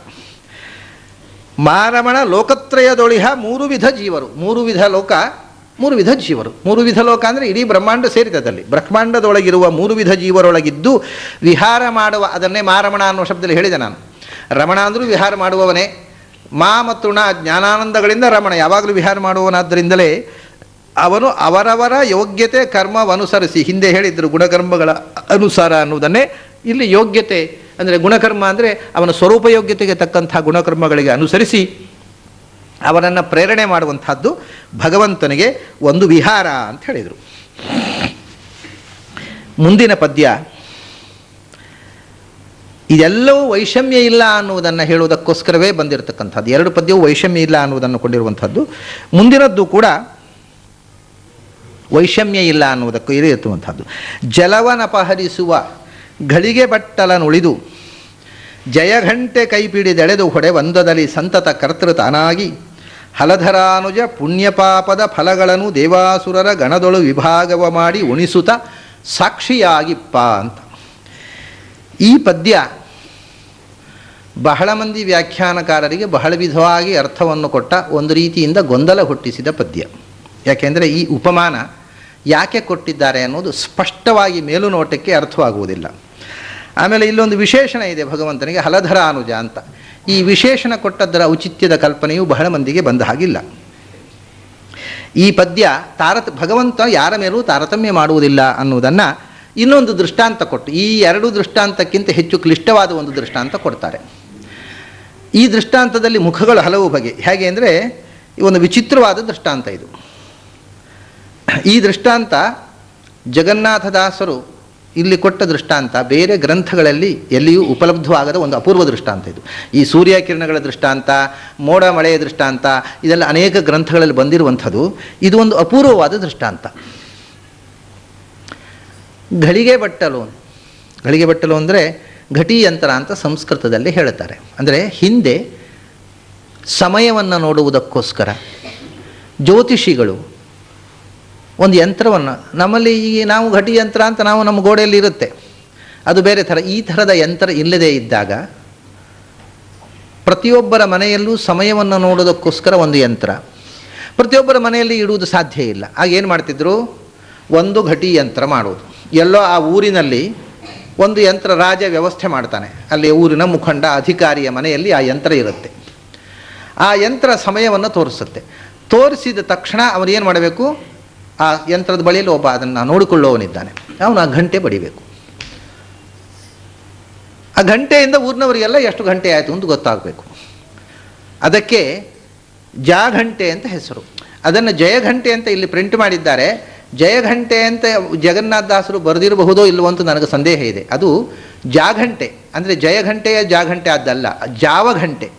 ಮಾರಮಣ ಲೋಕತ್ರಯದೊಳಿಹ 3 ವಿಧ ಜೀವರು, 3 ವಿಧ ಲೋಕ 3 ವಿಧ ಜೀವರು. 3 ವಿಧ ಲೋಕ ಅಂದರೆ ಇಡೀ ಬ್ರಹ್ಮಾಂಡ ಸೇರಿದಲ್ಲಿ ಬ್ರಹ್ಮಾಂಡದೊಳಗಿರುವ 3 ವಿಧ ಜೀವರೊಳಗಿದ್ದು ವಿಹಾರ ಮಾಡುವ, ಅದನ್ನೇ ಮಾರಮಣ ಅನ್ನೋ ಶಬ್ದದಲ್ಲಿ ಹೇಳಿದೆ ನಾನು. ರಮಣ ಅಂದರೂ ವಿಹಾರ ಮಾಡುವವನೇ, ಮಾ ಮತ್ತು ಣ ಜ್ಞಾನಾನಂದಗಳಿಂದ ರಮಣ ಯಾವಾಗಲೂ ವಿಹಾರ ಮಾಡುವನಾದ್ದರಿಂದಲೇ ಅವನು ಅವರವರ ಯೋಗ್ಯತೆ ಕರ್ಮವನುಸರಿಸಿ, ಹಿಂದೆ ಹೇಳಿದ್ರು ಗುಣಕರ್ಮಗಳ ಅನುಸಾರ ಅನ್ನುವುದನ್ನೇ ಇಲ್ಲಿ ಯೋಗ್ಯತೆ ಅಂದರೆ ಗುಣಕರ್ಮ ಅಂದರೆ ಅವನ ಸ್ವರೂಪ ಯೋಗ್ಯತೆಗೆ ತಕ್ಕಂಥ ಗುಣಕರ್ಮಗಳಿಗೆ ಅನುಸರಿಸಿ ಅವನನ್ನು ಪ್ರೇರಣೆ ಮಾಡುವಂಥದ್ದು ಭಗವಂತನಿಗೆ ಒಂದು ವಿಹಾರ ಅಂತ ಹೇಳಿದರು. ಮುಂದಿನ ಪದ್ಯ ಇದೆಲ್ಲವೂ ವೈಷಮ್ಯ ಇಲ್ಲ ಅನ್ನುವುದನ್ನು ಹೇಳುವುದಕ್ಕೋಸ್ಕರವೇ ಬಂದಿರತಕ್ಕಂಥದ್ದು. 2 ಪದ್ಯವು ವೈಷಮ್ಯ ಇಲ್ಲ ಅನ್ನುವುದನ್ನು ಕೊಂಡಿರುವಂಥದ್ದು. ಮುಂದಿನದ್ದು ಕೂಡ ವೈಷಮ್ಯ ಇಲ್ಲ ಅನ್ನುವುದಕ್ಕೂ ಇರುವಂಥದ್ದು. ಜಲವನಪಹರಿಸುವ ಘಳಿಗೆ ಬಟ್ಟಲನುಳಿದು ಜಯಘಂಟೆ ಕೈಪಿಡಿದೆಳೆದು ಹೊಡೆ ಒಂದದಲ್ಲಿ ಸಂತತ ಕರ್ತೃತಾನಾಗಿ ಹಲಧರಾನುಜ ಪುಣ್ಯಪಾಪದ ಫಲಗಳನ್ನು ದೇವಾಸುರರ ಗಣದೊಳು ವಿಭಾಗವ ಮಾಡಿ ಉಣಿಸುತ್ತ ಸಾಕ್ಷಿಯಾಗಿಪ್ಪ ಅಂತ. ಈ ಪದ್ಯ ಬಹಳ ಮಂದಿ ವ್ಯಾಖ್ಯಾನಕಾರರಿಗೆ ಬಹಳ ವಿಧವಾಗಿ ಅರ್ಥವನ್ನು ಕೊಟ್ಟ, ಒಂದು ರೀತಿಯಿಂದ ಗೊಂದಲ ಹುಟ್ಟಿಸಿದ ಪದ್ಯ. ಯಾಕೆಂದರೆ ಈ ಉಪಮಾನ ಯಾಕೆ ಕೊಟ್ಟಿದ್ದಾರೆ ಅನ್ನೋದು ಸ್ಪಷ್ಟವಾಗಿ ಮೇಲುನೋಟಕ್ಕೆ ಅರ್ಥವಾಗುವುದಿಲ್ಲ. ಆಮೇಲೆ ಇಲ್ಲೊಂದು ವಿಶೇಷಣ ಇದೆ ಭಗವಂತನಿಗೆ, ಹಲಧರ ಅನುಜ ಅಂತ. ಈ ವಿಶೇಷಣ ಕೊಟ್ಟದ್ದರ ಔಚಿತ್ಯದ ಕಲ್ಪನೆಯು ಬಹಳ ಮಂದಿಗೆ ಬಂದ ಹಾಗಿಲ್ಲ. ಈ ಪದ್ಯ ಭಗವಂತ ಯಾರ ಮೇಲೂ ತಾರತಮ್ಯ ಮಾಡುವುದಿಲ್ಲ ಅನ್ನುವುದನ್ನು ಇನ್ನೊಂದು ದೃಷ್ಟಾಂತ ಕೊಟ್ಟು, ಈ 2 ದೃಷ್ಟಾಂತಕ್ಕಿಂತ ಹೆಚ್ಚು ಕ್ಲಿಷ್ಟವಾದ ಒಂದು ದೃಷ್ಟಾಂತ ಕೊಡ್ತಾರೆ. ಈ ದೃಷ್ಟಾಂತದಲ್ಲಿ ಮುಖಗಳು ಹಲವು ಬಗೆ. ಹೇಗೆ ಅಂದರೆ ಒಂದು ವಿಚಿತ್ರವಾದ ದೃಷ್ಟಾಂತ ಇದು. ಈ ದೃಷ್ಟಾಂತ ಜಗನ್ನಾಥದಾಸರು ಇಲ್ಲಿ ಕೊಟ್ಟ ದೃಷ್ಟಾಂತ ಬೇರೆ ಗ್ರಂಥಗಳಲ್ಲಿ ಎಲ್ಲಿಯೂ ಉಪಲಬ್ಧವಾಗದ ಒಂದು ಅಪೂರ್ವ ದೃಷ್ಟಾಂತ ಇದು. ಈ ಸೂರ್ಯಕಿರಣಗಳ ದೃಷ್ಟಾಂತ, ಮೋಡ ಮಳೆಯ ದೃಷ್ಟಾಂತ, ಇದೆಲ್ಲ ಅನೇಕ ಗ್ರಂಥಗಳಲ್ಲಿ ಬಂದಿರುವಂಥದ್ದು. ಇದು ಒಂದು ಅಪೂರ್ವವಾದ ದೃಷ್ಟಾಂತ. ಘಳಿಗೆ ಬಟ್ಟಲು ಅಂದರೆ ಘಟಿ ಯಂತ್ರ ಅಂತ ಸಂಸ್ಕೃತದಲ್ಲಿ ಹೇಳುತ್ತಾರೆ. ಅಂದರೆ ಹಿಂದೆ ಸಮಯವನ್ನು ನೋಡುವುದಕ್ಕೋಸ್ಕರ ಜ್ಯೋತಿಷಿಗಳು ಒಂದು ಯಂತ್ರವನ್ನು, ನಮ್ಮಲ್ಲಿ ಈಗ ನಾವು ಘಟಿ ಯಂತ್ರ ಅಂತ ನಾವು ನಮ್ಮ ಗೋಡೆಯಲ್ಲಿ ಇರುತ್ತೆ, ಅದು ಬೇರೆ ಥರ. ಈ ಥರದ ಯಂತ್ರ ಇಲ್ಲದೇ ಇದ್ದಾಗ ಪ್ರತಿಯೊಬ್ಬರ ಮನೆಯಲ್ಲೂ ಸಮಯವನ್ನು ನೋಡೋದಕ್ಕೋಸ್ಕರ ಒಂದು ಯಂತ್ರ ಪ್ರತಿಯೊಬ್ಬರ ಮನೆಯಲ್ಲಿ ಇಡುವುದು ಸಾಧ್ಯ ಇಲ್ಲ. ಆಗ ಏನು ಮಾಡ್ತಿದ್ರು, ಒಂದು ಘಟಿ ಯಂತ್ರ ಮಾಡುವುದು. ಎಲ್ಲೋ ಆ ಊರಿನಲ್ಲಿ ಒಂದು ಯಂತ್ರ ರಾಜ ವ್ಯವಸ್ಥೆ ಮಾಡ್ತಾನೆ, ಅಲ್ಲಿ ಊರಿನ ಮುಖಂಡ ಅಧಿಕಾರಿಯ ಮನೆಯಲ್ಲಿ ಆ ಯಂತ್ರ ಇರುತ್ತೆ. ಆ ಯಂತ್ರ ಸಮಯವನ್ನು ತೋರಿಸುತ್ತೆ. ತೋರಿಸಿದ ತಕ್ಷಣ ಅವನು ಏನು ಮಾಡಬೇಕು, ಆ ಯಂತ್ರದ ಬಳಿಯಲ್ಲಿ ಒಬ್ಬ ಅದನ್ನು ನೋಡಿಕೊಳ್ಳುವವನಿದ್ದಾನೆ, ಅವನು ಆ ಗಂಟೆ ಬಡಿಬೇಕು. ಆ ಗಂಟೆಯಿಂದ ಊರಿನವರಿಗೆಲ್ಲ ಎಷ್ಟು ಗಂಟೆ ಆಯಿತು ಅಂತ ಗೊತ್ತಾಗಬೇಕು. ಅದಕ್ಕೆ ಜಾಘಂಟೆ ಅಂತ ಹೆಸರು. ಅದನ್ನು ಜಯಘಂಟೆ ಅಂತ ಇಲ್ಲಿ ಪ್ರಿಂಟ್ ಮಾಡಿದ್ದಾರೆ. ಜಯಘಂಟೆ ಅಂತ ಜಗನ್ನಾಥದಾಸರು ಬರೆದಿರಬಹುದೋ ಇಲ್ಲವೋ ಅಂತ ನನಗೆ ಸಂದೇಹ ಇದೆ. ಅದು ಜಾಘಂಟೆ ಅಂದರೆ ಜಯಘಂಟೆಯ ಜಾಘಂಟೆ ಆದ್ದಲ್ಲ, ಜಾವಘಂಟೆ.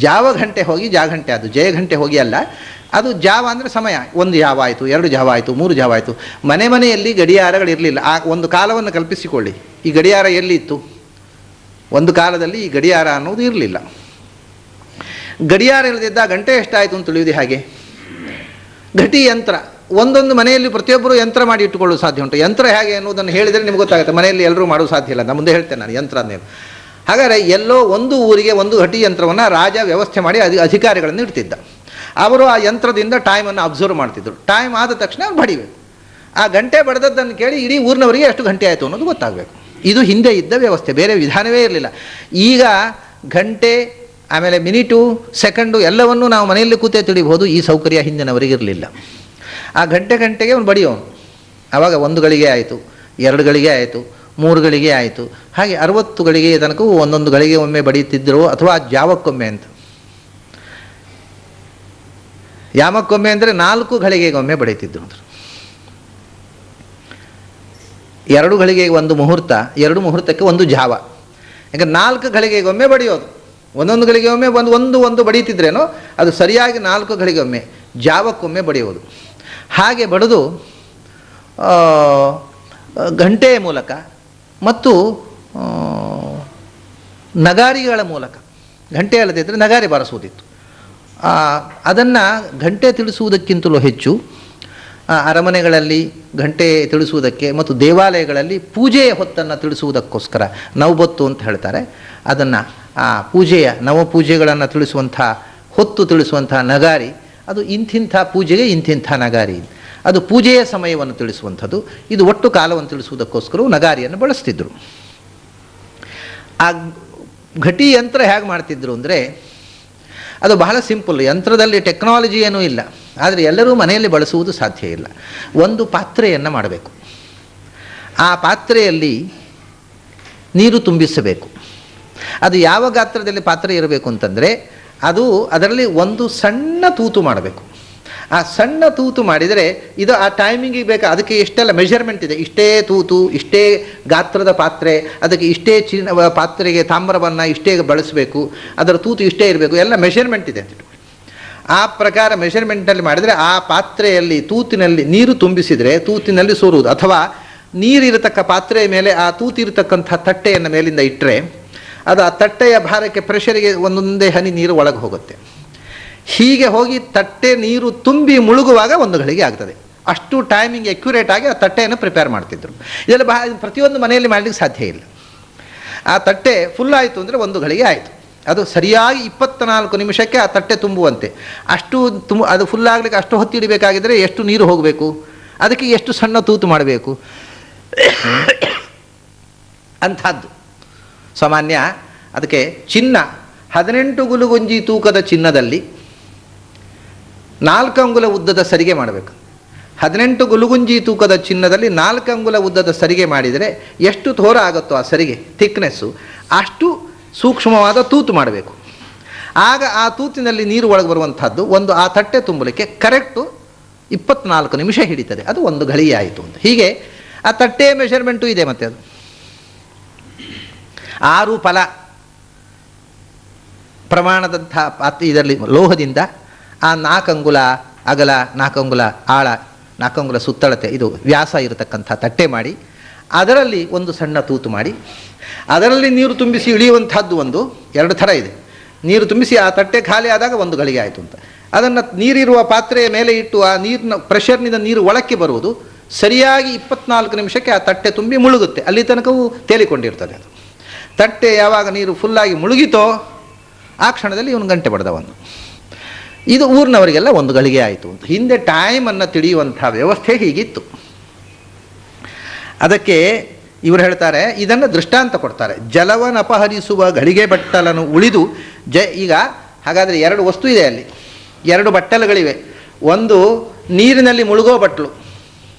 ಜಾವಘಂಟೆ ಹೋಗಿ ಜಾಘಂಟೆ, ಅದು ಜಯಘಂಟೆ ಹೋಗಿ ಅಲ್ಲ. ಅದು ಜಾವ ಅಂದರೆ ಸಮಯ. 1 ಜಾವ ಆಯಿತು, 2 ಜಾವ ಆಯಿತು, 3 ಜಾವ ಆಯಿತು. ಮನೆಯಲ್ಲಿ ಗಡಿಯಾರಗಳಿರಲಿಲ್ಲ. ಆ ಒಂದು ಕಾಲವನ್ನು ಕಲ್ಪಿಸಿಕೊಳ್ಳಿ. ಈ ಗಡಿಯಾರ ಎಲ್ಲಿತ್ತು? ಒಂದು ಕಾಲದಲ್ಲಿ ಈ ಗಡಿಯಾರ ಅನ್ನೋದು ಇರಲಿಲ್ಲ. ಗಡಿಯಾರ ಇಲ್ಲದಿದ್ದ ಗಂಟೆ ಎಷ್ಟಾಯಿತು ಅಂತ ತಿಳಿಯುವುದು ಹಾಗೆ. ಘಟಿ ಯಂತ್ರ ಒಂದೊಂದು ಮನೆಯಲ್ಲಿ ಪ್ರತಿಯೊಬ್ಬರು ಯಂತ್ರ ಮಾಡಿ ಇಟ್ಟುಕೊಳ್ಳಲು ಸಾಧ್ಯ ಉಂಟು. ಯಂತ್ರ ಹೇಗೆ ಅನ್ನೋದನ್ನು ಹೇಳಿದರೆ ನಿಮ್ಗೆ ಗೊತ್ತಾಗುತ್ತೆ. ಮನೆಯಲ್ಲಿ ಎಲ್ಲರೂ ಮಾಡೋದು ಸಾಧ್ಯ ಇಲ್ಲ. ನಾನು ಮುಂದೆ ಹೇಳ್ತೇನೆ ನಾನು ಯಂತ್ರ ಅಂದೇನು. ಹಾಗಾದರೆ ಎಲ್ಲೋ ಒಂದು ಊರಿಗೆ ಒಂದು ಘಟಿ ಯಂತ್ರವನ್ನು ರಾಜ ವ್ಯವಸ್ಥೆ ಮಾಡಿ ಅಧಿಕಾರಿಗಳನ್ನು ಇಡ್ತಿದ್ದ. ಅವರು ಆ ಯಂತ್ರದಿಂದ ಟೈಮನ್ನು ಅಬ್ಸರ್ವ್ ಮಾಡ್ತಿದ್ರು. ಟೈಮ್ ಆದ ತಕ್ಷಣ ಅವ್ರು ಬಡಿಬೇಕು. ಆ ಗಂಟೆ ಬಡ್ದದ್ದನ್ನು ಕೇಳಿ ಇಡೀ ಊರಿನವರಿಗೆ ಎಷ್ಟು ಗಂಟೆ ಆಯಿತು ಅನ್ನೋದು ಗೊತ್ತಾಗಬೇಕು. ಇದು ಹಿಂದೆ ಇದ್ದ ವ್ಯವಸ್ಥೆ, ಬೇರೆ ವಿಧಾನವೇ ಇರಲಿಲ್ಲ. ಈಗ ಗಂಟೆ ಆಮೇಲೆ ಮಿನಿಟು ಸೆಕೆಂಡು ಎಲ್ಲವನ್ನೂ ನಾವು ಮನೆಯಲ್ಲಿ ಕೂತೇ ತಿಳಿಬಹುದು. ಈ ಸೌಕರ್ಯ ಹಿಂದಿನವರಿಗೆ ಇರಲಿಲ್ಲ. ಆ ಗಂಟೆಗೆ ಅವನು ಬಡಿಯೋನು. ಆವಾಗ 1 ಗಳಿಗೆ ಆಯಿತು, 2 ಗಳಿಗೆ ಆಯಿತು, 3 ಗಳಿಗೆ ಆಯಿತು, ಹಾಗೆ 60 ಗಳಿಗೆ ತನಕ ಒಂದೊಂದು ಗಳಿಗೆ ಒಮ್ಮೆ ಬಡಿಯುತ್ತಿದ್ದರು, ಅಥವಾ ಜಾವಕ್ಕೊಮ್ಮೆ ಅಂತ. ಯಾಮಕ್ಕೊಮ್ಮೆ ಅಂದರೆ 4 ಗಳಿಗೆಗೊಮ್ಮೆ ಬಡಿತಿದ್ರು. 2 ಗಳಿಗೆಗೆ ಒಂದು ಮುಹೂರ್ತ, 2 ಮುಹೂರ್ತಕ್ಕೆ ಒಂದು ಜಾವ. ಯಾಕಂದ್ರೆ 4 ಗಳಿಗೆಗೊಮ್ಮೆ ಬಡಿಯೋದು. ಒಂದೊಂದು ಗಳಿಗೆ ಒಮ್ಮೆ ಒಂದು ಬಡೀತಿದ್ರೇನೋ ಅದು ಸರಿಯಾಗಿ 4 ಗಳಿಗೊಮ್ಮೆ ಜಾವಕ್ಕೊಮ್ಮೆ ಬಡಿಯೋದು. ಹಾಗೆ ಬಡಿದು ಗಂಟೆಯ ಮೂಲಕ ಮತ್ತು ನಗಾರಿಗಳ ಮೂಲಕ, ಗಂಟೆ ಅಲ್ಲದಿದ್ದರೆ ನಗಾರಿ ಬಾರಿಸುವುದಿತ್ತು. ಅದನ್ನು ಗಂಟೆ ತಿಳಿಸುವುದಕ್ಕಿಂತಲೂ ಹೆಚ್ಚು ಅರಮನೆಗಳಲ್ಲಿ ಗಂಟೆ ತಿಳಿಸುವುದಕ್ಕೆ ಮತ್ತು ದೇವಾಲಯಗಳಲ್ಲಿ ಪೂಜೆಯ ಹೊತ್ತನ್ನು ತಿಳಿಸುವುದಕ್ಕೋಸ್ಕರ ನವಬೊತ್ತು ಅಂತ ಹೇಳ್ತಾರೆ. ಅದನ್ನು ಪೂಜೆಯ ನವಪೂಜೆಗಳನ್ನು ತಿಳಿಸುವಂಥ ಹೊತ್ತು ತಿಳಿಸುವಂಥ ನಗಾರಿ, ಅದು ಇಂಥಿಂಥ ಪೂಜೆಗೆ ಇಂಥಿಂಥ ನಗಾರಿ, ಅದು ಪೂಜೆಯ ಸಮಯವನ್ನು ತಿಳಿಸುವಂಥದ್ದು. ಇದು ಒಟ್ಟು ಕಾಲವನ್ನು ತಿಳಿಸುವುದಕ್ಕೋಸ್ಕರವೂ ನಗಾರಿಯನ್ನು ಬಳಸ್ತಿದ್ರು. ಆ ಘಟಿ ಯಂತ್ರ ಹೇಗೆ ಮಾಡ್ತಿದ್ರು ಅಂದರೆ, ಅದು ಬಹಳ ಸಿಂಪಲ್. ಯಂತ್ರದಲ್ಲಿ ಟೆಕ್ನಾಲಜಿ ಏನೂ ಇಲ್ಲ, ಆದರೆ ಎಲ್ಲರೂ ಮನೆಯಲ್ಲಿ ಬಳಸುವುದು ಸಾಧ್ಯ ಇಲ್ಲ. ಒಂದು ಪಾತ್ರೆಯನ್ನು ಮಾಡಬೇಕು, ಆ ಪಾತ್ರೆಯಲ್ಲಿ ನೀರು ತುಂಬಿಸಬೇಕು. ಅದು ಯಾವ ಗಾತ್ರದಲ್ಲಿ ಪಾತ್ರೆ ಇರಬೇಕು ಅಂತಂದರೆ, ಅದರಲ್ಲಿ ಒಂದು ಸಣ್ಣ ತೂತು ಮಾಡಬೇಕು. ಆ ಸಣ್ಣ ತೂತು ಮಾಡಿದರೆ ಇದು ಆ ಟೈಮಿಂಗಿಗೆ ಬೇಕಾ, ಅದಕ್ಕೆ ಎಷ್ಟೆಲ್ಲ ಮೆಷರ್ಮೆಂಟ್ ಇದೆ, ಇಷ್ಟೇ ತೂತು, ಇಷ್ಟೇ ಗಾತ್ರದ ಪಾತ್ರೆ, ಅದಕ್ಕೆ ಇಷ್ಟೇ ಪಾತ್ರೆಗೆ ತಾಮ್ರವನ್ನು ಇಷ್ಟೇ ಬಳಸಬೇಕು, ಅದರ ತೂತು ಇಷ್ಟೇ ಇರಬೇಕು, ಎಲ್ಲ ಮೆಷರ್ಮೆಂಟ್ ಇದೆ ಅಂತ. ಆ ಪ್ರಕಾರ ಮೆಷರ್ಮೆಂಟಲ್ಲಿ ಮಾಡಿದರೆ ಆ ಪಾತ್ರೆಯಲ್ಲಿ ತೂತಿನಲ್ಲಿ ನೀರು ತುಂಬಿಸಿದರೆ ತೂತಿನಲ್ಲಿ ಸೋರುವುದು, ಅಥವಾ ನೀರಿರತಕ್ಕ ಪಾತ್ರೆಯ ಮೇಲೆ ಆ ತೂತಿರತಕ್ಕಂಥ ತಟ್ಟೆಯನ್ನು ಮೇಲಿಂದ ಇಟ್ಟರೆ ಅದು ಆ ತಟ್ಟೆಯ ಭಾರಕ್ಕೆ ಪ್ರೆಷರಿಗೆ ಒಂದೊಂದೇ ಹನಿ ನೀರು ಒಳಗೆ ಹೋಗುತ್ತೆ. ಹೀಗೆ ಹೋಗಿ ತಟ್ಟೆ ನೀರು ತುಂಬಿ ಮುಳುಗುವಾಗ ಒಂದು ಘಳಿಗೆ ಆಗ್ತದೆ. ಅಷ್ಟು ಟೈಮಿಂಗ್ ಅಕ್ಯುರೇಟ್ ಆಗಿ ಆ ತಟ್ಟೆಯನ್ನು ಪ್ರಿಪೇರ್ ಮಾಡ್ತಿದ್ರು. ಇದೆಲ್ಲ ಪ್ರತಿಯೊಂದು ಮನೆಯಲ್ಲಿ ಮಾಡಲಿಕ್ಕೆ ಸಾಧ್ಯ ಇಲ್ಲ. ಆ ತಟ್ಟೆ ಫುಲ್ ಆಯಿತು ಅಂದರೆ ಒಂದು ಘಳಿಗೆ ಆಯಿತು. ಅದು ಸರಿಯಾಗಿ 24 ನಿಮಿಷಕ್ಕೆ ಆ ತಟ್ಟೆ ತುಂಬುವಂತೆ. ಅದು ಫುಲ್ ಆಗಲಿಕ್ಕೆ ಅಷ್ಟು ಹೊತ್ತು ಇಡಬೇಕಾಗಿದ್ದರೆ ಎಷ್ಟು ನೀರು ಹೋಗಬೇಕು, ಅದಕ್ಕೆ ಎಷ್ಟು ಸಣ್ಣ ತೂತು ಮಾಡಬೇಕು ಅಂಥದ್ದು. ಸಾಮಾನ್ಯ ಅದಕ್ಕೆ ಚಿನ್ನ 18 ಗುಲುಗುಂಜಿ ತೂಕದ ಚಿನ್ನದಲ್ಲಿ 4 ಅಂಗುಲ ಉದ್ದದ ಸರಿಗೆ ಮಾಡಬೇಕು. 18 ಗುಲುಗುಂಜಿ ತೂಕದ ಚಿನ್ನದಲ್ಲಿ 4 ಅಂಗುಲ ಉದ್ದದ ಸರಿಗೆ ಮಾಡಿದರೆ ಎಷ್ಟು ತೋರ ಆಗುತ್ತೋ ಆ ಸರಿಗೆ ಥಿಕ್ನೆಸ್ಸು, ಅಷ್ಟು ಸೂಕ್ಷ್ಮವಾದ ತೂತು ಮಾಡಬೇಕು. ಆಗ ಆ ತೂತಿನಲ್ಲಿ ನೀರು ಒಳಗೆ ಬರುವಂಥದ್ದು ಆ ತಟ್ಟೆ ತುಂಬಲಿಕ್ಕೆ ಕರೆಕ್ಟು 24 ನಿಮಿಷ ಹಿಡಿತದೆ. ಅದು ಒಂದು ಘಳಿಗೆ ಆಯಿತು ಅಂತ. ಹೀಗೆ ಆ ತಟ್ಟೆಯ ಮೆಷರ್ಮೆಂಟು ಇದೆ. ಮತ್ತು ಅದು 6 ಫಲ ಪ್ರಮಾಣದಂಥ ಇದರಲ್ಲಿ ಲೋಹದಿಂದ ಆ 4 ಅಂಗುಲ ಅಗಲ, 4 ಅಂಗುಲ ಆಳ, 4 ಅಂಗುಲ ಸುತ್ತಳತೆ, ಇದು ವ್ಯಾಸ ಇರತಕ್ಕಂಥ ತಟ್ಟೆ ಮಾಡಿ ಅದರಲ್ಲಿ ಒಂದು ಸಣ್ಣ ತೂತು ಮಾಡಿ ಅದರಲ್ಲಿ ನೀರು ತುಂಬಿಸಿ ಇಳಿಯುವಂಥದ್ದು 2 ಥರ ಇದೆ. ನೀರು ತುಂಬಿಸಿ ಆ ತಟ್ಟೆ ಖಾಲಿ ಆದಾಗ ಒಂದು ಘಳಿಗೆ ಆಯಿತು ಅಂತ. ಅದನ್ನು ನೀರಿರುವ ಪಾತ್ರೆಯ ಮೇಲೆ ಇಟ್ಟು ಆ ನೀರಿನ ಪ್ರೆಷರ್ನಿಂದ ನೀರು ಒಳಕ್ಕೆ ಬರುವುದು ಸರಿಯಾಗಿ 24 ನಿಮಿಷಕ್ಕೆ ಆ ತಟ್ಟೆ ತುಂಬಿ ಮುಳುಗುತ್ತೆ. ಅಲ್ಲಿ ತನಕವೂ ತೇಲಿಕೊಂಡಿರ್ತದೆ. ಅದು ತಟ್ಟೆ ಯಾವಾಗ ನೀರು ಫುಲ್ಲಾಗಿ ಮುಳುಗಿತೋ ಆ ಕ್ಷಣದಲ್ಲಿ ಇವನು ಗಂಟೆ ಬಡ್ದವನು. ಇದು ಊರಿನವರಿಗೆಲ್ಲ ಒಂದು ಘಳಿಗೆ ಆಯಿತು ಅಂತ. ಹಿಂದೆ ಟೈಮನ್ನು ತಿಳಿಯುವಂಥ ವ್ಯವಸ್ಥೆ ಹೀಗಿತ್ತು. ಅದಕ್ಕೆ ಇವರು ಹೇಳ್ತಾರೆ, ಇದನ್ನು ದೃಷ್ಟಾಂತ ಕೊಡ್ತಾರೆ. ಜಲವನ್ನಪಹರಿಸುವ ಘಳಿಗೆ ಬಟ್ಟಲನ್ನು ಉಳಿದು ಈಗ ಹಾಗಾದರೆ 2 ವಸ್ತು ಇದೆ ಅಲ್ಲಿ, 2 ಬಟ್ಟಲುಗಳಿವೆ. ಒಂದು ನೀರಿನಲ್ಲಿ ಮುಳುಗೋ ಬಟ್ಟಲು,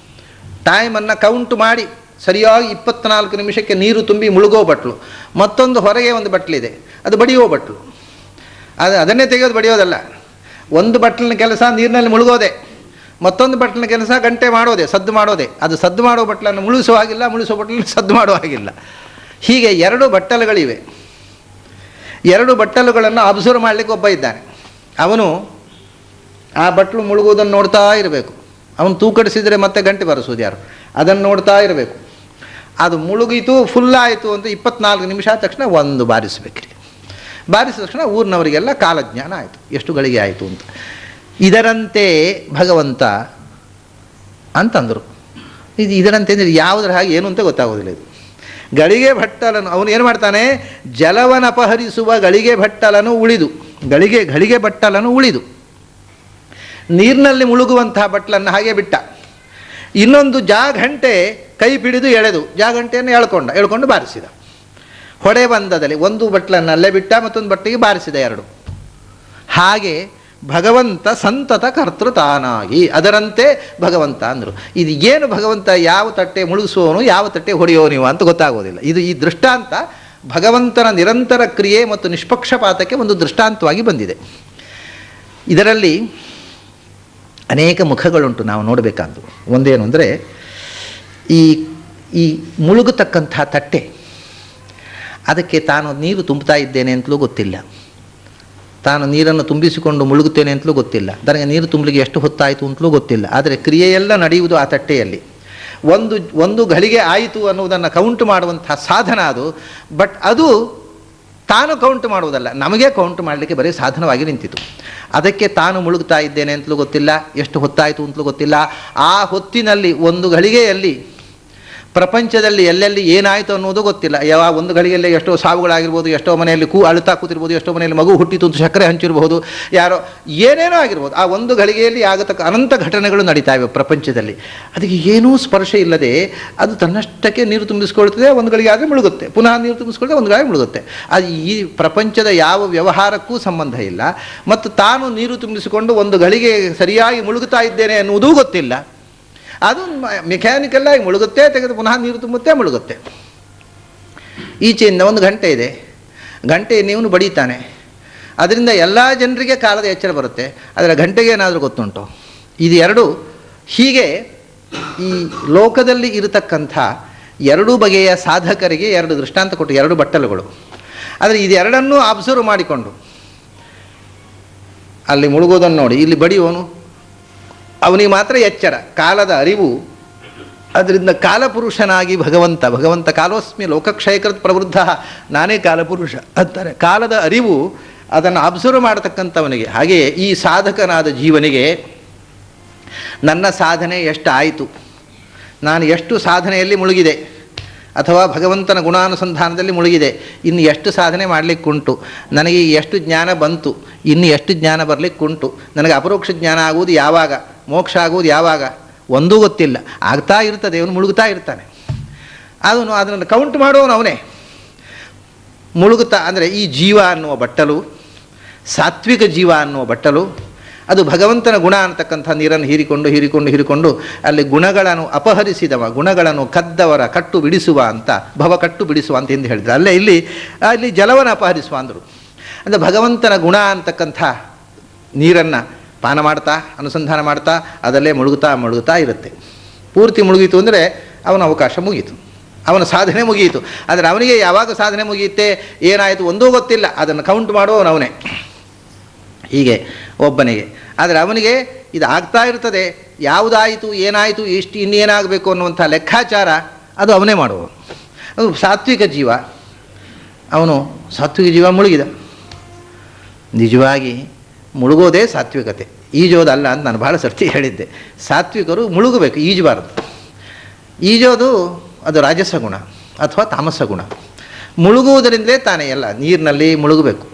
ಟೈಮನ್ನು ಕೌಂಟ್ ಮಾಡಿ ಸರಿಯಾಗಿ 24 ನಿಮಿಷಕ್ಕೆ ನೀರು ತುಂಬಿ ಮುಳುಗೋ ಬಟ್ಟಲು. ಮತ್ತೊಂದು ಹೊರಗೆ ಒಂದು ಬಟ್ಟಲಿದೆ, ಅದು ಬಡಿಯೋ ಬಟ್ಟಲು. ಅದನ್ನೇ ತೆಗೆಯೋದು, ಬಡಿಯೋದಲ್ಲ. ಒಂದು ಬಟ್ಟಲಿನ ಕೆಲಸ ನೀರಿನಲ್ಲಿ ಮುಳುಗೋದೆ, ಮತ್ತೊಂದು ಬಟ್ಟಲಿನ ಕೆಲಸ ಗಂಟೆ ಮಾಡೋದೆ, ಸದ್ದು ಮಾಡೋದೆ. ಅದು ಸದ್ದು ಮಾಡೋ ಬಟ್ಟಲನ್ನು ಮುಳುಗಿಸೋ ಹಾಗಿಲ್ಲ, ಮುಳುಗಿಸೋ ಬಟ್ಟಲನ್ನು ಸದ್ದು ಮಾಡೋ ಹಾಗಿಲ್ಲ. ಹೀಗೆ 2 ಬಟ್ಟಲುಗಳಿವೆ. 2 ಬಟ್ಟಲುಗಳನ್ನು ಅಬ್ಸರ್ವ್ ಮಾಡಲಿಕ್ಕೆ ಒಬ್ಬ ಇದ್ದಾನೆ. ಅವನು ಆ ಬಟ್ಟಲು ಮುಳುಗುವುದನ್ನು ನೋಡ್ತಾ ಇರಬೇಕು. ಅವನು ತೂಕಡಿಸಿದರೆ ಮತ್ತೆ ಗಂಟೆ ಬರೆಸೋದು ಯಾರು, ಅದನ್ನು ನೋಡ್ತಾ ಇರಬೇಕು. ಅದು ಮುಳುಗಿತು, ಫುಲ್ಲಾಯಿತು ಅಂತ 24 ನಿಮಿಷ ಆದ ತಕ್ಷಣ ಒಂದು ಬಾರಿಸಬೇಕ್ರಿ. ಬಾರಿಸಿದ ತಕ್ಷಣ ಊರಿನವರಿಗೆಲ್ಲ ಕಾಲಜ್ಞಾನ ಆಯಿತು, ಎಷ್ಟು ಗಳಿಗೆ ಆಯಿತು ಅಂತ. ಇದರಂತೆ ಭಗವಂತ ಅಂತಂದರು. ಇದರಂತೆ ಅಂದರೆ ಯಾವುದರ ಹಾಗೆ ಏನು ಅಂತ ಗೊತ್ತಾಗೋದಿಲ್ಲ. ಇದು ಗಳಿಗೆ ಭಟ್ಟಲನು ಅವನು ಏನು ಮಾಡ್ತಾನೆ, ಜಲವನ್ನಪಹರಿಸುವ ಗಳಿಗೆ ಭಟ್ಟಲನು ಉಳಿದು, ಗಳಿಗೆ ಭಟ್ಟಲನು ಉಳಿದು ನೀರಿನಲ್ಲಿ ಮುಳುಗುವಂತಹ ಬಟ್ಟಲನ್ನು ಹಾಗೆ ಬಿಟ್ಟ. ಇನ್ನೊಂದು ಜಾಗಂಟೆ ಕೈ ಪಿಡಿದು ಎಳೆದು ಜಾಗಂಟೆಯನ್ನು ಎಳ್ಕೊಂಡು ಬಾರಿಸಿದ. ಹೊಡೆ ಬಂದದಲ್ಲಿ ಒಂದು ಬಟ್ಟಲನ್ನು ಅಲ್ಲೇ ಬಿಟ್ಟ, ಮತ್ತೊಂದು ಬಟ್ಟೆಗೆ ಬಾರಿಸಿದ 2. ಹಾಗೆ ಭಗವಂತ ಸಂತತ ಕರ್ತೃ ತಾನಾಗಿ, ಅದರಂತೆ ಭಗವಂತ ಅಂದರು. ಇದು ಏನು ಭಗವಂತ, ಯಾವ ತಟ್ಟೆ ಮುಳುಗಿಸುವವನು ಯಾವ ತಟ್ಟೆ ಹೊಡೆಯೋನಿವ ಅಂತ ಗೊತ್ತಾಗೋದಿಲ್ಲ. ಈ ದೃಷ್ಟಾಂತ ಭಗವಂತನ ನಿರಂತರ ಕ್ರಿಯೆ ಮತ್ತು ನಿಷ್ಪಕ್ಷಪಾತಕ್ಕೆ ಒಂದು ದೃಷ್ಟಾಂತವಾಗಿ ಬಂದಿದೆ. ಇದರಲ್ಲಿ ಅನೇಕ ಮುಖಗಳುಂಟು ನಾವು ನೋಡಬೇಕಾದ್ದು. ಒಂದೇನು ಅಂದರೆ, ಈ ಮುಳುಗತಕ್ಕಂಥ ತಟ್ಟೆ, ಅದಕ್ಕೆ ತಾನು ನೀರು ತುಂಬುತ್ತಾ ಇದ್ದೇನೆ ಅಂತಲೂ ಗೊತ್ತಿಲ್ಲ, ತಾನು ನೀರನ್ನು ತುಂಬಿಸಿಕೊಂಡು ಮುಳುಗುತ್ತೇನೆ ಅಂತಲೂ ಗೊತ್ತಿಲ್ಲ, ತನಗೆ ನೀರು ತುಂಬಲಿಕ್ಕೆ ಎಷ್ಟು ಹೊತ್ತಾಯಿತು ಅಂತಲೂ ಗೊತ್ತಿಲ್ಲ. ಆದರೆ ಕ್ರಿಯೆಯೆಲ್ಲ ನಡೆಯುವುದು ಆ ತಟ್ಟೆಯಲ್ಲಿ. ಒಂದು ಘಳಿಗೆ ಆಯಿತು ಅನ್ನುವುದನ್ನು ಕೌಂಟ್ ಮಾಡುವಂಥ ಸಾಧನ ಅದು. ಬಟ್ ಅದು ತಾನು ಕೌಂಟ್ ಮಾಡುವುದಲ್ಲ, ನಮಗೆ ಕೌಂಟ್ ಮಾಡಲಿಕ್ಕೆ ಬರೀ ಸಾಧನವಾಗಿ ನಿಂತಿತು. ಅದಕ್ಕೆ ತಾನು ಮುಳುಗ್ತಾ ಇದ್ದೇನೆ ಅಂತಲೂ ಗೊತ್ತಿಲ್ಲ, ಎಷ್ಟು ಹೊತ್ತಾಯಿತು ಅಂತಲೂ ಗೊತ್ತಿಲ್ಲ. ಆ ಹೊತ್ತಿನಲ್ಲಿ ಒಂದು ಘಳಿಗೆಯಲ್ಲಿ ಪ್ರಪಂಚದಲ್ಲಿ ಎಲ್ಲೆಲ್ಲಿ ಏನಾಯಿತು ಅನ್ನೋದು ಗೊತ್ತಿಲ್ಲ. ಯಾವ ಒಂದು ಘಳಿಗೆಯಲ್ಲಿ ಎಷ್ಟೋ ಸಾವುಗಳಾಗಿರ್ಬೋದು, ಎಷ್ಟೋ ಮನೆಯಲ್ಲಿ ಅಳುತ್ತಾ ಕೂತಿರ್ಬೋದು, ಎಷ್ಟೋ ಮನೆಯಲ್ಲಿ ಮಗು ಹುಟ್ಟಿತು ಅಂತ ಸಕ್ಕರೆ ಹಂಚಿರ್ಬೋದು, ಯಾರೋ ಏನೇನೋ ಆಗಿರ್ಬೋದು. ಆ ಒಂದು ಘಳಿಗೆಯಲ್ಲಿ ಆಗತಕ್ಕ ಅನಂತ ಘಟನೆಗಳು ನಡೀತಾ ಇವೆ ಪ್ರಪಂಚದಲ್ಲಿ. ಅದಕ್ಕೆ ಏನೂ ಸ್ಪರ್ಶ ಇಲ್ಲದೆ ಅದು ತನ್ನಷ್ಟಕ್ಕೆ ನೀರು ತುಂಬಿಸ್ಕೊಳ್ತದೆ, ಒಂದು ಗಳಿಗೆ ಆದರೆ ಮುಳುಗುತ್ತೆ, ಪುನಃ ನೀರು ತುಂಬಿಸ್ಕೊಳ್ತದೆ, ಒಂದು ಗಳಿಗೆ ಮುಳುಗುತ್ತೆ. ಅದು ಈ ಪ್ರಪಂಚದ ಯಾವ ವ್ಯವಹಾರಕ್ಕೂ ಸಂಬಂಧ ಇಲ್ಲ. ಮತ್ತು ತಾನು ನೀರು ತುಂಬಿಸಿಕೊಂಡು ಒಂದು ಘಳಿಗೆ ಸರಿಯಾಗಿ ಮುಳುಗುತ್ತಾ ಇದ್ದೇನೆ ಅನ್ನುವುದೂ ಗೊತ್ತಿಲ್ಲ. ಅದು ಮೆಕ್ಯಾನಿಕಲ್ಲಾಗಿ ಮುಳುಗುತ್ತೆ, ತೆಗೆದು ಪುನಃ ನೀರು ತುಂಬುತ್ತೆ, ಮುಳುಗುತ್ತೆ. ಈಚೆಯಿಂದ ಒಂದು ಗಂಟೆ ಇದೆ, ಗಂಟೆ ನೀವು ಬಡೀತಾನೆ, ಅದರಿಂದ ಎಲ್ಲ ಜನರಿಗೆ ಕಾಲದ ಎಚ್ಚರ ಬರುತ್ತೆ. ಅದರ ಗಂಟೆಗೆ ಏನಾದರೂ ಗೊತ್ತುಂಟು? ಇದು ಎರಡು. ಹೀಗೆ ಈ ಲೋಕದಲ್ಲಿ ಇರತಕ್ಕಂಥ ಎರಡು ಬಗೆಯ ಸಾಧಕರಿಗೆ ಎರಡು ದೃಷ್ಟಾಂತ ಕೊಟ್ಟು, ಎರಡು ಬಟ್ಟಲುಗಳು. ಆದರೆ ಇದೆರಡನ್ನೂ ಅಬ್ಸರ್ವ್ ಮಾಡಿಕೊಂಡು ಅಲ್ಲಿ ಮುಳುಗೋದನ್ನು ನೋಡಿ, ಇಲ್ಲಿ ಬಡಿಯೋನು ಅವನಿಗೆ ಮಾತ್ರ ಎಚ್ಚರ, ಕಾಲದ ಅರಿವು. ಅದರಿಂದ ಕಾಲಪುರುಷನಾಗಿ ಭಗವಂತ ಕಾಲೋಸ್ಮಿ ಲೋಕಕ್ಷಯಕೃತ್ ಪ್ರವೃದ್ಧ, ನಾನೇ ಕಾಲಪುರುಷ ಅಂತಾರೆ. ಕಾಲದ ಅರಿವು ಅದನ್ನು ಅಬ್ಸರ್ವ್ ಮಾಡತಕ್ಕಂಥವನಿಗೆ. ಹಾಗೆಯೇ ಈ ಸಾಧಕನಾದ ಜೀವನಿಗೆ ನನ್ನ ಸಾಧನೆ ಎಷ್ಟು ಆಯಿತು, ನಾನು ಎಷ್ಟು ಸಾಧನೆಯಲ್ಲಿ ಮುಳುಗಿದೆ, ಅಥವಾ ಭಗವಂತನ ಗುಣಾನುಸಂಧಾನದಲ್ಲಿ ಮುಳುಗಿದೆ, ಇನ್ನು ಎಷ್ಟು ಸಾಧನೆ ಮಾಡಲಿಕ್ಕುಂಟು, ನನಗೆ ಎಷ್ಟು ಜ್ಞಾನ ಬಂತು, ಇನ್ನು ಎಷ್ಟು ಜ್ಞಾನ ಬರಲಿಕ್ಕುಂಟು, ನನಗೆ ಅಪರೋಕ್ಷ ಜ್ಞಾನ ಆಗುವುದು ಯಾವಾಗ, ಮೋಕ್ಷ ಆಗುವುದು ಯಾವಾಗ, ಒಂದೂ ಗೊತ್ತಿಲ್ಲ. ಆಗ್ತಾ ಇರ್ತದೆ, ಅವನು ಮುಳುಗುತ್ತಾ ಇರ್ತಾನೆ. ಅದನ್ನು ಕೌಂಟ್ ಮಾಡುವವನು ಅವನೇ. ಮುಳುಗುತ್ತಾ ಅಂದರೆ ಈ ಜೀವ ಅನ್ನುವ ಬಟ್ಟಲು, ಸಾತ್ವಿಕ ಜೀವ ಅನ್ನುವ ಬಟ್ಟಲು, ಅದು ಭಗವಂತನ ಗುಣ ಅನ್ನತಕ್ಕಂಥ ನೀರನ್ನು ಹೀರಿಕೊಂಡು ಅಲ್ಲಿ ಗುಣಗಳನ್ನು ಅಪಹರಿಸಿದವ, ಗುಣಗಳನ್ನು ಕದ್ದವರ ಕಟ್ಟು ಬಿಡಿಸುವ ಅಂತ, ಭವಕಟ್ಟು ಬಿಡಿಸುವ ಅಂತ ಎಂದು ಹೇಳಿದ್ರು. ಇಲ್ಲಿ ಜಲವನ್ನು ಅಪಹರಿಸುವ ಅಂದರು. ಅಂದರೆ ಭಗವಂತನ ಗುಣ ಅಂತಕ್ಕಂಥ ನೀರನ್ನು ಪಾನ ಮಾಡ್ತಾ ಅನುಸಂಧಾನ ಮಾಡ್ತಾ ಅದಲ್ಲೇ ಮುಳುಗುತ್ತಾ ಇರುತ್ತೆ. ಪೂರ್ತಿ ಮುಳುಗಿತು ಅಂದರೆ ಅವನ ಅವಕಾಶ ಮುಗೀತು, ಅವನ ಸಾಧನೆ ಮುಗಿಯಿತು. ಆದರೆ ಅವನಿಗೆ ಯಾವಾಗ ಸಾಧನೆ ಮುಗಿಯುತ್ತೆ, ಏನಾಯಿತು ಒಂದೂ ಗೊತ್ತಿಲ್ಲ. ಅದನ್ನು ಕೌಂಟ್ ಮಾಡುವವನು ಅವನೇ. ಹೀಗೆ ಒಬ್ಬನಿಗೆ. ಆದರೆ ಅವನಿಗೆ ಇದು ಆಗ್ತಾ ಇರ್ತದೆ, ಯಾವುದಾಯಿತು, ಏನಾಯಿತು, ಇನ್ನೇನಾಗಬೇಕು ಅನ್ನುವಂಥ ಲೆಕ್ಕಾಚಾರ ಅದು ಅವನೇ ಮಾಡುವವನು. ಅದು ಸಾತ್ವಿಕ ಜೀವ. ಅವನು ಸಾತ್ವಿಕ ಜೀವ ಮುಳುಗಿದ. ನಿಜವಾಗಿ ಮುಳುಗೋದೇ ಸಾತ್ವಿಕತೆ, ಈಜೋದಲ್ಲ ಅಂತ ನಾನು ಭಾಳ ಸರ್ತಿ ಹೇಳಿದ್ದೆ. ಸಾತ್ವಿಕರು ಮುಳುಗಬೇಕು, ಈಜಬಾರದು. ಈಜೋದು ಅದು ರಾಜಸ ಗುಣ ಅಥವಾ ತಾಮಸ ಗುಣ. ಮುಳುಗುವುದರಿಂದಲೇ ತಾನೇ ಎಲ್ಲ ನೀರಿನಲ್ಲಿ ಮುಳುಗಬೇಕು.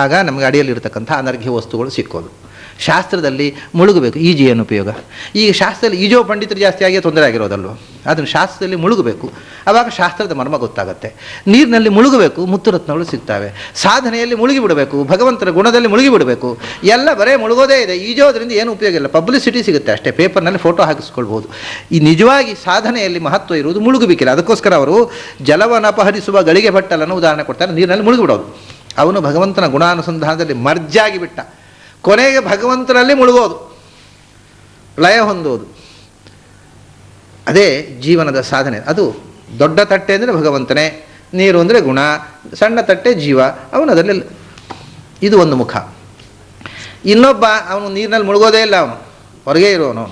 ಆಗ ನಮಗೆ ಅಡಿಯಲ್ಲಿರ್ತಕ್ಕಂಥ ಅನರ್ಘ್ಯ ವಸ್ತುಗಳು ಸಿಕ್ಕೋದು. ಶಾಸ್ತ್ರದಲ್ಲಿ ಮುಳುಗಬೇಕು. ಈಜು ಏನು ಉಪಯೋಗ? ಈಗ ಶಾಸ್ತ್ರದಲ್ಲಿ ಈಜೋ ಪಂಡಿತರು ಜಾಸ್ತಿಯಾಗಿ ತೊಂದರೆ ಆಗಿರೋದಲ್ವ. ಅದನ್ನು ಶಾಸ್ತ್ರದಲ್ಲಿ ಮುಳುಗಬೇಕು, ಆವಾಗ ಶಾಸ್ತ್ರದ ಮರ್ಮ ಗೊತ್ತಾಗುತ್ತೆ. ನೀರಿನಲ್ಲಿ ಮುಳುಗಬೇಕು, ಮುತ್ತುರತ್ನಗಳು ಸಿಗ್ತವೆ. ಸಾಧನೆಯಲ್ಲಿ ಮುಳುಗಿಬಿಡಬೇಕು, ಭಗವಂತನ ಗುಣದಲ್ಲಿ ಮುಳುಗಿಬಿಡಬೇಕು. ಎಲ್ಲ ಬರೇ ಮುಳುಗೋದೇ ಇದೆ. ಈಜೋದ್ರಿಂದ ಏನು ಉಪಯೋಗ ಇಲ್ಲ, ಪಬ್ಲಿಸಿಟಿ ಸಿಗುತ್ತೆ ಅಷ್ಟೇ, ಪೇಪರ್ನಲ್ಲಿ ಫೋಟೋ ಹಾಕಿಸ್ಕೊಳ್ಬೋದು. ಈ ನಿಜವಾಗಿ ಸಾಧನೆಯಲ್ಲಿ ಮಹತ್ವ ಇರುವುದು ಮುಳುಗಬೇಕಿಲ್ಲ. ಅದಕ್ಕೋಸ್ಕರ ಅವರು ಜಲವನ್ನು ಅಪಹರಿಸುವ ಗಳಿಗೆ ಭಟ್ಟಲನ್ನು ಉದಾಹರಣೆ ಕೊಡ್ತಾರೆ. ನೀರಿನಲ್ಲಿ ಮುಳುಗಿಬಿಡೋದು. ಅವನು ಭಗವಂತನ ಗುಣಾನುಸಂಧಾನದಲ್ಲಿ ಮರ್ಜಾಗಿ ಬಿಟ್ಟ, ಕೊನೆಗೆ ಭಗವಂತನಲ್ಲಿ ಮುಳುಗೋದು, ಲಯ ಹೊಂದೋದು. ಅದೇ ಜೀವನದ ಸಾಧನೆ. ಅದು ದೊಡ್ಡ ತಟ್ಟೆ ಅಂದರೆ ಭಗವಂತನೇ, ನೀರು ಅಂದರೆ ಗುಣ, ಸಣ್ಣ ತಟ್ಟೆ ಜೀವ, ಅವನು ಅದರಲ್ಲಿ. ಇದು ಒಂದು ಮುಖ. ಇನ್ನೊಬ್ಬ ಅವನು ನೀರಿನಲ್ಲಿ ಮುಳುಗೋದೇ ಇಲ್ಲ, ಅವನು ಹೊರಗೆ ಇರೋನು.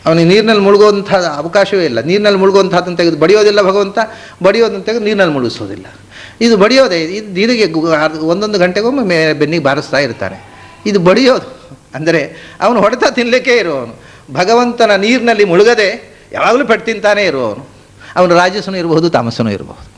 ಅವನಿಗೆ ನೀರಿನಲ್ಲಿ ಮುಳುಗುವಂಥ ಅವಕಾಶವೇ ಇಲ್ಲ. ನೀರಿನಲ್ಲಿ ಮುಳುಗುವಂಥದ್ದನ್ನು ತೆಗೆದು ಬಡಿಯೋದಿಲ್ಲ ಭಗವಂತ, ಬಡಿಯೋದನ್ನು ತೆಗೆದು ನೀರಿನಲ್ಲಿ ಮುಳುಗಿಸೋದಿಲ್ಲ. ಇದು ಬಡಿಯೋದೇ. ಇದು ನೀರಿಗೆ ಒಂದೊಂದು ಗಂಟೆಗೊಮ್ಮೆ ಬೆನ್ನಿಗೆ ಬಾರಿಸ್ತಾ ಇರ್ತಾನೆ. ಇದು ಬಡಿಯೋದು ಅಂದರೆ ಅವನು ಹೊಡೆತ ತಿನ್ನಲಿಕ್ಕೆ ಇರುವವನು. ಭಗವಂತನ ನೀರಿನಲ್ಲಿ ಮುಳುಗದೆ ಯಾವಾಗಲೂ ಪೆಟ್ಟು ತಿಂತಾನೇ ಇರುವವನು. ಅವನು ರಾಜಸನೂ ಇರಬಹುದು, ತಾಮಸನೂ ಇರಬಹುದು.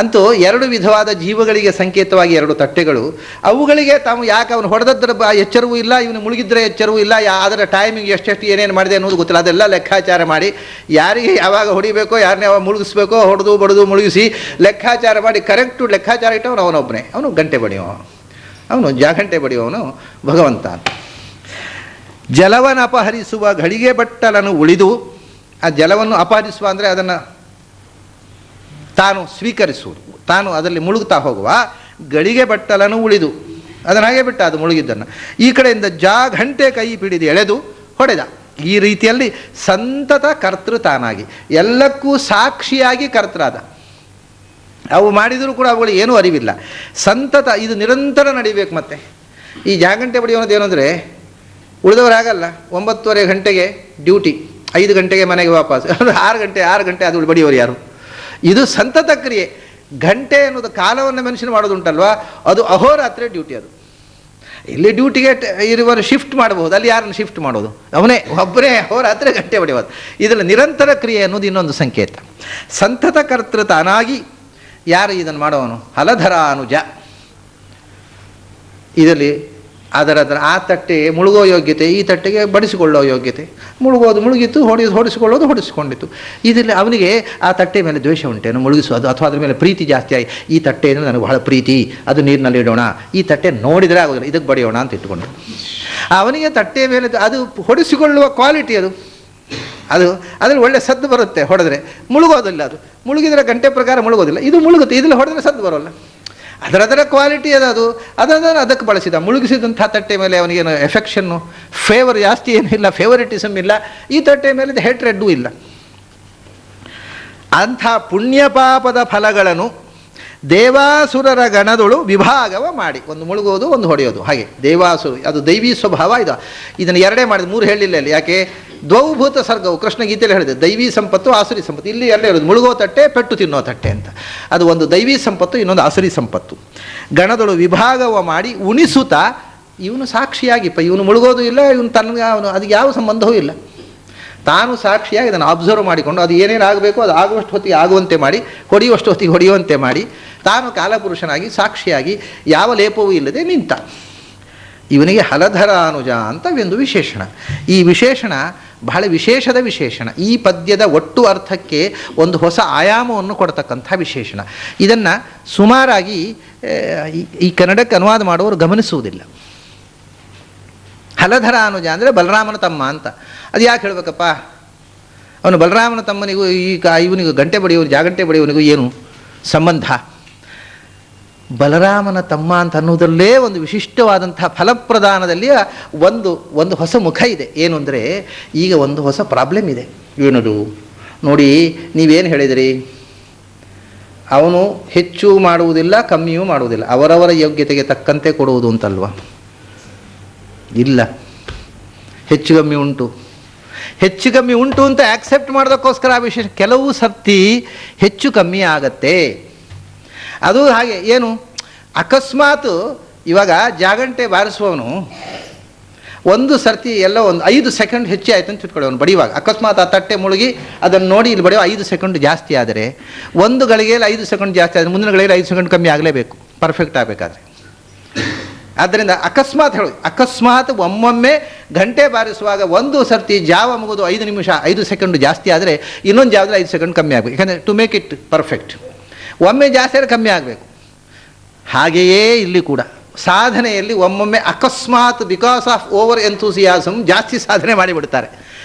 ಅಂತೂ ಎರಡು ವಿಧವಾದ ಜೀವಗಳಿಗೆ ಸಂಕೇತವಾಗಿ ಎರಡು ತಟ್ಟೆಗಳು. ಅವುಗಳಿಗೆ ತಾವು ಯಾಕೆ ಅವನು ಹೊಡೆದದ್ರ ಎಚ್ಚರವೂ ಇಲ್ಲ, ಇವನು ಮುಳುಗಿದ್ರೆ ಎಚ್ಚರವೂ ಇಲ್ಲ, ಅದರ ಟೈಮಿಂಗ್ ಎಷ್ಟೆಷ್ಟು ಏನೇನು ಮಾಡಿದೆ ಅನ್ನೋದು ಗೊತ್ತಿಲ್ಲ. ಅದೆಲ್ಲ ಲೆಕ್ಕಾಚಾರ ಮಾಡಿ ಯಾರಿಗೆ ಯಾವಾಗ ಹೊಡಿಬೇಕೋ, ಯಾರನ್ನೇ ಯಾವಾಗ ಮುಳುಗಿಸ್ಬೇಕೋ, ಹೊಡೆದು ಬಡಿದು ಮುಳುಗಿಸಿ ಲೆಕ್ಕಾಚಾರ ಮಾಡಿ ಕರೆಕ್ಟು ಲೆಕ್ಕಾಚಾರ ಇಟ್ಟವನು ಅವನೊಬ್ಬನೇ. ಅವನು ಗಂಟೆ ಬಡಿಯುವ, ಅವನು ಜಾಗಂಟೆ ಬಡಿಯುವವನು ಭಗವಂತ. ಜಲವನ್ನು ಅಪಹರಿಸುವ ಘಳಿಗೆ ಬಟ್ಟಲನ್ನು ಉಳಿದು, ಆ ಜಲವನ್ನು ಅಪಹರಿಸುವ ಅಂದರೆ ಅದನ್ನು ತಾನು ಸ್ವೀಕರಿಸುವುದು, ತಾನು ಅದರಲ್ಲಿ ಮುಳುಗುತ್ತಾ ಹೋಗುವ ಗಳಿಗೆ ಬಟ್ಟಲನ್ನು ಉಳಿದು, ಅದನ್ನು ಹಾಗೆ ಬಿಟ್ಟ, ಅದು ಮುಳುಗಿದ್ದನ್ನು ಈ ಕಡೆಯಿಂದ ಜಾಗಂಟೆ ಕೈ ಪಿಡಿದು ಎಳೆದು ಹೊಡೆದ. ಈ ರೀತಿಯಲ್ಲಿ ಸಂತತ ಕರ್ತೃ ತಾನಾಗಿ, ಎಲ್ಲಕ್ಕೂ ಸಾಕ್ಷಿಯಾಗಿ ಕರ್ತೃರಾದ. ಅವು ಮಾಡಿದರೂ ಕೂಡ ಅವುಗಳು ಏನೂ ಅರಿವಿಲ್ಲ. ಸಂತತ ಇದು ನಿರಂತರ ನಡಿಬೇಕು. ಮತ್ತು ಈ ಜಾಗಂಟೆ ಬಡಿಯೋದು ಏನು ಅಂದರೆ, ಉಳಿದವರಾಗಲ್ಲ. 9:30 ಗಂಟೆಗೆ ಡ್ಯೂಟಿ, 5 ಗಂಟೆಗೆ ಮನೆಗೆ ವಾಪಸ್, 6 ಗಂಟೆ ಅದು ಬಡಿಯೋರು ಯಾರು? ಇದು ಸಂತತ ಕ್ರಿಯೆ. ಗಂಟೆ ಅನ್ನೋದು ಕಾಲವನ್ನು ಮೆನ್ಷನ್ ಮಾಡೋದುಂಟಲ್ವ, ಅದು ಅಹೋರಾತ್ರಿ ಡ್ಯೂಟಿ. ಅದು ಇಲ್ಲಿ ಡ್ಯೂಟಿಗೆ ಇರುವರು ಶಿಫ್ಟ್ ಮಾಡಬಹುದು, ಅಲ್ಲಿ ಯಾರನ್ನು ಶಿಫ್ಟ್ ಮಾಡೋದು? ಅವನೇ ಒಬ್ಬರೇ ಹೋರಾತ್ರಿ ಗಂಟೆ ಹೊಡೆಯೋದು. ಇದರಲ್ಲಿ ನಿರಂತರ ಕ್ರಿಯೆ ಅನ್ನೋದು ಇನ್ನೊಂದು ಸಂಕೇತ. ಸಂತತ ಕರ್ತೃತಾನಾಗಿ ಯಾರು ಇದನ್ನು ಮಾಡೋವನು? ಹಲಧರ ಅನುಜ. ಇದರಲ್ಲಿ ಅದರ ಆ ತಟ್ಟೆಗೆ ಮುಳುಗೋ ಯೋಗ್ಯತೆ, ಈ ತಟ್ಟೆಗೆ ಬಡಿಸಿಕೊಳ್ಳೋ ಯೋಗ್ಯತೆ. ಮುಳುಗೋದು ಮುಳುಗಿತ್ತು, ಹೊಡಿಸಿಕೊಳ್ಳೋದು ಹೊಡಿಸಿಕೊಂಡಿತ್ತು. ಇದರಲ್ಲಿ ಅವನಿಗೆ ಆ ತಟ್ಟೆ ಮೇಲೆ ದ್ವೇಷ ಉಂಟೇನು, ಮುಳುಗಿಸೋದು, ಅಥವಾ ಅದ್ರ ಮೇಲೆ ಪ್ರೀತಿ ಜಾಸ್ತಿ ಆಗಿ ಈ ತಟ್ಟೆ ಅಂದರೆ ನನಗೆ ಬಹಳ ಪ್ರೀತಿ, ಅದು ನೀರಿನಲ್ಲಿ ಇಡೋಣ, ಈ ತಟ್ಟೆ ನೋಡಿದರೆ ಆಗೋದಿಲ್ಲ, ಇದಕ್ಕೆ ಬಡಿಯೋಣ ಅಂತ ಇಟ್ಕೊಂಡು ಅವನಿಗೆ ತಟ್ಟೆ ಮೇಲೆ ಅದು ಹೊಡಿಸಿಕೊಳ್ಳುವ ಕ್ವಾಲಿಟಿ ಅದು ಅದ್ರಲ್ಲಿ ಒಳ್ಳೆ ಸದ್ದು ಬರುತ್ತೆ. ಹೊಡೆದ್ರೆ ಮುಳುಗೋದಿಲ್ಲ, ಅದು ಮುಳುಗಿದ್ರೆ ಗಂಟೆ ಪ್ರಕಾರ ಮುಳುಗೋದಿಲ್ಲ, ಇದು ಮುಳುಗುತ್ತೆ. ಇದರಲ್ಲಿ ಹೊಡೆದ್ರೆ ಸದ್ದು ಬರೋಲ್ಲ. ಅದರ ಕ್ವಾಲಿಟಿ ಅದಕ್ಕೆ ಬಳಸಿದ. ಮುಳುಗಿಸಿದಂಥ ತಟ್ಟೆ ಮೇಲೆ ಅವನಿಗೇನು ಎಫೆಕ್ಷನ್ನು, ಫೇವರ್ ಜಾಸ್ತಿ ಏನೂ ಇಲ್ಲ, ಫೇವರಿಟಿಸಮ್ ಇಲ್ಲ. ಈ ತಟ್ಟೆ ಮೇಲೆ ಹೇಟ್ರೆಡ್ಡೂ ಇಲ್ಲ. ಅಂಥ ಪುಣ್ಯ ಪಾಪದ ಫಲಗಳನ್ನು ದೇವಾಸುರರ ಗಣದೊಳು ವಿಭಾಗವ ಮಾಡಿ, ಒಂದು ಮುಳುಗೋದು ಒಂದು ಹೊಡೆಯೋದು. ಹಾಗೆ ದೇವಾಸುರ ಅದು ದೈವೀ ಸ್ವಭಾವ. ಇದನ್ನು ಎರಡೇ ಮಾಡಿದ, ಮೂರು ಹೇಳಿಲ್ಲ ಇಲ್ಲಿ. ಯಾಕೆ? ದ್ವೌಭೂತ ಸರ್ಗವು ಕೃಷ್ಣ ಗೀತೆಯಲ್ಲಿ ಹೇಳಿದೆ, ದೈವೀ ಸಂಪತ್ತು ಆಸುರಿ ಸಂಪತ್ತು. ಇಲ್ಲಿ ಎರಡೇ ಇರೋದು, ಮುಳುಗೋ ತಟ್ಟೆ ಪೆಟ್ಟು ತಿನ್ನೋ ತಟ್ಟೆ ಅಂತ. ಅದು ಒಂದು ದೈವೀ ಸಂಪತ್ತು, ಇನ್ನೊಂದು ಆಸುರಿ ಸಂಪತ್ತು. ಗಣದೊಳು ವಿಭಾಗವ ಮಾಡಿ ಉಣಿಸುತ್ತ, ಇವನು ಸಾಕ್ಷಿಯಾಗಿಪ್ಪ, ಇವನು ಮುಳುಗೋದು ಇಲ್ಲ, ಇವನು ತನಗೆ ಅದಕ್ಕೆ ಯಾವ ಸಂಬಂಧವೂ ಇಲ್ಲ. ತಾನು ಸಾಕ್ಷಿಯಾಗಿ ಅದನ್ನು ಅಬ್ಸರ್ವ್ ಮಾಡಿಕೊಂಡು ಅದು ಏನೇನು ಆಗಬೇಕು ಅದು ಆಗುವಷ್ಟು ಹೊತ್ತಿಗೆ ಆಗುವಂತೆ ಮಾಡಿ, ಹೊಡೆಯುವಷ್ಟು ಹೊತ್ತಿಗೆ ಹೊಡೆಯುವಂತೆ ಮಾಡಿ, ತಾನು ಕಾಲಪುರುಷನಾಗಿ ಸಾಕ್ಷಿಯಾಗಿ ಯಾವ ಲೇಪವೂ ಇಲ್ಲದೆ ನಿಂತ. ಇವನಿಗೆ ಹಲಧರ ಅನುಜ ಅಂತ ಒಂದು ವಿಶೇಷಣ. ಈ ವಿಶೇಷಣ ಬಹಳ ವಿಶೇಷದ ವಿಶೇಷಣ. ಈ ಪದ್ಯದ ಒಟ್ಟು ಅರ್ಥಕ್ಕೆ ಒಂದು ಹೊಸ ಆಯಾಮವನ್ನು ಕೊಡ್ತಕ್ಕಂಥ ವಿಶೇಷಣ. ಇದನ್ನು ಸುಮಾರಾಗಿ ಈ ಕನ್ನಡಕ್ಕೆ ಅನುವಾದ ಮಾಡುವವರು ಗಮನಿಸುವುದಿಲ್ಲ. ಹಲಧರ ಅನುಜ ಅಂದರೆ ಬಲರಾಮನ ತಮ್ಮ ಅಂತ. ಅದು ಯಾಕೆ ಹೇಳಬೇಕಪ್ಪ? ಅವನು ಬಲರಾಮನ ತಮ್ಮನಿಗೂ ಇವನಿಗೂ ಗಂಟೆ ಬಡಿಯೋನು, ಜಾಗಂಟೆ ಬಡಿಯೋನಿಗೂ ಏನು ಸಂಬಂಧ? ಬಲರಾಮನ ತಮ್ಮ ಅಂತ ಅನ್ನೋದರಲ್ಲೇ ಒಂದು ವಿಶಿಷ್ಟವಾದಂಥ ಫಲಪ್ರದಾನದಲ್ಲಿ ಒಂದು ಹೊಸ ಮುಖ ಇದೆ. ಏನು ಅಂದರೆ, ಈಗ ಒಂದು ಹೊಸ ಪ್ರಾಬ್ಲಮ್ ಇದೆ. ಏನದು ನೋಡಿ, ನೀವೇನು ಹೇಳಿದಿರಿ? ಅವನು ಹೆಚ್ಚು ಮಾಡುವುದಿಲ್ಲ, ಕಮ್ಮಿಯೂ ಮಾಡುವುದಿಲ್ಲ, ಅವರವರ ಯೋಗ್ಯತೆಗೆ ತಕ್ಕಂತೆ ಕೊಡುವುದು ಅಂತಲ್ವ? ಇಲ್ಲ, ಹೆಚ್ಚು ಕಮ್ಮಿ ಉಂಟು. ಹೆಚ್ಚು ಕಮ್ಮಿ ಉಂಟು ಅಂತ ಆಕ್ಸೆಪ್ಟ್ ಮಾಡೋದಕ್ಕೋಸ್ಕರ ಆ ವಿಶೇಷ. ಕೆಲವು ಸರ್ತಿ ಹೆಚ್ಚು ಕಮ್ಮಿ ಆಗತ್ತೆ. ಅದು ಹಾಗೆ ಏನು, ಅಕಸ್ಮಾತ್ ಇವಾಗ ಜಾಗಂಟೆ ಬಾರಿಸುವವನು ಒಂದು ಸರ್ತಿ ಎಲ್ಲ ಒಂದು 5 ಸೆಕೆಂಡ್ ಹೆಚ್ಚು ಆಯಿತು ಅಂತ ಇಟ್ಕೊಳ್ಳಿ. ಅವನು ಬಡಿಯುವಾಗ ಅಕಸ್ಮಾತ್ ಆ ತಟ್ಟೆ ಮುಳುಗಿ ಅದನ್ನು ನೋಡಿ ಇಲ್ಲಿ ಬಡಿಯೋ 5 ಸೆಕೆಂಡ್ ಜಾಸ್ತಿ ಆದರೆ, ಒಂದು ಗಳಿಗೆಯಲ್ಲಿ 5 ಸೆಕೆಂಡ್ ಜಾಸ್ತಿ ಆದರೆ ಮುಂದಿನ ಗಳಿಗೆಯಲ್ಲಿ 5 ಸೆಕೆಂಡ್ ಕಮ್ಮಿ ಆಗಲೇಬೇಕು, ಪರ್ಫೆಕ್ಟ್ ಆಗಬೇಕಾದ್ರೆ. ಆದ್ದರಿಂದ ಅಕಸ್ಮಾತ್ ಒಮ್ಮೊಮ್ಮೆ ಗಂಟೆ ಬಾರಿಸುವಾಗ ಒಂದು ಸರ್ತಿ ಜಾವ ಮುಗಿದು 5 ನಿಮಿಷ 5 ಸೆಕೆಂಡ್ ಜಾಸ್ತಿ ಆದರೆ, ಇನ್ನೊಂದು ಜಾವದಲ್ಲಿ 5 ಸೆಕೆಂಡ್ ಕಮ್ಮಿ ಆಗಬೇಕು. ಯಾಕಂದರೆ ಟು ಮೇಕ್ ಇಟ್ ಪರ್ಫೆಕ್ಟ್. ಒಮ್ಮೆ ಜಾಸ್ತಿ ಆದರೆ ಕಮ್ಮಿ ಆಗಬೇಕು. ಹಾಗೆಯೇ ಇಲ್ಲಿ ಕೂಡ ಸಾಧನೆಯಲ್ಲಿ ಒಮ್ಮೊಮ್ಮೆ ಅಕಸ್ಮಾತ್ ಬಿಕಾಸ್ ಆಫ್ ಓವರ್ ಎಂಥೂಸಿಯಾಸಮ್ ಜಾಸ್ತಿ ಸಾಧನೆ ಮಾಡಿಬಿಡ್ತಾರೆ.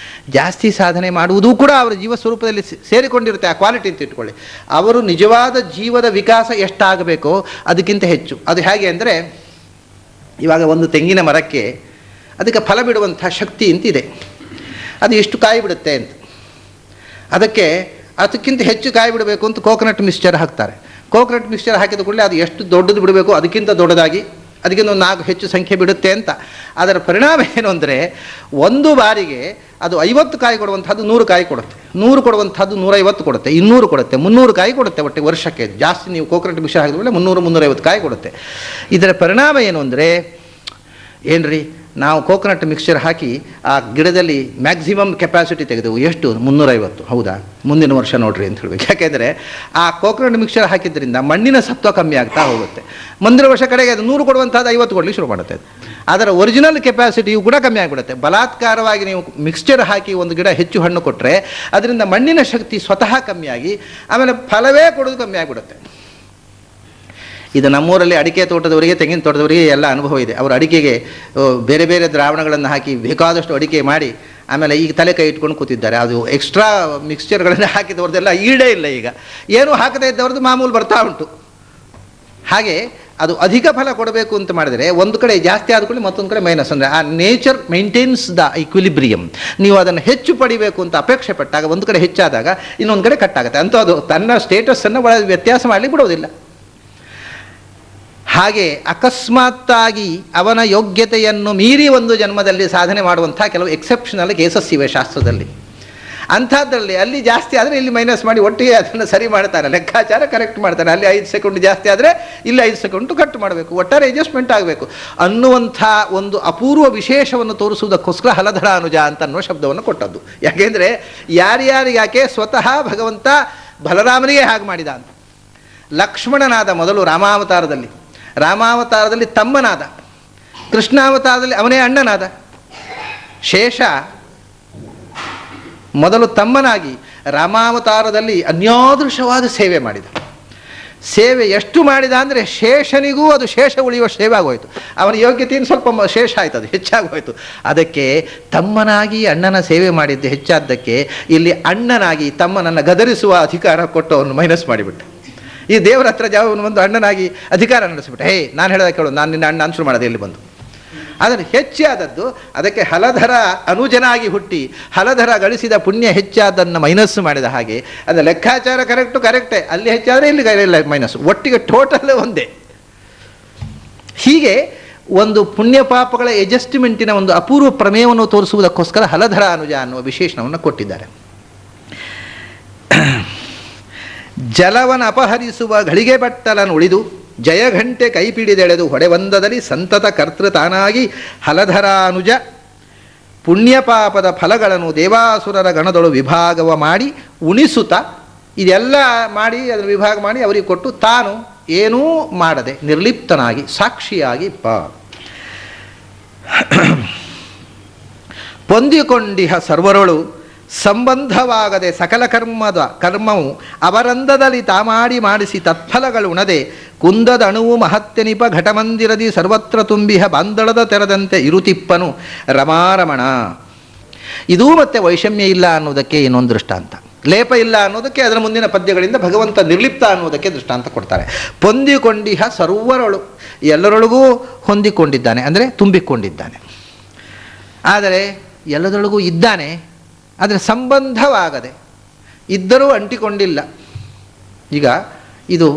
ಜಾಸ್ತಿ ಸಾಧನೆ ಮಾಡುವುದೂ ಕೂಡ ಅವರ ಜೀವ ಸ್ವರೂಪದಲ್ಲಿ ಸೇರಿಕೊಂಡಿರುತ್ತೆ. ಆ ಕ್ವಾಲಿಟಿ ಅಂತ ಇಟ್ಕೊಳ್ಳಿ. ಅವರು ನಿಜವಾದ ಜೀವದ ವಿಕಾಸ ಎಷ್ಟಾಗಬೇಕೋ ಅದಕ್ಕಿಂತ ಹೆಚ್ಚು. ಅದು ಹೇಗೆ ಅಂದರೆ, ಇವಾಗ ಒಂದು ತೆಂಗಿನ ಮರಕ್ಕೆ ಅದಕ್ಕೆ ಫಲ ಬಿಡುವಂಥ ಶಕ್ತಿ ಅಂತಿದೆ. ಅದು ಎಷ್ಟು ಕಾಯಿ ಬಿಡುತ್ತೆ ಅಂತ. ಅದಕ್ಕಿಂತ ಹೆಚ್ಚು ಕಾಯಿ ಬಿಡಬೇಕು ಅಂತ ಕೋಕೋನಟ್ ಮಿಕ್ಸ್ಚರ್ ಹಾಕ್ತಾರೆ. ಕೋಕೋನಟ್ ಮಿಕ್ಸ್ಚರ್ ಹಾಕಿದ ಕೂಡಲೇ ಅದು ಎಷ್ಟು ದೊಡ್ಡದು ಬಿಡಬೇಕು ಅದಕ್ಕಿಂತ ದೊಡ್ಡದಾಗಿ, ಅದಕ್ಕಿಂತ ಒಂದು 4 ಹೆಚ್ಚು ಸಂಖ್ಯೆ ಬಿಡುತ್ತೆ ಅಂತ. ಅದರ ಪರಿಣಾಮ ಏನು ಅಂದರೆ, ಒಂದು ಬಾರಿಗೆ ಅದು 50 ಕಾಯಿ ಕೊಡುವಂಥದ್ದು 100 ಕಾಯಿ ಕೊಡುತ್ತೆ, 100 ಕೊಡುವಂಥದ್ದು 150 ಕೊಡುತ್ತೆ, 200 ಕೊಡುತ್ತೆ, 300 ಕಾಯಿ ಕೊಡುತ್ತೆ. ಒಟ್ಟು ವರ್ಷಕ್ಕೆ ಜಾಸ್ತಿ ನೀವು ಕೋಕೋನಟ್ ಮಿಕ್ಸ್ಚರ್ ಹಾಕಿದ ಕೂಡಲೇ 300-350 ಕಾಯಿ ಕೊಡುತ್ತೆ. ಇದರ ಪರಿಣಾಮ ಏನು ಅಂದರೆ, ಏನ್ರಿ, ನಾವು ಕೋಕೋನಟ್ ಮಿಕ್ಸ್ಚರ್ ಹಾಕಿ ಆ ಗಿಡದಲ್ಲಿ ಮ್ಯಾಕ್ಸಿಮಮ್ ಕೆಪಾಸಿಟಿ ತೆಗೆದೆವು. ಎಷ್ಟು? 350. ಹೌದಾ? ಮುಂದಿನ ವರ್ಷ ನೋಡ್ರಿ ಅಂತ ಹೇಳಬೇಕು. ಯಾಕೆಂದರೆ ಆ ಕೋಕೋನಟ್ ಮಿಕ್ಸ್ಚರ್ ಹಾಕಿದ್ರಿಂದ ಮಣ್ಣಿನ ಸತ್ವ ಕಮ್ಮಿ ಆಗ್ತಾ ಹೋಗುತ್ತೆ. ಮುಂದಿನ ವರ್ಷ ಕಡೆಗೆ ಅದು 100 ಕೊಡುವಂಥದ್ದು 50 ಕೊಡಲಿಕ್ಕೆ ಶುರು ಮಾಡುತ್ತೆ. ಅದರ ಒರಿಜಿನಲ್ ಕೆಪಾಸಿಟಿಯು ಕೂಡ ಕಮ್ಮಿ ಆಗಿಬಿಡುತ್ತೆ. ಬಲಾತ್ಕಾರವಾಗಿ ನೀವು ಮಿಕ್ಸ್ಚರ್ ಹಾಕಿ ಒಂದು ಗಿಡ ಹೆಚ್ಚು ಹಣ್ಣು ಕೊಟ್ಟರೆ ಅದರಿಂದ ಮಣ್ಣಿನ ಶಕ್ತಿ ಸ್ವತಃ ಕಮ್ಮಿಯಾಗಿ ಆಮೇಲೆ ಫಲವೇ ಕೊಡೋದು ಕಮ್ಮಿ ಆಗಿಬಿಡುತ್ತೆ. ಇದು ನಮ್ಮೂರಲ್ಲಿ ಅಡಿಕೆ ತೋಟದವರಿಗೆ, ತೆಂಗಿನ ತೋಟದವರಿಗೆ ಎಲ್ಲ ಅನುಭವ ಇದೆ. ಅವರು ಅಡಿಕೆಗೆ ಬೇರೆ ಬೇರೆ ದ್ರಾವಣಗಳನ್ನು ಹಾಕಿ ಬೇಕಾದಷ್ಟು ಅಡಿಕೆ ಮಾಡಿ ಆಮೇಲೆ ಈಗ ತಲೆ ಕೈ ಇಟ್ಕೊಂಡು ಕೂತಿದ್ದಾರೆ. ಅದು ಎಕ್ಸ್ಟ್ರಾ ಮಿಕ್ಸ್ಚರ್ಗಳನ್ನು ಹಾಕಿದವ್ರದ್ದೆಲ್ಲ ಈಡೇ ಇಲ್ಲ. ಈಗ ಏನೂ ಹಾಕದೇ ಇದ್ದವ್ರದ್ದು ಮಾಮೂಲು ಬರ್ತಾ ಉಂಟು. ಹಾಗೆ ಅದು ಅಧಿಕ ಫಲ ಕೊಡಬೇಕು ಅಂತ ಮಾಡಿದರೆ ಒಂದು ಕಡೆ ಜಾಸ್ತಿ ಆದ್ಕೊಳ್ಳಿ, ಮತ್ತೊಂದು ಕಡೆ ಮೈನಸ್. ಅಂದರೆ ಆ ನೇಚರ್ ಮೇಂಟೈನ್ಸ್ ದ ಇಕ್ವಿಲಿಬ್ರಿಯಮ್. ನೀವು ಅದನ್ನು ಹೆಚ್ಚು ಪಡಿಬೇಕು ಅಂತ ಅಪೇಕ್ಷೆ ಪಟ್ಟಾಗ ಒಂದು ಕಡೆ ಹೆಚ್ಚಾದಾಗ ಇನ್ನೊಂದು ಕಡೆ ಕಟ್ಟಾಗುತ್ತೆ. ಅಂತೂ ಅದು ತನ್ನ ಸ್ಟೇಟಸ್ಸನ್ನು ವ್ಯತ್ಯಾಸ ಮಾಡಲಿಕ್ಕೆ ಬಿಡೋದಿಲ್ಲ. ಹಾಗೆ ಅಕಸ್ಮಾತ್ತಾಗಿ ಅವನ ಯೋಗ್ಯತೆಯನ್ನು ಮೀರಿ ಒಂದು ಜನ್ಮದಲ್ಲಿ ಸಾಧನೆ ಮಾಡುವಂಥ ಕೆಲವು ಎಕ್ಸೆಪ್ಷನಲ್ ಕೇಸಸ್ ಇವೆ ಶಾಸ್ತ್ರದಲ್ಲಿ. ಅಂಥದ್ರಲ್ಲಿ ಅಲ್ಲಿ ಜಾಸ್ತಿ ಆದರೆ ಇಲ್ಲಿ ಮೈನಸ್ ಮಾಡಿ ಒಟ್ಟಿಗೆ ಅದನ್ನು ಸರಿ ಮಾಡ್ತಾರೆ, ಲೆಕ್ಕಾಚಾರ ಕರೆಕ್ಟ್ ಮಾಡ್ತಾರೆ. ಅಲ್ಲಿ 5 ಸೆಕೆಂಡ್ ಜಾಸ್ತಿ ಆದರೆ ಇಲ್ಲಿ 5 ಸೆಕೆಂಡ್ ಕಟ್ ಮಾಡಬೇಕು, ಒಟ್ಟಾರೆ ಅಡ್ಜಸ್ಟ್ಮೆಂಟ್ ಆಗಬೇಕು ಅನ್ನುವಂಥ ಒಂದು ಅಪೂರ್ವ ವಿಶೇಷವನ್ನು ತೋರಿಸುವುದಕ್ಕೋಸ್ಕರ ಹಲಧರ ಅನುಜ ಅಂತ ಅನ್ನೋ ಶಬ್ದವನ್ನು ಕೊಟ್ಟದ್ದು. ಯಾಕೆಂದರೆ ಯಾರ್ಯಾರಿಗಾಕೆ ಸ್ವತಃ ಭಗವಂತ ಬಲರಾಮನಿಗೆ ಹಾಗೆ ಮಾಡಿದ ಅಂತ. ಲಕ್ಷ್ಮಣನಾದ ಮೊದಲು ರಾಮಾವತಾರದಲ್ಲಿ ತಮ್ಮನಾದ, ಕೃಷ್ಣಾವತಾರದಲ್ಲಿ ಅವನೇ ಅಣ್ಣನಾದ. ಶೇಷ ಮೊದಲು ತಮ್ಮನಾಗಿ ರಾಮಾವತಾರದಲ್ಲಿ ಅನ್ಯಾದೃಶವಾದ ಸೇವೆ ಮಾಡಿದ. ಸೇವೆ ಎಷ್ಟು ಮಾಡಿದ ಅಂದರೆ ಶೇಷನಿಗೂ ಅದು ಶೇಷ ಉಳಿಯುವ ಸೇವೆ ಆಗೋಯ್ತು. ಅವನ ಯೋಗ್ಯತೆಯನ್ನು ಸ್ವಲ್ಪ ಶೇಷ ಆಯ್ತು, ಅದು ಹೆಚ್ಚಾಗೋಯ್ತು. ಅದಕ್ಕೆ ತಮ್ಮನಾಗಿ ಅಣ್ಣನ ಸೇವೆ ಮಾಡಿದ್ದು ಹೆಚ್ಚಾದ್ದಕ್ಕೆ ಇಲ್ಲಿ ಅಣ್ಣನಾಗಿ ತಮ್ಮನನ್ನು ಗದರಿಸುವ ಅಧಿಕಾರ ಕೊಟ್ಟು ಅವನು ಮೈನಸ್ ಮಾಡಿಬಿಟ್ಟ. ಈ ದೇವರ ಹತ್ರ ಒಂದು ಅಣ್ಣನಾಗಿ ಅಧಿಕಾರ ನಡೆಸಿಬಿಟ್ಟ. ಹೇ, ನಾನು ಹೇಳಿದ ಕೇಳು, ನಾನು ನಿನ್ನ ಅಣ್ಣ ಅನ್ಸರು ಮಾಡೋದು ಇಲ್ಲಿ ಬಂದು. ಅದನ್ನು ಹೆಚ್ಚಾದದ್ದು ಅದಕ್ಕೆ ಹಲಧರ ಅನುಜನಾಗಿ ಹುಟ್ಟಿ ಹಲಧರ ಗಳಿಸಿದ ಪುಣ್ಯ ಹೆಚ್ಚಾದನ್ನು ಮೈನಸ್ ಮಾಡಿದ ಹಾಗೆ. ಅದು ಲೆಕ್ಕಾಚಾರ ಕರೆಕ್ಟೇ, ಅಲ್ಲಿ ಹೆಚ್ಚಾದರೆ ಇಲ್ಲಿ ಮೈನಸ್, ಒಟ್ಟಿಗೆ ಟೋಟಲ್ ಒಂದೇ. ಹೀಗೆ ಒಂದು ಪುಣ್ಯ ಪಾಪಗಳ ಅಡ್ಜಸ್ಟ್ಮೆಂಟಿನ ಒಂದು ಅಪೂರ್ವ ಪ್ರಮೇಯವನ್ನು ತೋರಿಸುವುದಕ್ಕೋಸ್ಕರ ಹಲಧರ ಅನುಜ ಅನ್ನುವ ವಿಶೇಷಣವನ್ನು ಕೊಟ್ಟಿದ್ದಾರೆ. ಜಲವನ್ನು ಅಪಹರಿಸುವ ಘಳಿಗೆ ಬಟ್ಟಲನ್ನು ಉಳಿದು ಜಯಘಂಟೆ ಕೈಪಿಡಿದೆಳೆದು ಹೊಡೆವಂದದಲ್ಲಿ ಸಂತತ ಕರ್ತೃ ತಾನಾಗಿ ಹಲಧರಾನುಜ ಪುಣ್ಯಪಾಪದ ಫಲಗಳನ್ನು ದೇವಾಸುರರ ಗಣದೊಳು ವಿಭಾಗವ ಮಾಡಿ ಉಣಿಸುತ್ತ, ಇದೆಲ್ಲ ಮಾಡಿ ಅದರ ವಿಭಾಗ ಮಾಡಿ ಅವರಿಗೆ ಕೊಟ್ಟು ತಾನು ಏನೂ ಮಾಡದೆ ನಿರ್ಲಿಪ್ತನಾಗಿ ಸಾಕ್ಷಿಯಾಗಿ ಪೊಂದಿಕೊಂಡಿಹ ಸರ್ವರೊಳು ಸಂಬಂಧವಾಗದೆ ಸಕಲ ಕರ್ಮವು ಅವರಂದದಲ್ಲಿ ಮಾಡಿಸಿ ತತ್ಫಲಗಳುಣದೆ ಕುಂದದ ಅಣುವು ಮಹತ್ಯನಿಪ ಘಟಮಂದಿರದಿ ಸರ್ವತ್ರ ತುಂಬಿಹ ಬಾಂದಳದ ತೆರದಂತೆ ಇರುತಿಪ್ಪನು ರಮಾರಮಣ. ಇದೂ ಮತ್ತೆ ವೈಷಮ್ಯ ಇಲ್ಲ ಅನ್ನೋದಕ್ಕೆ ಇನ್ನೊಂದು ದೃಷ್ಟಾಂತ, ಲೇಪ ಇಲ್ಲ ಅನ್ನೋದಕ್ಕೆ ಅದರ ಮುಂದಿನ ಪದ್ಯಗಳಿಂದ ಭಗವಂತ ನಿರ್ಲಿಪ್ತ ಅನ್ನೋದಕ್ಕೆ ದೃಷ್ಟಾಂತ ಕೊಡ್ತಾರೆ. ಪೊಂದಿಕೊಂಡಿಹ ಸರ್ವರೊಳು, ಎಲ್ಲರೊಳಗೂ ಹೊಂದಿಕೊಂಡಿದ್ದಾನೆ ಅಂದರೆ ತುಂಬಿಕೊಂಡಿದ್ದಾನೆ, ಆದರೆ ಎಲ್ಲದರೊಳಗೂ ಇದ್ದಾನೆ, ಆದರೆ ಸಂಬಂಧವಾಗದೆ ಇದ್ದರೂ ಅಂಟಿಕೊಂಡಿಲ್ಲ. ಈಗ ಇದು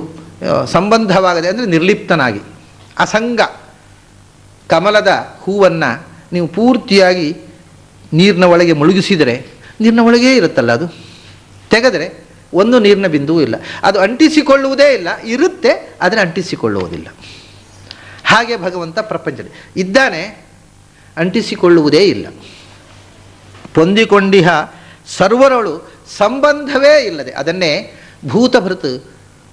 ಸಂಬಂಧವಾಗದೆ ಅಂದರೆ ನಿರ್ಲಿಪ್ತನಾಗಿ, ಅಸಂಗ ಕಮಲದ ಹೂವನ್ನು ನೀವು ಪೂರ್ತಿಯಾಗಿ ನೀರಿನ ಒಳಗೆ ಮುಳುಗಿಸಿದರೆ ನೀರಿನ ಒಳಗೇ ಇರುತ್ತಲ್ಲ, ಅದು ತೆಗೆದರೆ ಒಂದು ನೀರಿನ ಬಿಂದುವೂ ಇಲ್ಲ, ಅದು ಅಂಟಿಸಿಕೊಳ್ಳುವುದೇ ಇಲ್ಲ, ಇರುತ್ತೆ ಆದರೆ ಅಂಟಿಸಿಕೊಳ್ಳುವುದಿಲ್ಲ. ಹಾಗೆ ಭಗವಂತ ಪ್ರಪಂಚದಲ್ಲಿ ಇದ್ದಾನೆ, ಅಂಟಿಸಿಕೊಳ್ಳುವುದೇ ಇಲ್ಲ. ಪೊಂದಿಕೊಂಡಿಹ ಸರ್ವರೊಳು ಸಂಬಂಧವೇ ಇಲ್ಲದೆ, ಅದನ್ನೇ ಭೂತಭೃತ್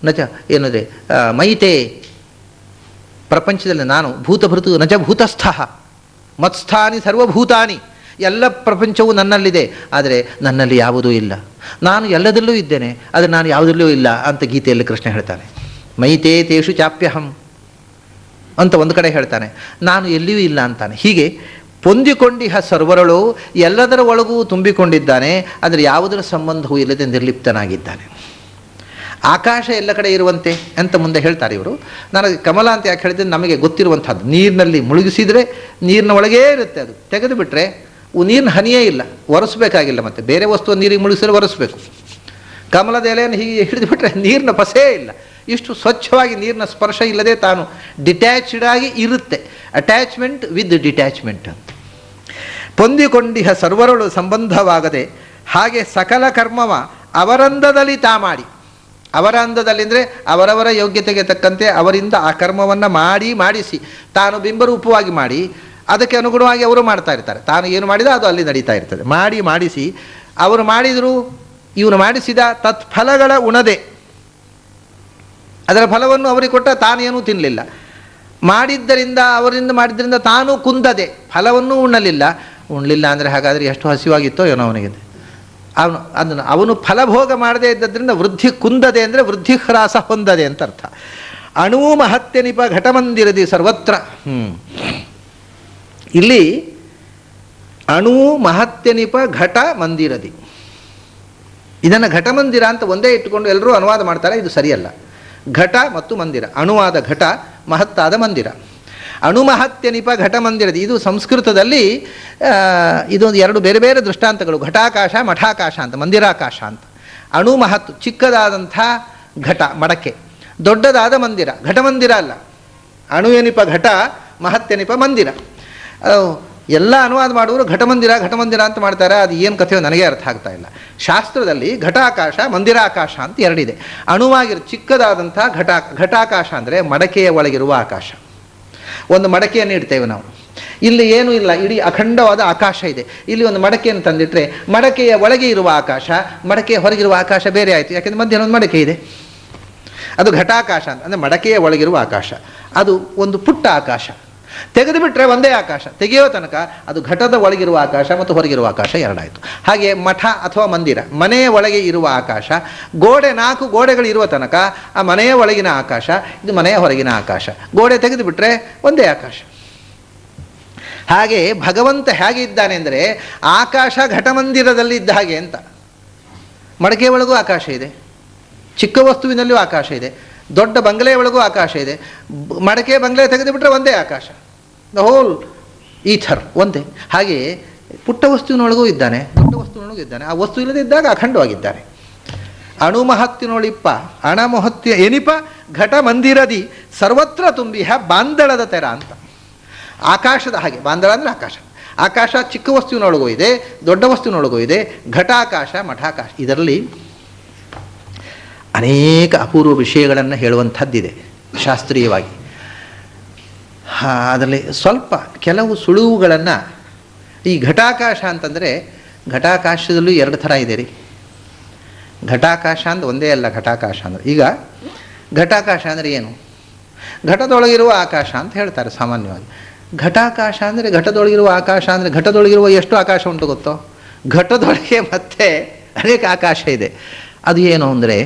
ನಚ ಏನದೆ ಮೈತೆ, ಪ್ರಪಂಚದಲ್ಲಿ ನಾನು ಭೂತಭೃತ್ ನಚ ಭೂತಸ್ಥ ಮತ್ಸ್ಥಾನಿ ಸರ್ವಭೂತಾನಿ, ಎಲ್ಲ ಪ್ರಪಂಚವೂ ನನ್ನಲ್ಲಿದೆ ಆದರೆ ನನ್ನಲ್ಲಿ ಯಾವುದೂ ಇಲ್ಲ. ನಾನು ಎಲ್ಲದರಲ್ಲೂ ಇದ್ದೇನೆ ಆದರೆ ನಾನು ಯಾವುದರಲ್ಲೂ ಇಲ್ಲ ಅಂತ ಗೀತೆಯಲ್ಲಿ ಕೃಷ್ಣ ಹೇಳ್ತಾನೆ. ಮೈತೆ ತೇಷು ಚಾಪ್ಯಹಂ ಅಂತ ಒಂದು ಕಡೆ ಹೇಳ್ತಾನೆ, ನಾನು ಎಲ್ಲಿಯೂ ಇಲ್ಲ ಅಂತಾನೆ. ಹೀಗೆ ಪೊಂದಿಕೊಂಡಿಹ ಸರ್ವರಳು ಎಲ್ಲದರ ಒಳಗೂ ತುಂಬಿಕೊಂಡಿದ್ದಾನೆ, ಆದರೆ ಯಾವುದರ ಸಂಬಂಧವೂ ಇಲ್ಲದೆ ನಿರ್ಲಿಪ್ತನಾಗಿದ್ದಾನೆ. ಆಕಾಶ ಎಲ್ಲ ಕಡೆ ಇರುವಂತೆ ಅಂತ ಮುಂದೆ ಹೇಳ್ತಾರೆ ಇವರು. ನನಗೆ ಕಮಲ ಅಂತ ಯಾಕೆ ಹೇಳಿದ್ರೆ ನಮಗೆ ಗೊತ್ತಿರುವಂಥದ್ದು, ನೀರಿನಲ್ಲಿ ಮುಳುಗಿಸಿದರೆ ನೀರಿನ ಒಳಗೇ ಇರುತ್ತೆ, ಅದು ತೆಗೆದು ಬಿಟ್ಟರೆ ನೀರಿನ ಹನಿಯೇ ಇಲ್ಲ, ಒರೆಸಬೇಕಾಗಿಲ್ಲ. ಮತ್ತು ಬೇರೆ ವಸ್ತುವನ್ನು ನೀರಿಗೆ ಮುಳುಗಿಸಿದ್ರೆ ಒರೆಸಬೇಕು. ಕಮಲದ ಎಲೆಯನ್ನು ಹೀಗೆ ಹಿಡಿದು ಬಿಟ್ಟರೆ ನೀರಿನ ಪಸೇ ಇಲ್ಲ, ಇಷ್ಟು ಸ್ವಚ್ಛವಾಗಿ ನೀರಿನ ಸ್ಪರ್ಶ ಇಲ್ಲದೆ ತಾನು ಡಿಟ್ಯಾಚ್ಡ್ ಆಗಿ ಇರುತ್ತೆ. Attachment with detachment. ಪೊಂದಿಕೊಂಡಿಹ ಸರ್ವರಳು ಸಂಬಂಧವಾಗದೆ ಹಾಗೆ ಸಕಲ ಕರ್ಮವ ಅವರಂದದಲ್ಲಿ ಮಾಡಿ, ಅವರ ಅಂದದಲ್ಲಿ ಅಂದರೆ ಅವರವರ ಯೋಗ್ಯತೆಗೆ ತಕ್ಕಂತೆ ಅವರಿಂದ ಆ ಕರ್ಮವನ್ನು ಮಾಡಿಸಿ ತಾನು ಬಿಂಬರೂಪವಾಗಿ ಮಾಡಿ ಅದಕ್ಕೆ ಅನುಗುಣವಾಗಿ ಅವರು ಮಾಡ್ತಾ ಇರ್ತಾರೆ. ತಾನು ಏನು ಮಾಡಿದ ಅದು ಅಲ್ಲಿ ನಡೀತಾ ಇರ್ತದೆ. ಮಾಡಿಸಿ ಅವರು ಮಾಡಿದರು, ಇವನು ಮಾಡಿಸಿದ ತತ್ಫಲಗಳ ಉಣದೆ, ಅದರ ಫಲವನ್ನು ಅವರಿಗೆ ಕೊಟ್ಟ ತಾನೇನೂ ತಿನ್ನಲಿಲ್ಲ. ಮಾಡಿದ್ದರಿಂದ ಅವರಿಂದ ಮಾಡಿದ್ದರಿಂದ ತಾನು ಕುಂದದೆ ಫಲವನ್ನೂ ಉಣ್ಣಲಿಲ್ಲ ಅಂದರೆ ಹಾಗಾದರೆ ಎಷ್ಟು ಹಸಿವಾಗಿತ್ತೋ ಏನೋ ಅವನಿಗೆ. ಅವನು ಫಲಭೋಗ ಮಾಡದೇ ಇದ್ದದ್ರಿಂದ ವೃದ್ಧಿ ಕುಂದದೆ ಅಂದರೆ ವೃದ್ಧಿ ಹ್ರಾಸ ಹೊಂದದೆ ಅಂತ ಅರ್ಥ. ಅಣುವು ಮಹತ್ಯನಿಪ ಘಟಮಂದಿರದಿ ಸರ್ವತ್ರ. ಇಲ್ಲಿ ಅಣುವು ಮಹತ್ಯನಿಪ ಘಟ ಮಂದಿರದಿ, ಇದನ್ನು ಘಟಮಂದಿರ ಅಂತ ಒಂದೇ ಇಟ್ಟುಕೊಂಡು ಎಲ್ಲರೂ ಅನುವಾದ ಮಾಡ್ತಾರೆ, ಇದು ಸರಿಯಲ್ಲ. ಘಟ ಮತ್ತು ಮಂದಿರ, ಅಣುವಾದ ಘಟ, ಮಹತ್ತಾದ ಮಂದಿರ. ಅಣುಮಹತ್ಯನಿಪ ಘಟ ಮಂದಿರದಿ, ಇದು ಸಂಸ್ಕೃತದಲ್ಲಿ ಇದೊಂದು ಎರಡು ಬೇರೆ ಬೇರೆ ದೃಷ್ಟಾಂತಗಳು, ಘಟಾಕಾಶ ಮಠಾಕಾಶ ಅಂತ, ಮಂದಿರಾಕಾಶ ಅಂತ. ಅಣು ಮಹತ್ ಚಿಕ್ಕದಾದಂಥ ಘಟ ಮಡಕೆ, ದೊಡ್ಡದಾದ ಮಂದಿರ ಘಟಮಂದಿರ ಅಲ್ಲ. ಅಣು ಎನಿಪ ಘಟ, ಮಹತ್ಯನಿಪ ಮಂದಿರ. ಎಲ್ಲ ಅನುವಾದ ಮಾಡುವರು ಘಟಮಂದಿರ ಘಟಮಂದಿರ ಅಂತ ಮಾಡ್ತಾರೆ. ಅದು ಏನು ಕಥೆಯೋ ನನಗೆ ಅರ್ಥ ಆಗ್ತಾ ಇಲ್ಲ. ಶಾಸ್ತ್ರದಲ್ಲಿ ಘಟಾಕಾಶ ಮಂದಿರಾಕಾಶ ಅಂತ ಎರಡಿದೆ. ಅಣುವಾಗಿರೋ ಚಿಕ್ಕದಾದಂಥ ಘಟಾಕಾಶ ಅಂದರೆ ಮಡಕೆಯ ಒಳಗಿರುವ ಆಕಾಶ. ಒಂದು ಮಡಕೆಯನ್ನು ಇಡ್ತೇವೆ ನಾವು, ಇಲ್ಲಿ ಏನೂ ಇಲ್ಲ, ಇಡೀ ಅಖಂಡವಾದ ಆಕಾಶ ಇದೆ. ಇಲ್ಲಿ ಒಂದು ಮಡಕೆಯನ್ನು ತಂದಿಟ್ಟರೆ ಮಡಕೆಯ ಒಳಗೆ ಇರುವ ಆಕಾಶ, ಮಡಕೆಯ ಹೊರಗಿರುವ ಆಕಾಶ ಬೇರೆ ಆಯಿತು. ಯಾಕೆಂದರೆ ಮಧ್ಯಾಹ್ನ ಒಂದು ಮಡಕೆ ಇದೆ, ಅದು ಘಟಾಕಾಶ ಅಂತ. ಅಂದರೆ ಮಡಕೆಯ ಒಳಗಿರುವ ಆಕಾಶ ಅದು ಒಂದು ಪುಟ್ಟ ಆಕಾಶ. ತೆಗೆದು ಬಿಟ್ಟರೆ ಒಂದೇ ಆಕಾಶ, ತೆಗೆಯೋ ತನಕ ಅದು ಘಟದ ಒಳಗಿರುವ ಆಕಾಶ ಮತ್ತು ಹೊರಗಿರುವ ಆಕಾಶ ಎರಡಾಯಿತು. ಹಾಗೆ ಮಠ ಅಥವಾ ಮಂದಿರ, ಮನೆಯ ಒಳಗೆ ಇರುವ ಆಕಾಶ, ಗೋಡೆ 4 ಗೋಡೆಗಳಿರುವ ತನಕ ಆ ಮನೆಯ ಒಳಗಿನ ಆಕಾಶ, ಇದು ಮನೆಯ ಹೊರಗಿನ ಆಕಾಶ. ಗೋಡೆ ತೆಗೆದು ಬಿಟ್ಟರೆ ಒಂದೇ ಆಕಾಶ. ಹಾಗೆ ಭಗವಂತ ಹೇಗೆ ಇದ್ದಾನೆ ಅಂದರೆ ಆಕಾಶ ಘಟಮಂದಿರದಲ್ಲಿ ಇದ್ದ ಹಾಗೆ ಅಂತ. ಮಡಕೆ ಒಳಗೂ ಆಕಾಶ ಇದೆ, ಚಿಕ್ಕ ವಸ್ತುವಿನಲ್ಲಿಯೂ ಆಕಾಶ ಇದೆ, ದೊಡ್ಡ ಬಂಗಲೆಯ ಒಳಗೂ ಆಕಾಶ ಇದೆ. ಮಡಕೆ ಬಂಗಲೆ ತೆಗೆದು ಬಿಟ್ಟರೆ ಒಂದೇ ಆಕಾಶ, ದ ಹೋಲ್ ಈಥರ್ ಒಂದೇ. ಹಾಗೆಯೇ ಪುಟ್ಟ ವಸ್ತುವಿನೊಳಗೂ ಇದ್ದಾನೆ, ದೊಡ್ಡ ವಸ್ತುವಿನೊಳಗೂ ಇದ್ದಾನೆ. ಆ ವಸ್ತು ಇಲ್ಲದಿದ್ದಾಗ ಅಖಂಡವಾಗಿದ್ದಾನೆ. ಅಣು ಮಹತ್ತಿನೊಳಿಪ್ಪ ಅಣ ಮಹತ್ಯ ಎನಿಪ ಘಟ ಮಂದಿರದಿ ಸರ್ವತ್ರ ತುಂಬಿಹ ಬಾಂದಳದ ತೆರ ಅಂತ. ಆಕಾಶದ ಹಾಗೆ, ಬಾಂದಳ ಅಂದರೆ ಆಕಾಶ. ಆಕಾಶ ಚಿಕ್ಕ ವಸ್ತುವಿನೊಳಗೂ ಇದೆ, ದೊಡ್ಡ ವಸ್ತುವಿನೊಳಗೂ ಇದೆ. ಘಟಾಕಾಶ ಮಠಾಕಾಶ, ಇದರಲ್ಲಿ ಅನೇಕ ಅಪೂರ್ವ ವಿಷಯಗಳನ್ನು ಹೇಳುವಂಥದ್ದಿದೆ ಶಾಸ್ತ್ರೀಯವಾಗಿ. ಅದರಲ್ಲಿ ಸ್ವಲ್ಪ ಕೆಲವು ಸುಳುವುಗಳನ್ನು, ಈ ಘಟಾಕಾಶ ಅಂತಂದರೆ ಘಟಾಕಾಶದಲ್ಲೂ 2 ಥರ ಇದೆ ರೀ. ಘಟಾಕಾಶ ಅಂದ್ರೆ ಒಂದೇ ಅಲ್ಲ. ಘಟಾಕಾಶ ಅಂದರೆ, ಈಗ ಘಟಾಕಾಶ ಅಂದರೆ ಏನು? ಘಟದೊಳಗಿರುವ ಆಕಾಶ ಅಂತ ಹೇಳ್ತಾರೆ ಸಾಮಾನ್ಯವಾಗಿ. ಘಟಾಕಾಶ ಅಂದರೆ ಘಟದೊಳಗಿರುವ ಆಕಾಶ ಅಂದರೆ ಘಟದೊಳಗಿರುವ ಎಷ್ಟು ಆಕಾಶ ಉಂಟು ಗೊತ್ತೋ? ಘಟದೊಳಗೆ ಮತ್ತೆ ಅನೇಕ ಆಕಾಶ ಇದೆ. ಅದು ಏನು ಅಂದರೆ,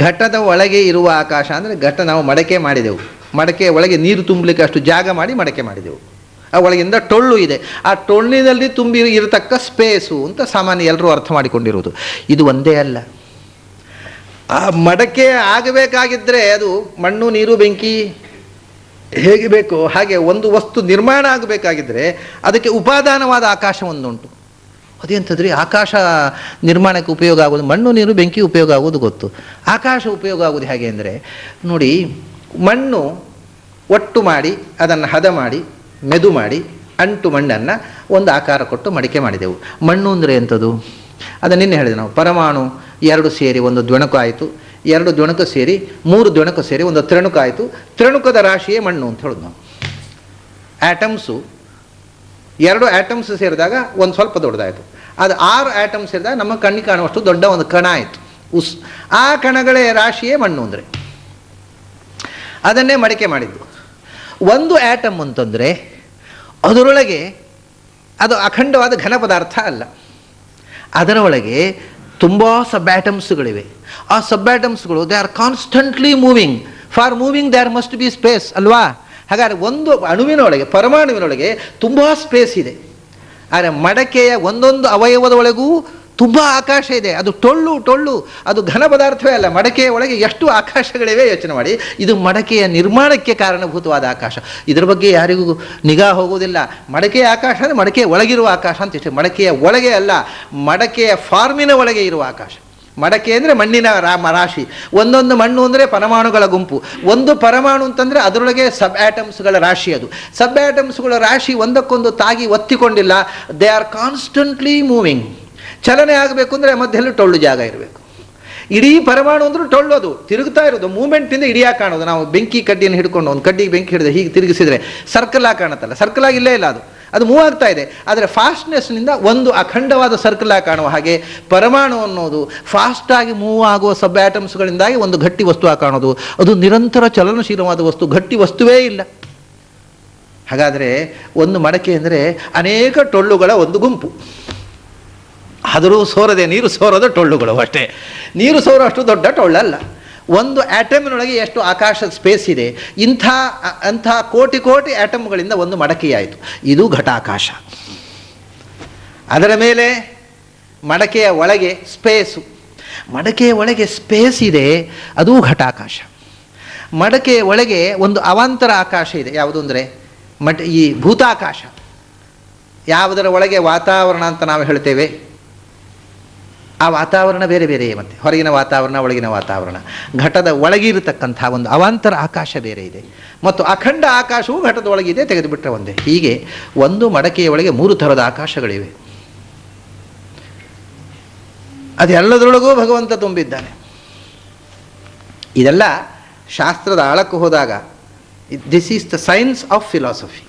ಘಟದ ಒಳಗೆ ಇರುವ ಆಕಾಶ ಅಂದರೆ ಘಟ ನಾವು ಮಡಕೆ ಮಾಡಿದೆವು, ಮಡಕೆ ಒಳಗೆ ನೀರು ತುಂಬಲಿಕ್ಕೆ ಅಷ್ಟು ಜಾಗ ಮಾಡಿ ಮಡಕೆ ಮಾಡಿದೆವು. ಆ ಒಳಗಿಂದ ಟೊಳ್ಳು ಇದೆ, ಆ ಟೊಳ್ಳಿನಲ್ಲಿ ತುಂಬಿ ಇರತಕ್ಕ ಸ್ಪೇಸು ಅಂತ ಸಾಮಾನ್ಯ ಎಲ್ಲರೂ ಅರ್ಥ ಮಾಡಿಕೊಂಡಿರುವುದು. ಇದು ಒಂದೇ ಅಲ್ಲ. ಆ ಮಡಕೆ ಆಗಬೇಕಾಗಿದ್ದರೆ ಅದು ಮಣ್ಣು ನೀರು ಬೆಂಕಿ ಹೇಗೆ ಬೇಕೋ ಹಾಗೆ ಒಂದು ವಸ್ತು ನಿರ್ಮಾಣ ಆಗಬೇಕಾಗಿದ್ದರೆ ಅದಕ್ಕೆ ಉಪಾದಾನವಾದ ಆಕಾಶ ಒಂದುಂಟು. ಅದೇಂಥದ್ರಿ? ಆಕಾಶ ನಿರ್ಮಾಣಕ್ಕೆ ಉಪಯೋಗ ಆಗೋದು ಮಣ್ಣು ನೀರು ಬೆಂಕಿ ಉಪಯೋಗ ಆಗೋದು ಗೊತ್ತು. ಆಕಾಶ ಉಪಯೋಗ ಆಗೋದು ಹೇಗೆ ಅಂದರೆ, ನೋಡಿ, ಮಣ್ಣು ಒಟ್ಟು ಮಾಡಿ ಅದನ್ನು ಹದ ಮಾಡಿ ಮೆದು ಮಾಡಿ ಅಂಟು ಮಣ್ಣನ್ನು ಒಂದು ಆಕಾರ ಕೊಟ್ಟು ಮಡಿಕೆ ಮಾಡಿದೆವು. ಮಣ್ಣು ಅಂದರೆ ಎಂಥದ್ದು? ಅದನ್ನು ನಿನ್ನೆ ಹೇಳಿದೆ ನಾವು. ಪರಮಾಣು 2 ಸೇರಿ ಒಂದು ದ್ವಣಕ ಆಯಿತು, 2 ದ್ವಣಕ ಸೇರಿ 3 ದ್ವಣಕ ಸೇರಿ ಒಂದು ತ್ರಿಣುಕ ಆಯಿತು. ತ್ರಿಣುಕದ ರಾಶಿಯೇ ಮಣ್ಣು ಅಂತ ಹೇಳೋದು ನಾವು. ಆಟಮ್ಸು 2 ಆಟಮ್ಸ್ ಸೇರಿದಾಗ ಒಂದು ಸ್ವಲ್ಪ ದೊಡ್ಡದಾಯಿತು. ಅದು 6 ಆಟಮ್ಸ್ ಸೇರಿದಾಗ ನಮ್ಮ ಕಣ್ಣಿಗೆ ಕಾಣುವಷ್ಟು ದೊಡ್ಡ ಒಂದು ಕಣ ಆಯಿತು, ಉಸ್. ಆ ಕಣಗಳೇ ರಾಶಿಯೇ ಮಣ್ಣು ಅಂದರೆ. ಅದನ್ನೇ ಮಡಿಕೆ ಮಾಡಿದ್ದು. ಒಂದು ಆಟಮ್ ಅಂತಂದರೆ ಅದರೊಳಗೆ ಅದು ಅಖಂಡವಾದ ಘನ ಪದಾರ್ಥ ಅಲ್ಲ, ಅದರ ಒಳಗೆ ತುಂಬ ಸಬ್ ಆಟಮ್ಸ್ಗಳಿವೆ. ಆ ಸಬ್ ಆಟಮ್ಸ್ಗಳು they are constantly moving. For moving there must be space ಅಲ್ವಾ? ಹಾಗಾದರೆ ಒಂದು ಅಣುವಿನೊಳಗೆ, ಪರಮಾಣುವಿನೊಳಗೆ ತುಂಬ ಸ್ಪೇಸ್ ಇದೆ. ಆದರೆ ಮಡಕೆಯ ಒಂದೊಂದು ಅವಯವದ ಒಳಗೂ ತುಂಬ ಆಕಾಶ ಇದೆ. ಅದು ಟೊಳ್ಳು, ಅದು ಘನ ಪದಾರ್ಥವೇ ಅಲ್ಲ. ಮಡಕೆಯ ಒಳಗೆ ಎಷ್ಟು ಆಕಾಶಗಳಿವೆ ಯೋಚನೆ ಮಾಡಿ. ಇದು ಮಡಕೆಯ ನಿರ್ಮಾಣಕ್ಕೆ ಕಾರಣಭೂತವಾದ ಆಕಾಶ. ಇದರ ಬಗ್ಗೆ ಯಾರಿಗೂ ನಿಗಾ ಹೋಗುವುದಿಲ್ಲ. ಮಡಕೆಯ ಆಕಾಶ ಅಂದರೆ ಮಡಕೆಯ ಒಳಗಿರುವ ಆಕಾಶ ಅಂತ ಇಷ್ಟೇ. ಮಡಕೆಯ ಒಳಗೆ ಅಲ್ಲ, ಮಡಕೆಯ ಫಾರ್ಮಿನ ಒಳಗೆ ಇರುವ ಆಕಾಶ. ಮಡಕೆ ಅಂದರೆ ಮಣ್ಣಿನ ರಾಶಿ. ಒಂದೊಂದು ಮಣ್ಣು ಅಂದರೆ ಪರಮಾಣುಗಳ ಗುಂಪು. ಒಂದು ಪರಮಾಣು ಅಂತಂದರೆ ಅದರೊಳಗೆ ಸಬ್ ಆಟಮ್ಸ್ಗಳ ರಾಶಿ. ಅದು ಸಬ್ ಆಟಮ್ಸ್ಗಳ ರಾಶಿ ಒಂದಕ್ಕೊಂದು ತಾಗಿ ಒತ್ತಿಕೊಂಡಿಲ್ಲ. They are constantly moving. ಚಲನೆ ಆಗಬೇಕು ಅಂದರೆ ಮಧ್ಯದಲ್ಲಿ ಟೊಳ್ಳು ಜಾಗ ಇರಬೇಕು. ಇಡೀ ಪರಮಾಣು ಅಂದರೂ ಟೊಳ್ಳು, ಅದು ತಿರುಗ್ತಾ ಇರೋದು. ಮೂಮೆಂಟಿಂದ ಇಡಿಯಾಗಿ ಕಾಣೋದು. ನಾವು ಬೆಂಕಿ ಕಡ್ಡಿಯನ್ನು ಹಿಡ್ಕೊಂಡು ಒಂದು ಕಡ್ಡಿಗೆ ಬೆಂಕಿ ಹಿಡಿದ್ರೆ ಹೀಗೆ ತಿರುಗಿಸಿದರೆ ಸರ್ಕಲ್ ಆಗಿ ಕಾಣುತ್ತಲ್ಲ, ಸರ್ಕಲ್ ಆಗಿ ಇಲ್ಲೇ ಇಲ್ಲ, ಅದು ಮೂವ್ ಆಗ್ತಾ ಇದೆ. ಆದರೆ ಫಾಸ್ಟ್ನೆಸ್ನಿಂದ ಒಂದು ಅಖಂಡವಾದ ಸರ್ಕಲ್ ಆಗಿ ಕಾಣುವ ಹಾಗೆ ಪರಮಾಣು ಅನ್ನೋದು ಫಾಸ್ಟಾಗಿ ಮೂವ್ ಆಗುವ ಸಬ್ ಆಟಮ್ಸ್ಗಳಿಂದಾಗಿ ಒಂದು ಗಟ್ಟಿ ವಸ್ತು ಆಗಿ ಕಾಣೋದು. ಅದು ನಿರಂತರ ಚಲನಶೀಲವಾದ ವಸ್ತು, ಗಟ್ಟಿ ವಸ್ತುವೇ ಇಲ್ಲ. ಹಾಗಾದರೆ ಒಂದು ಮಡಕೆ ಅಂದರೆ ಅನೇಕ ಟೊಳ್ಳುಗಳ ಒಂದು ಗುಂಪು. ಆದರೂ ಸೋರದೆ ನೀರು ಸೋರೋದು ಟೊಳ್ಳುಗಳು ಅಷ್ಟೇ. ನೀರು ಸೋರೋ ಅಷ್ಟು ದೊಡ್ಡ ಟೊಳ್ಳಲ್ಲ. ಒಂದು ಆಟಮಿನೊಳಗೆ ಎಷ್ಟು ಆಕಾಶದ ಸ್ಪೇಸ್ ಇದೆ. ಅಂಥ ಕೋಟಿ ಕೋಟಿ ಆಟಮ್ಗಳಿಂದ ಒಂದು ಮಡಕೆಯಾಯಿತು. ಇದು ಘಟಾಕಾಶ. ಅದರ ಮೇಲೆ ಮಡಕೆಯ ಒಳಗೆ ಸ್ಪೇಸು. ಮಡಕೆಯ ಒಳಗೆ ಸ್ಪೇಸ್ ಇದೆ, ಅದು ಘಟಾಕಾಶ. ಮಡಕೆಯ ಒಳಗೆ ಒಂದು ಅವಾಂತರ ಆಕಾಶ ಇದೆ. ಯಾವುದು ಅಂದರೆ ಈ ಭೂತಾಕಾಶ. ಯಾವುದರ ಒಳಗೆ ವಾತಾವರಣ ಅಂತ ನಾವು ಹೇಳ್ತೇವೆ, ಆ ವಾತಾವರಣ ಬೇರೆ ಬೇರೆ, ಮತ್ತು ಹೊರಗಿನ ವಾತಾವರಣ, ಒಳಗಿನ ವಾತಾವರಣ, ಘಟದ ಒಳಗಿರತಕ್ಕಂಥ ಒಂದು ಅವಾಂತರ ಆಕಾಶ ಬೇರೆ ಇದೆ, ಮತ್ತು ಅಖಂಡ ಆಕಾಶವೂ ಘಟದ ಒಳಗಿದೆ, ತೆಗೆದುಬಿಟ್ರೆ ಒಂದೇ. ಹೀಗೆ ಒಂದು ಮಡಕೆಯ ಒಳಗೆ 3 ಥರದ ಆಕಾಶಗಳಿವೆ. ಅದೆಲ್ಲದರೊಳಗೂ ಭಗವಂತ ತುಂಬಿದ್ದಾನೆ. ಇದೆಲ್ಲ ಶಾಸ್ತ್ರದ ಆಳಕ್ಕೆ ಹೋದಾಗ this is the science of philosophy.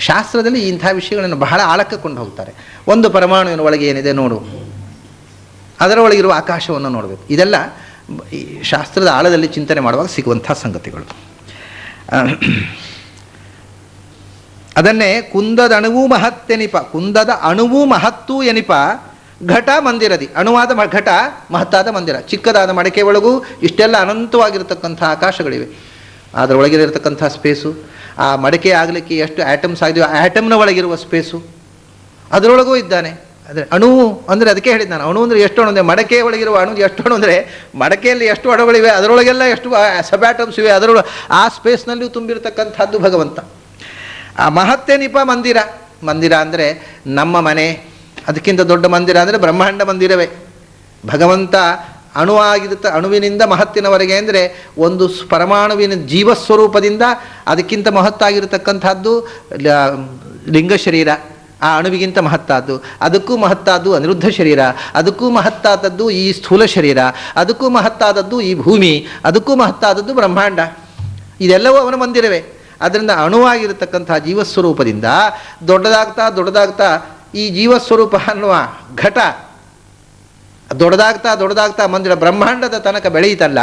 ಶಾಸ್ತ್ರದಲ್ಲಿ ಇಂಥ ವಿಷಯಗಳನ್ನು ಬಹಳ ಆಳಕ್ಕೆ ಕೊಂಡು ಹೋಗ್ತಾರೆ. ಒಂದು ಪರಮಾಣುವಿನ ಒಳಗೆ ಏನಿದೆ ನೋಡು, ಅದರ ಒಳಗಿರುವ ಆಕಾಶವನ್ನು ನೋಡಬೇಕು. ಇದೆಲ್ಲ ಈ ಶಾಸ್ತ್ರದ ಆಳದಲ್ಲಿ ಚಿಂತನೆ ಮಾಡುವಾಗ ಸಿಗುವಂಥ ಸಂಗತಿಗಳು. ಅದನ್ನೇ ಕುಂದದ ಅಣುವು ಮಹತ್ತೆನಿಪ, ಕುಂದದ ಅಣುವು ಮಹತ್ತು ಎನಿಪ ಘಟ ಮಂದಿರದಿ. ಅಣುವಾದ ಘಟ, ಮಹತ್ತಾದ ಮಂದಿರ. ಚಿಕ್ಕದಾದ ಮಡಕೆ ಒಳಗೂ ಇಷ್ಟೆಲ್ಲ ಅನಂತವಾಗಿರತಕ್ಕಂಥ ಆಕಾಶಗಳಿವೆ. ಅದರೊಳಗಿರತಕ್ಕಂಥ ಸ್ಪೇಸು, ಆ ಮಡಕೆ ಆಗಲಿಕ್ಕೆ ಎಷ್ಟು ಆ್ಯಟಮ್ಸ್ ಆಗಿದೆಯೋ ಆ ಆ್ಯಟಮ್ನ ಒಳಗಿರುವ ಸ್ಪೇಸು ಅದರೊಳಗೂ ಇದ್ದಾನೆ. ಅಂದರೆ ಅಣು ಅಂದರೆ ಅದಕ್ಕೆ ಹೇಳಿದ್ದು ನಾನು, ಅಣು ಅಂದರೆ ಎಷ್ಟು ಅಣು ಅಂದರೆ ಮಡಕೆ ಒಳಗಿರುವ ಅಣು ಎಷ್ಟು ಅಣು ಅಂದರೆ ಮಡಕೆಯಲ್ಲಿ ಎಷ್ಟು ಅಣುಗಳಿವೆ ಅದರೊಳಗೆಲ್ಲ ಎಷ್ಟು ಸಬ್ಯಾಟಮ್ಸ್ ಇವೆ ಅದರೊಳಗೆ ಆ ಸ್ಪೇಸ್ನಲ್ಲಿಯೂ ತುಂಬಿರತಕ್ಕಂಥದ್ದು ಭಗವಂತ. ಆ ಮಹತ್ತೆನಿಪ ಮಂದಿರ. ಮಂದಿರ ಅಂದರೆ ನಮ್ಮ ಮನೆ, ಅದಕ್ಕಿಂತ ದೊಡ್ಡ ಮಂದಿರ ಅಂದರೆ ಬ್ರಹ್ಮಾಂಡ ಮಂದಿರವೇ. ಭಗವಂತ ಅಣುವಿನಿಂದ ಮಹತ್ತಿನವರೆಗೆ ಅಂದರೆ ಒಂದು ಪರಮಾಣುವಿನ ಜೀವಸ್ವರೂಪದಿಂದ ಅದಕ್ಕಿಂತ ಮಹತ್ತಾಗಿರತಕ್ಕಂಥದ್ದು ಲಿಂಗ ಶರೀರ, ಆ ಅಣುವಿಗಿಂತ ಮಹತ್ತಾದ್ದು, ಅದಕ್ಕೂ ಮಹತ್ತಾದ್ದು ಅನಿರುದ್ಧ ಶರೀರ, ಅದಕ್ಕೂ ಮಹತ್ತಾದದ್ದು ಈ ಸ್ಥೂಲ ಶರೀರ, ಅದಕ್ಕೂ ಮಹತ್ತಾದದ್ದು ಈ ಭೂಮಿ, ಅದಕ್ಕೂ ಮಹತ್ತಾದದ್ದು ಬ್ರಹ್ಮಾಂಡ. ಇದೆಲ್ಲವೂ ಅವನ ಮಂದಿರವೇ. ಅದರಿಂದ ಅಣುವಾಗಿರತಕ್ಕಂಥ ಜೀವಸ್ವರೂಪದಿಂದ ದೊಡ್ಡದಾಗ್ತಾ ದೊಡ್ಡದಾಗ್ತಾ ಈ ಜೀವಸ್ವರೂಪ ಅನ್ನುವ ಘಟ ದೊಡ್ಡದಾಗ್ತಾ ಮಂದಿರ ಬ್ರಹ್ಮಾಂಡದ ತನಕ ಬೆಳೆಯಿತಲ್ಲ,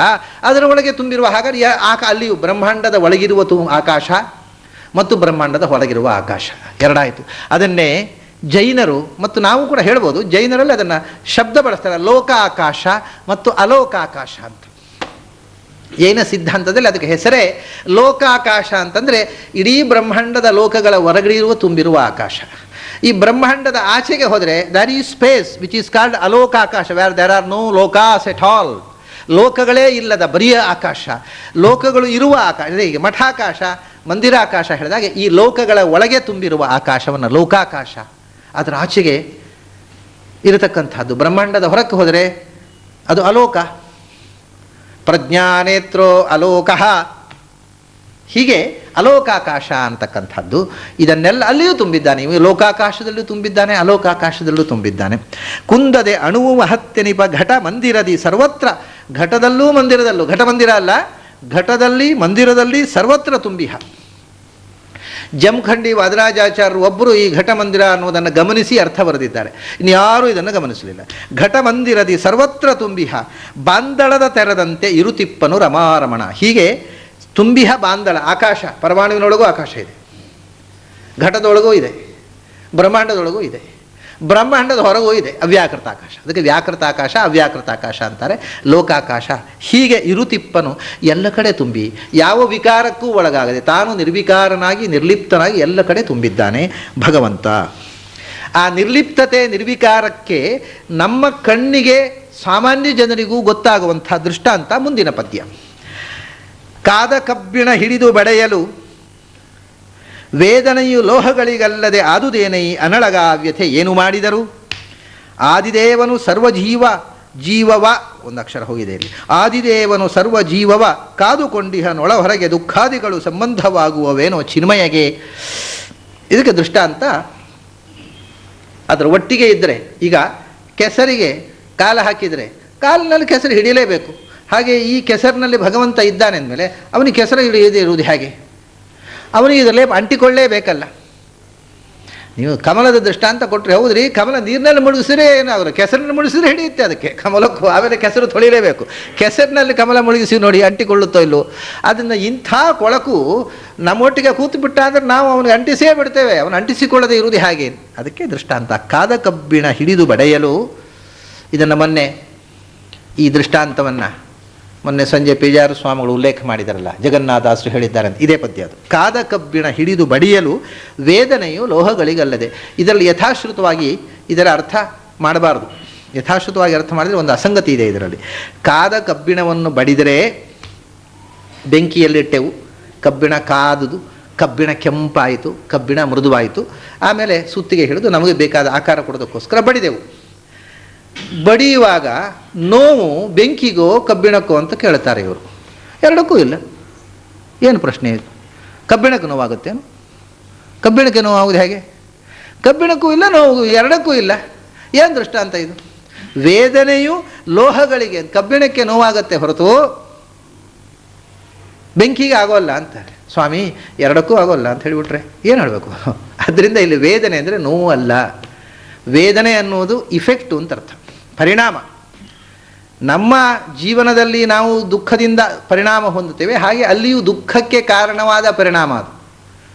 ಅದರ ಒಳಗೆ ತುಂಬಿರುವ ಹಾಗಾದ್ರೆ ಅಲ್ಲಿಯೂ ಬ್ರಹ್ಮಾಂಡದ ಒಳಗಿರುವ ಆಕಾಶ ಮತ್ತು ಬ್ರಹ್ಮಾಂಡದ ಹೊರಗಿರುವ ಆಕಾಶ ಎರಡಾಯಿತು. ಅದನ್ನೇ ಜೈನರು ಮತ್ತು ನಾವು ಕೂಡ ಹೇಳ್ಬೋದು, ಜೈನರಲ್ಲಿ ಅದನ್ನು ಶಬ್ದ ಬಳಸ್ತಾರೆ, ಲೋಕ ಆಕಾಶ ಮತ್ತು ಅಲೋಕ ಆಕಾಶ ಅಂತ. ಜೈನ ಸಿದ್ಧಾಂತದಲ್ಲಿ ಅದಕ್ಕೆ ಹೆಸರೇ ಲೋಕಾಕಾಶ ಅಂತಂದರೆ ಇಡೀ ಬ್ರಹ್ಮಾಂಡದ ಲೋಕಗಳ ಹೊರಗಡೆ ತುಂಬಿರುವ ಆಕಾಶ. ಈ ಬ್ರಹ್ಮಾಂಡದ ಆಚೆಗೆ ಹೋದರೆ there is space which is called ಅಲೋಕಾಕಾಶ, ವೇರ್ ದೇರ್ ಆರ್ ನೋ ಲೋಕಾಸ್ ಎಟ್ ಆಲ್. ಲೋಕಗಳೇ ಇಲ್ಲದ ಬರಿಯ ಆಕಾಶ, ಲೋಕಗಳು ಇರುವ ಆಕಾಶ. ಈಗ ಮಠಾಕಾಶ, ಮಂದಿರಾಕಾಶ ಹೇಳಿದಾಗ ಈ ಲೋಕಗಳ ಒಳಗೆ ತುಂಬಿರುವ ಆಕಾಶವನ್ನು ಲೋಕಾಕಾಶ, ಅದರ ಆಚೆಗೆ ಇರತಕ್ಕಂಥದ್ದು. ಬ್ರಹ್ಮಾಂಡದ ಹೊರಕ್ಕೆ ಹೋದರೆ ಅದು ಅಲೋಕ. ಪ್ರಜ್ಞಾನೇತ್ರೋ ಅಲೋಕಃ, ಹೀಗೆ ಅಲೋಕಾಕಾಶ ಅಂತಕ್ಕಂಥದ್ದು. ಇದನ್ನೆಲ್ಲ ಅಲ್ಲಿಯೂ ತುಂಬಿದ್ದಾನೆ. ಇವು ಲೋಕಾಕಾಶದಲ್ಲೂ ತುಂಬಿದ್ದಾನೆ, ಅಲೋಕಾಕಾಶದಲ್ಲೂ ತುಂಬಿದ್ದಾನೆ. ಕುಂದದೆ ಅಣುವು ಮಹತ್ಯನಿಪ ಘಟ ಮಂದಿರದಿ ಸರ್ವತ್ರ. ಘಟದಲ್ಲೂ ಮಂದಿರದಲ್ಲೂ, ಘಟ ಮಂದಿರ ಅಲ್ಲ, ಘಟದಲ್ಲಿ ಮಂದಿರದಲ್ಲಿ ಸರ್ವತ್ರ ತುಂಬಿಹ. ಜಮಖಂಡಿ ವಾದರಾಜಾಚಾರ್ಯರು ಒಬ್ಬರು ಈ ಘಟ ಮಂದಿರ ಅನ್ನೋದನ್ನು ಗಮನಿಸಿ ಅರ್ಥ ಬರೆದಿದ್ದಾರೆ, ಇನ್ಯಾರೂ ಇದನ್ನು ಗಮನಿಸಲಿಲ್ಲ. ಘಟ ಮಂದಿರದಿ ಸರ್ವತ್ರ ತುಂಬಿಹ ಬಾಂದಳದ ತೆರದಂತೆ ಇರುತಿಪ್ಪನು ರಮಾರಮಣ. ಹೀಗೆ ತುಂಬಿಹ ಬಾಂದಳ ಆಕಾಶ, ಪರಮಾಣುವಿನೊಳಗೂ ಆಕಾಶ ಇದೆ, ಘಟದೊಳಗೂ ಇದೆ, ಬ್ರಹ್ಮಾಂಡದೊಳಗೂ ಇದೆ, ಬ್ರಹ್ಮಾಂಡದ ಹೊರಗೂ ಇದೆ ಅವ್ಯಾಕೃತ ಆಕಾಶ. ಅದಕ್ಕೆ ವ್ಯಾಕೃತ ಆಕಾಶ, ಅವ್ಯಾಕೃತ ಆಕಾಶ ಅಂತಾರೆ, ಲೋಕಾಕಾಶ. ಹೀಗೆ ಇರುತಿಪ್ಪನು ಎಲ್ಲ ಕಡೆ ತುಂಬಿ ಯಾವ ವಿಕಾರಕ್ಕೂ ಒಳಗಾಗದೆ ತಾನು ನಿರ್ವಿಕಾರನಾಗಿ ನಿರ್ಲಿಪ್ತನಾಗಿ ಎಲ್ಲ ಕಡೆ ತುಂಬಿದ್ದಾನೆ ಭಗವಂತ. ಆ ನಿರ್ಲಿಪ್ತತೆ ನಿರ್ವಿಕಾರಕ್ಕೆ ನಮ್ಮ ಕಣ್ಣಿಗೆ ಸಾಮಾನ್ಯ ಜನರಿಗೂ ಗೊತ್ತಾಗುವಂಥ ದೃಷ್ಟಾಂತ ಮುಂದಿನ ಪದ್ಯ. ಕಾದ ಕಬ್ಬಿಣ ಹಿಡಿದು ಬಡೆಯಲು ವೇದನೆಯು ಲೋಹಗಳಿಗಲ್ಲದೆ ಆದುದೇನೈ ಅನಳಗಾವ್ಯತೆ ಏನು ಮಾಡಿದರು. ಆದಿದೇವನು ಜೀವವ ಒಂದು ಅಕ್ಷರ ಹೋಗಿದೆ ಇಲ್ಲಿ, ಆದಿದೇವನು ಸರ್ವ ಜೀವವ ಕಾದುಕೊಂಡಿಹನೊಳ ಹೊರಗೆ ದುಃಖಾದಿಗಳು ಸಂಬಂಧವಾಗುವವೇನೋ ಚಿನ್ಮಯಗೆ. ಇದಕ್ಕೆ ದೃಷ್ಟಾಂತ ಅದರ ಒಟ್ಟಿಗೆ ಇದ್ದರೆ, ಈಗ ಕೆಸರಿಗೆ ಕಾಲು ಹಾಕಿದರೆ ಕಾಲಿನಲ್ಲಿ ಕೆಸರು ಹಿಡಿಯಲೇಬೇಕು. ಹಾಗೆ ಈ ಕೆಸರಿನಲ್ಲಿ ಭಗವಂತ ಇದ್ದಾನೆ ಅಂದಮೇಲೆ ಅವನಿಗೆ ಕೆಸರು ಹಿಡಿಯದೇ ಇರುವುದು ಹೇಗೆ? ಅವನಿಗೆ ಇದರಲ್ಲೇ ಅಂಟಿಕೊಳ್ಳೇಬೇಕಲ್ಲ. ನೀವು ಕಮಲದ ದೃಷ್ಟಾಂತ ಕೊಟ್ಟರೆ ಹೌದ್ರಿ, ಕಮಲ ನೀರಿನಲ್ಲಿ ಮುಳುಗಿಸಿದ್ರೆ ಏನಾಗಲ್ಲ, ಕೆಸರಿನಲ್ಲಿ ಮುಳುಗಿಸಿದ್ರೆ ಹಿಡಿಯುತ್ತೆ ಅದಕ್ಕೆ ಕಮಲಕ್ಕೂ. ಆಮೇಲೆ ಕೆಸರು ತೊಳಿಲೇಬೇಕು. ಕೆಸರಿನಲ್ಲಿ ಕಮಲ ಮುಳುಗಿಸಿ ನೋಡಿ ಅಂಟಿಕೊಳ್ಳುತ್ತೋ ಇಲ್ಲೋ. ಅದನ್ನು ಇಂಥ ಕೊಳಕು ನಮ್ಮೊಟ್ಟಿಗೆ ಕೂತು ಬಿಟ್ಟ ಅಂದರೆ ನಾವು ಅವನಿಗೆ ಅಂಟಿಸೇ ಬಿಡ್ತೇವೆ, ಅವನು ಅಂಟಿಸಿಕೊಳ್ಳದೆ ಇರುವುದು ಹಾಗೆ. ಅದಕ್ಕೆ ದೃಷ್ಟಾಂತ ಕಾದ ಕಬ್ಬಿಣ ಹಿಡಿದು ಬಡೆಯಲು. ಇದನ್ನು ಮೊನ್ನೆ ಈ ದೃಷ್ಟಾಂತವನ್ನು ಮೊನ್ನೆ ಸಂಜೆ ಪೇಜಾರು ಸ್ವಾಮಿಗಳು ಉಲ್ಲೇಖ ಮಾಡಿದಾರಲ್ಲ, ಜಗನ್ನಾಥದಾಸರು ಹೇಳಿದ್ದಾರೆ ಅಂತ, ಇದೇ ಪದ್ಯ ಅದು. ಕಾದ ಕಬ್ಬಿಣ ಹಿಡಿದು ಬಡಿಯಲು ವೇದನೆಯು ಲೋಹಗಳಿಗಲ್ಲದೆ. ಇದರಲ್ಲಿ ಯಥಾಶ್ರುತವಾಗಿ ಇದರ ಅರ್ಥ ಮಾಡಬಾರ್ದು. ಯಥಾಶ್ರುತವಾಗಿ ಅರ್ಥ ಮಾಡಿದರೆ ಒಂದು ಅಸಂಗತಿ ಇದೆ ಇದರಲ್ಲಿ. ಕಾದ ಕಬ್ಬಿಣವನ್ನು ಬಡಿದರೆ ಬೆಂಕಿಯಲ್ಲಿಟ್ಟೆವು, ಕಬ್ಬಿಣ ಕಾದುದು, ಕಬ್ಬಿಣ ಕೆಂಪಾಯಿತು, ಕಬ್ಬಿಣ ಮೃದುವಾಯಿತು, ಆಮೇಲೆ ಸುತ್ತಿಗೆ ಹಿಡಿದು ನಮಗೆ ಬೇಕಾದ ಆಕಾರ ಕೊಡೋದಕ್ಕೋಸ್ಕರ ಬಡಿದೆವು. ಬಡಿಯುವಾಗ ನೋವು ಬೆಂಕಿಗೋ ಕಬ್ಬಿಣಕ್ಕೋ ಅಂತ ಕೇಳ್ತಾರೆ ಇವರು. ಎರಡಕ್ಕೂ ಇಲ್ಲ. ಏನು ಪ್ರಶ್ನೆ ಇದು? ಕಬ್ಬಿಣಕ್ಕೆ ನೋವಾಗುತ್ತೇನು? ಕಬ್ಬಿಣಕ್ಕೆ ನೋವಾಗುವುದು ಹೇಗೆ? ಕಬ್ಬಿಣಕ್ಕೂ ಇಲ್ಲ, ನೋವು ಎರಡಕ್ಕೂ ಇಲ್ಲ. ಏನು ದೃಷ್ಟಾಂತ ಇದು? ವೇದನೆಯು ಲೋಹಗಳಿಗೆ, ಕಬ್ಬಿಣಕ್ಕೆ ನೋವಾಗತ್ತೆ ಹೊರತು ಬೆಂಕಿಗೆ ಆಗೋಲ್ಲ ಅಂತಾರೆ. ಸ್ವಾಮಿ ಎರಡಕ್ಕೂ ಆಗೋಲ್ಲ ಅಂತ ಹೇಳಿಬಿಟ್ರೆ ಏನು ಹೇಳಬೇಕು? ಅದರಿಂದ ಇಲ್ಲಿ ವೇದನೆ ಅಂದರೆ ನೋವು ಅಲ್ಲ. ವೇದನೆ ಅನ್ನುವುದು ಇಫೆಕ್ಟು ಅಂತ ಅರ್ಥ, ಪರಿಣಾಮ. ನಮ್ಮ ಜೀವನದಲ್ಲಿ ನಾವು ದುಃಖದಿಂದ ಪರಿಣಾಮ ಹೊಂದುತ್ತೇವೆ, ಹಾಗೆ ಅಲ್ಲಿಯೂ ದುಃಖಕ್ಕೆ ಕಾರಣವಾದ ಪರಿಣಾಮ ಅದು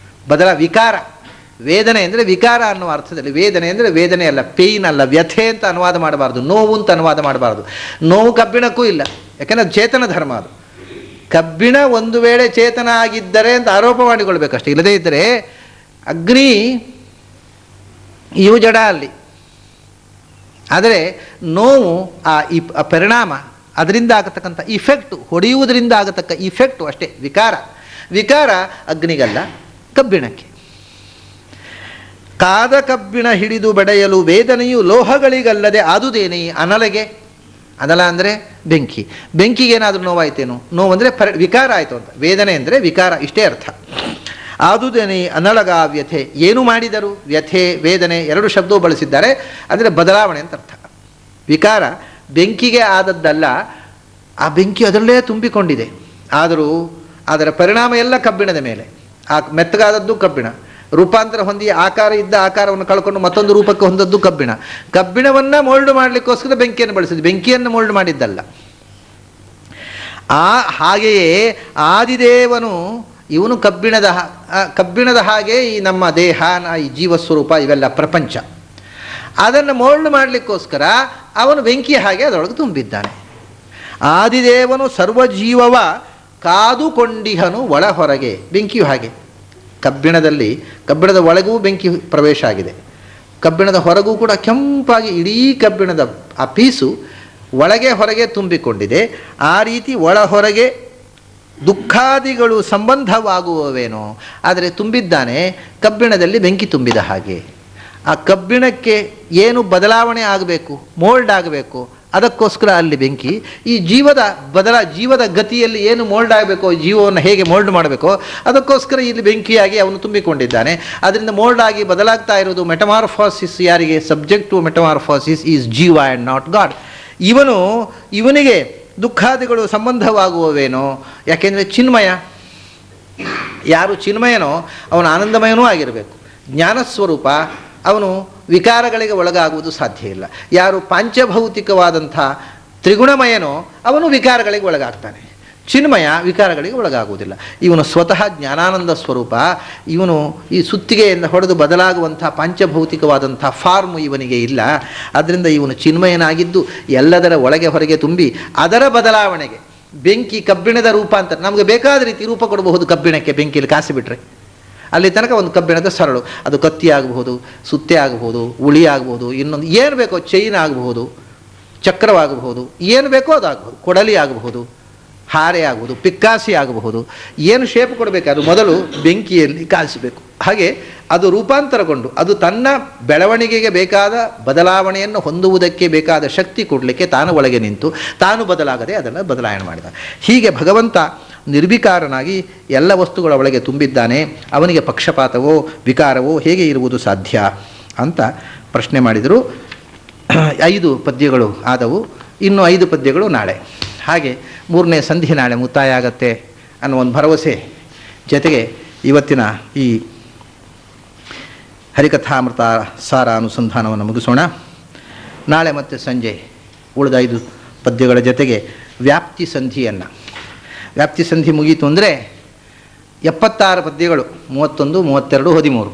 ವಿಕಾರ. ವೇದನೆ ಅಂದರೆ ವಿಕಾರ ಅನ್ನುವ ಅರ್ಥದಲ್ಲಿ. ವೇದನೆ ಅಂದರೆ ವೇದನೆ ಅಲ್ಲ, ಪೇಯ್ನ್ ಅಲ್ಲ, ವ್ಯಥೆ ಅಂತ ಅನುವಾದ ಮಾಡಬಾರ್ದು, ನೋವು ಅಂತ ಅನುವಾದ ಮಾಡಬಾರ್ದು. ನೋವು ಕಬ್ಬಿಣಕ್ಕೂ ಇಲ್ಲ, ಯಾಕೆಂದರೆ ಅದು ಚೇತನ ಧರ್ಮ. ಅದು ಕಬ್ಬಿಣ ಒಂದು ವೇಳೆ ಚೇತನ ಆಗಿದ್ದರೆ ಅಂತ ಆರೋಪ ಮಾಡಿಕೊಳ್ಬೇಕಷ್ಟೇ. ಇಲ್ಲದೇ ಇದ್ದರೆ ಅಗ್ನಿ ಇವು ಜಡ ಅಲ್ಲಿ. ಆದರೆ ನೋವು ಆ ಪರಿಣಾಮ, ಅದರಿಂದ ಆಗತಕ್ಕಂಥ ಇಫೆಕ್ಟು, ಹೊಡೆಯುವುದರಿಂದ ಆಗತಕ್ಕ ಇಫೆಕ್ಟು ಅಷ್ಟೇ ವಿಕಾರ. ವಿಕಾರ ಅಗ್ನಿಗಲ್ಲ, ಕಬ್ಬಿಣಕ್ಕೆ. ಕಾದ ಕಬ್ಬಿಣ ಹಿಡಿದು ಬಡೆಯಲು ವೇದನೆಯು ಲೋಹಗಳಿಗಲ್ಲದೆ ಆದುದೇನೆ ಅನಲಗೆ. ಅನಲ ಅಂದರೆ ಬೆಂಕಿ. ಬೆಂಕಿಗೆ ಏನಾದರೂ ನೋವಾಯ್ತೇನು? ನೋವು ಅಂದರೆ ವಿಕಾರ ಆಯಿತು ಅಂತ. ವೇದನೆ ಅಂದರೆ ವಿಕಾರ, ಇಷ್ಟೇ ಅರ್ಥ. ಆದುದೇನೆ ಅನಲಗ ವ್ಯಥೆ. ಏನು ಮಾಡಿದರು? ವ್ಯಥೆ ವೇದನೆ ಎರಡು ಶಬ್ದವು ಬಳಸಿದ್ದಾರೆ, ಅಂದರೆ ಬದಲಾವಣೆ ಅಂತ ಅರ್ಥ. ವಿಕಾರ ಬೆಂಕಿಗೆ ಆದದ್ದಲ್ಲ, ಆ ಬೆಂಕಿ ಅದರಲ್ಲೇ ತುಂಬಿಕೊಂಡಿದೆ. ಆದರೂ ಅದರ ಪರಿಣಾಮ ಎಲ್ಲ ಕಬ್ಬಿಣದ ಮೇಲೆ. ಆ ಮೆತ್ತಗಾದದ್ದು ಕಬ್ಬಿಣ, ರೂಪಾಂತರ ಹೊಂದಿ ಆಕಾರ ಇದ್ದ ಆಕಾರವನ್ನು ಕಳ್ಕೊಂಡು ಮತ್ತೊಂದು ರೂಪಕ್ಕೆ ಹೊಂದದ್ದು ಕಬ್ಬಿಣ. ಕಬ್ಬಿಣವನ್ನು ಮೋಲ್ಡ್ ಮಾಡಲಿಕ್ಕೋಸ್ಕರ ಬೆಂಕಿಯನ್ನು ಬಳಸಿದ್ದು, ಬೆಂಕಿಯನ್ನು ಮೋಲ್ಡ್ ಮಾಡಿದ್ದಲ್ಲ. ಹಾಗೆಯೇ ಆದಿದೇವನು ಇವನು ಕಬ್ಬಿಣದ ಹಾಗೆ ಈ ನಮ್ಮ ದೇಹ, ಈ ಜೀವಸ್ವರೂಪ, ಇವೆಲ್ಲ ಪ್ರಪಂಚ, ಅದನ್ನು ಮೋಲ್ಡ್ ಮಾಡಲಿಕ್ಕೋಸ್ಕರ ಅವನು ಬೆಂಕಿ ಹಾಗೆ ಅದರೊಳಗೆ ತುಂಬಿದ್ದಾನೆ. ಆದಿದೇವನು ಸರ್ವಜೀವವ ಕಾದುಕೊಂಡಿಹನು ಒಳ ಹೊರಗೆ. ಬೆಂಕಿಯು ಹಾಗೆ. ಕಬ್ಬಿಣದ ಒಳಗೂ ಬೆಂಕಿ ಪ್ರವೇಶ ಆಗಿದೆ, ಕಬ್ಬಿಣದ ಹೊರಗೂ ಕೂಡ ಕೆಂಪಾಗಿ ಇಡೀ ಕಬ್ಬಿಣದ ಆ ಪೀಸು ಒಳಗೆ ಹೊರಗೆ ತುಂಬಿಕೊಂಡಿದೆ. ಆ ರೀತಿ ಒಳ ಹೊರಗೆ ದುಃಖಾದಿಗಳು ಸಂಬಂಧವಾಗುವವೇನೋ, ಆದರೆ ತುಂಬಿದ್ದಾನೆ ಕಬ್ಬಿಣದಲ್ಲಿ ಬೆಂಕಿ ತುಂಬಿದ ಹಾಗೆ. ಆ ಕಬ್ಬಿಣಕ್ಕೆ ಏನು ಬದಲಾವಣೆ ಆಗಬೇಕು, ಮೋಲ್ಡ್ ಆಗಬೇಕು, ಅದಕ್ಕೋಸ್ಕರ ಅಲ್ಲಿ ಬೆಂಕಿ. ಈ ಜೀವದ ಗತಿಯಲ್ಲಿ ಏನು ಮೋಲ್ಡ್ ಆಗಬೇಕೋ, ಜೀವವನ್ನು ಹೇಗೆ ಮೋಲ್ಡ್ ಮಾಡಬೇಕೋ ಅದಕ್ಕೋಸ್ಕರ ಇಲ್ಲಿ ಬೆಂಕಿಯಾಗಿ ಅವನು ತುಂಬಿಕೊಂಡಿದ್ದಾನೆ. ಅದರಿಂದ ಮೋಲ್ಡ್ ಆಗಿ ಬದಲಾಗ್ತಾ ಇರೋದು ಮೆಟಮಾರ್ಫಾಸಿಸ್. ಯಾರಿಗೆ? ಸಬ್ಜೆಕ್ಟ್ ಟು ಮೆಟಮಾರ್ಫಾಸಿಸ್ ಈಸ್ ಜೀವ ಆ್ಯಂಡ್ ನಾಟ್ ಗಾಡ್. ಇವನಿಗೆ ದುಃಖಾದಿಗಳು ಸಂಬಂಧವಾಗುವವೇನೋ, ಯಾಕೆಂದರೆ ಚಿನ್ಮಯ. ಯಾರು ಚಿನ್ಮಯನೋ ಅವನು ಆನಂದಮಯನೂ ಆಗಿರಬೇಕು, ಜ್ಞಾನಸ್ವರೂಪ. ಅವನು ವಿಕಾರಗಳಿಗೆ ಒಳಗಾಗುವುದು ಸಾಧ್ಯ ಇಲ್ಲ. ಯಾರು ಪಾಂಚಭೌತಿಕವಾದಂಥ ತ್ರಿಗುಣಮಯನೋ ಅವನು ವಿಕಾರಗಳಿಗೆ ಒಳಗಾಗ್ತಾನೆ. ಚಿನ್ಮಯ ವಿಕಾರಗಳಿಗೆ ಒಳಗಾಗುವುದಿಲ್ಲ. ಇವನು ಸ್ವತಃ ಜ್ಞಾನಾನಂದ ಸ್ವರೂಪ. ಇವನು ಈ ಸುತ್ತಿಗೆಯಿಂದ ಹೊಡೆದು ಬದಲಾಗುವಂಥ ಪಾಂಚಭೌತಿಕವಾದಂಥ ಫಾರ್ಮ್ ಇವನಿಗೆ ಇಲ್ಲ. ಆದ್ದರಿಂದ ಇವನು ಚಿನ್ಮಯನಾಗಿದ್ದು ಎಲ್ಲದರ ಒಳಗೆ ಹೊರಗೆ ತುಂಬಿ ಅದರ ಬದಲಾವಣೆಗೆ ಬೆಂಕಿ ಕಬ್ಬಿಣದ ರೂಪಾಂತರ. ನಮಗೆ ಬೇಕಾದ ರೀತಿ ರೂಪ ಕೊಡಬಹುದು ಕಬ್ಬಿಣಕ್ಕೆ, ಬೆಂಕಿಯಲ್ಲಿ ಕಾಸಿಬಿಟ್ರೆ. ಅಲ್ಲಿ ತನಕ ಒಂದು ಕಬ್ಬಿಣದ ಸರಳು, ಅದು ಕತ್ತಿ ಆಗಬಹುದು, ಸುತ್ತೆ ಆಗಬಹುದು, ಉಳಿ ಆಗಬಹುದು, ಇನ್ನೊಂದು ಏನು ಬೇಕೋ ಚೈನ್ ಆಗಬಹುದು, ಚಕ್ರವಾಗಬಹುದು, ಏನು ಬೇಕೋ ಅದಾಗಬಹುದು, ಕೊಡಲಿ ಆಗಬಹುದು, ಹಾರೆ ಆಗಬಹುದು, ಪಿಕ್ಕಾಸಿ ಆಗಬಹುದು. ಏನು ಶೇಪ್ ಕೊಡಬೇಕು ಅದು ಮೊದಲು ಬೆಂಕಿಯಲ್ಲಿ ಕಾಯಿಸಬೇಕು. ಹಾಗೆ ಅದು ರೂಪಾಂತರಗೊಂಡು ಅದು ತನ್ನ ಬೆಳವಣಿಗೆಗೆ ಬೇಕಾದ ಬದಲಾವಣೆಯನ್ನು ಹೊಂದುವುದಕ್ಕೆ ಬೇಕಾದ ಶಕ್ತಿ ಕೊಡಲಿಕ್ಕೆ ತಾನು ಒಳಗೆ ನಿಂತು ತಾನು ಬದಲಾಗದೆ ಅದನ್ನು ಬದಲಾವಣೆ ಮಾಡಿದ. ಹೀಗೆ ಭಗವಂತ ನಿರ್ವಿಕಾರನಾಗಿ ಎಲ್ಲ ವಸ್ತುಗಳ ಒಳಗೆ ತುಂಬಿದ್ದಾನೆ. ಅವನಿಗೆ ಪಕ್ಷಪಾತವೋ ವಿಕಾರವೋ ಹೇಗೆ ಇರುವುದು ಸಾಧ್ಯ ಅಂತ ಪ್ರಶ್ನೆ ಮಾಡಿದರು. 5 ಪದ್ಯಗಳು ಆದವು, ಇನ್ನು 5 ಪದ್ಯಗಳು ನಾಳೆ. ಹಾಗೆ 3ನೇ ಸಂಧಿ ನಾಳೆ ಮುಕ್ತಾಯ ಆಗತ್ತೆ ಅನ್ನೋ ಒಂದು ಭರವಸೆ ಜೊತೆಗೆ ಇವತ್ತಿನ ಈ ಹರಿಕಥಾಮೃತ ಸಾರ ಅನುಸಂಧಾನವನ್ನು ಮುಗಿಸೋಣ. ನಾಳೆ ಮತ್ತೆ ಸಂಜೆ ಉಳಿದ 5 ಪದ್ಯಗಳ ಜೊತೆಗೆ ವ್ಯಾಪ್ತಿ ಸಂಧಿ ಮುಗೀತು ಅಂದರೆ 76 ಪದ್ಯಗಳು, 31, 32, 13.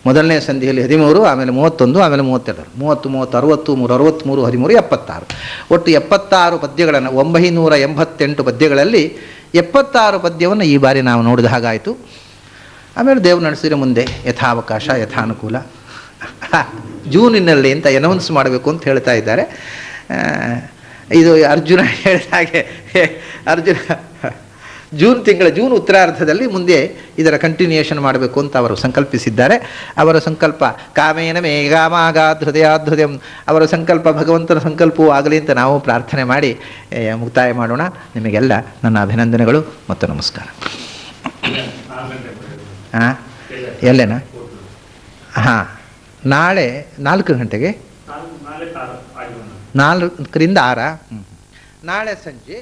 ಮೊದಲನೇ ಸಂಧಿಯಲ್ಲಿ 13, ಆಮೇಲೆ 31, ಆಮೇಲೆ 32, 30, 30, 60, 3, 63, 76. ಒಟ್ಟು 76 ಪದ್ಯಗಳನ್ನು 988 ಪದ್ಯಗಳಲ್ಲಿ 76 ಪದ್ಯವನ್ನು ಈ ಬಾರಿ ನಾವು ನೋಡಿದ ಹಾಗಾಯಿತು. ಆಮೇಲೆ ದೇವರು ನಡೆಸಿದ್ರೆ ಮುಂದೆ ಯಥಾವಕಾಶ ಯಥಾನುಕೂಲ ಜೂನಿನಲ್ಲಿ ಅಂತ ಅನೌನ್ಸ್ ಮಾಡಬೇಕು ಅಂತ ಹೇಳ್ತಾ ಇದ್ದಾರೆ. ಇದು ಅರ್ಜುನ ಹೇಳಿದ ಹಾಗೆ ಜೂನ್ ಉತ್ತರಾರ್ಧದಲ್ಲಿ ಮುಂದೆ ಇದರ ಕಂಟಿನ್ಯೂಯೇಷನ್ ಮಾಡಬೇಕು ಅಂತ ಅವರು ಸಂಕಲ್ಪಿಸಿದ್ದಾರೆ. ಅವರ ಸಂಕಲ್ಪ ಕಾಮೇನ ಮೇಘಾಮಾಗಾದ್ ಹೃದಯಾಧೃದಯಂ, ಅವರ ಸಂಕಲ್ಪ ಭಗವಂತನ ಸಂಕಲ್ಪವೂ ಆಗಲಿ ಅಂತ ನಾವು ಪ್ರಾರ್ಥನೆ ಮಾಡಿ ಮುಕ್ತಾಯ ಮಾಡೋಣ. ನಿಮಗೆಲ್ಲ ನನ್ನ ಅಭಿನಂದನೆಗಳು ಮತ್ತು ನಮಸ್ಕಾರ. ಹಾಂ, ಎಲ್ಲೇನಾ? ಹಾಂ, ನಾಳೆ 4 ಗಂಟೆಗೆ, 4ರಿಂದ 6. ನಾಳೆ ಸಂಜೆ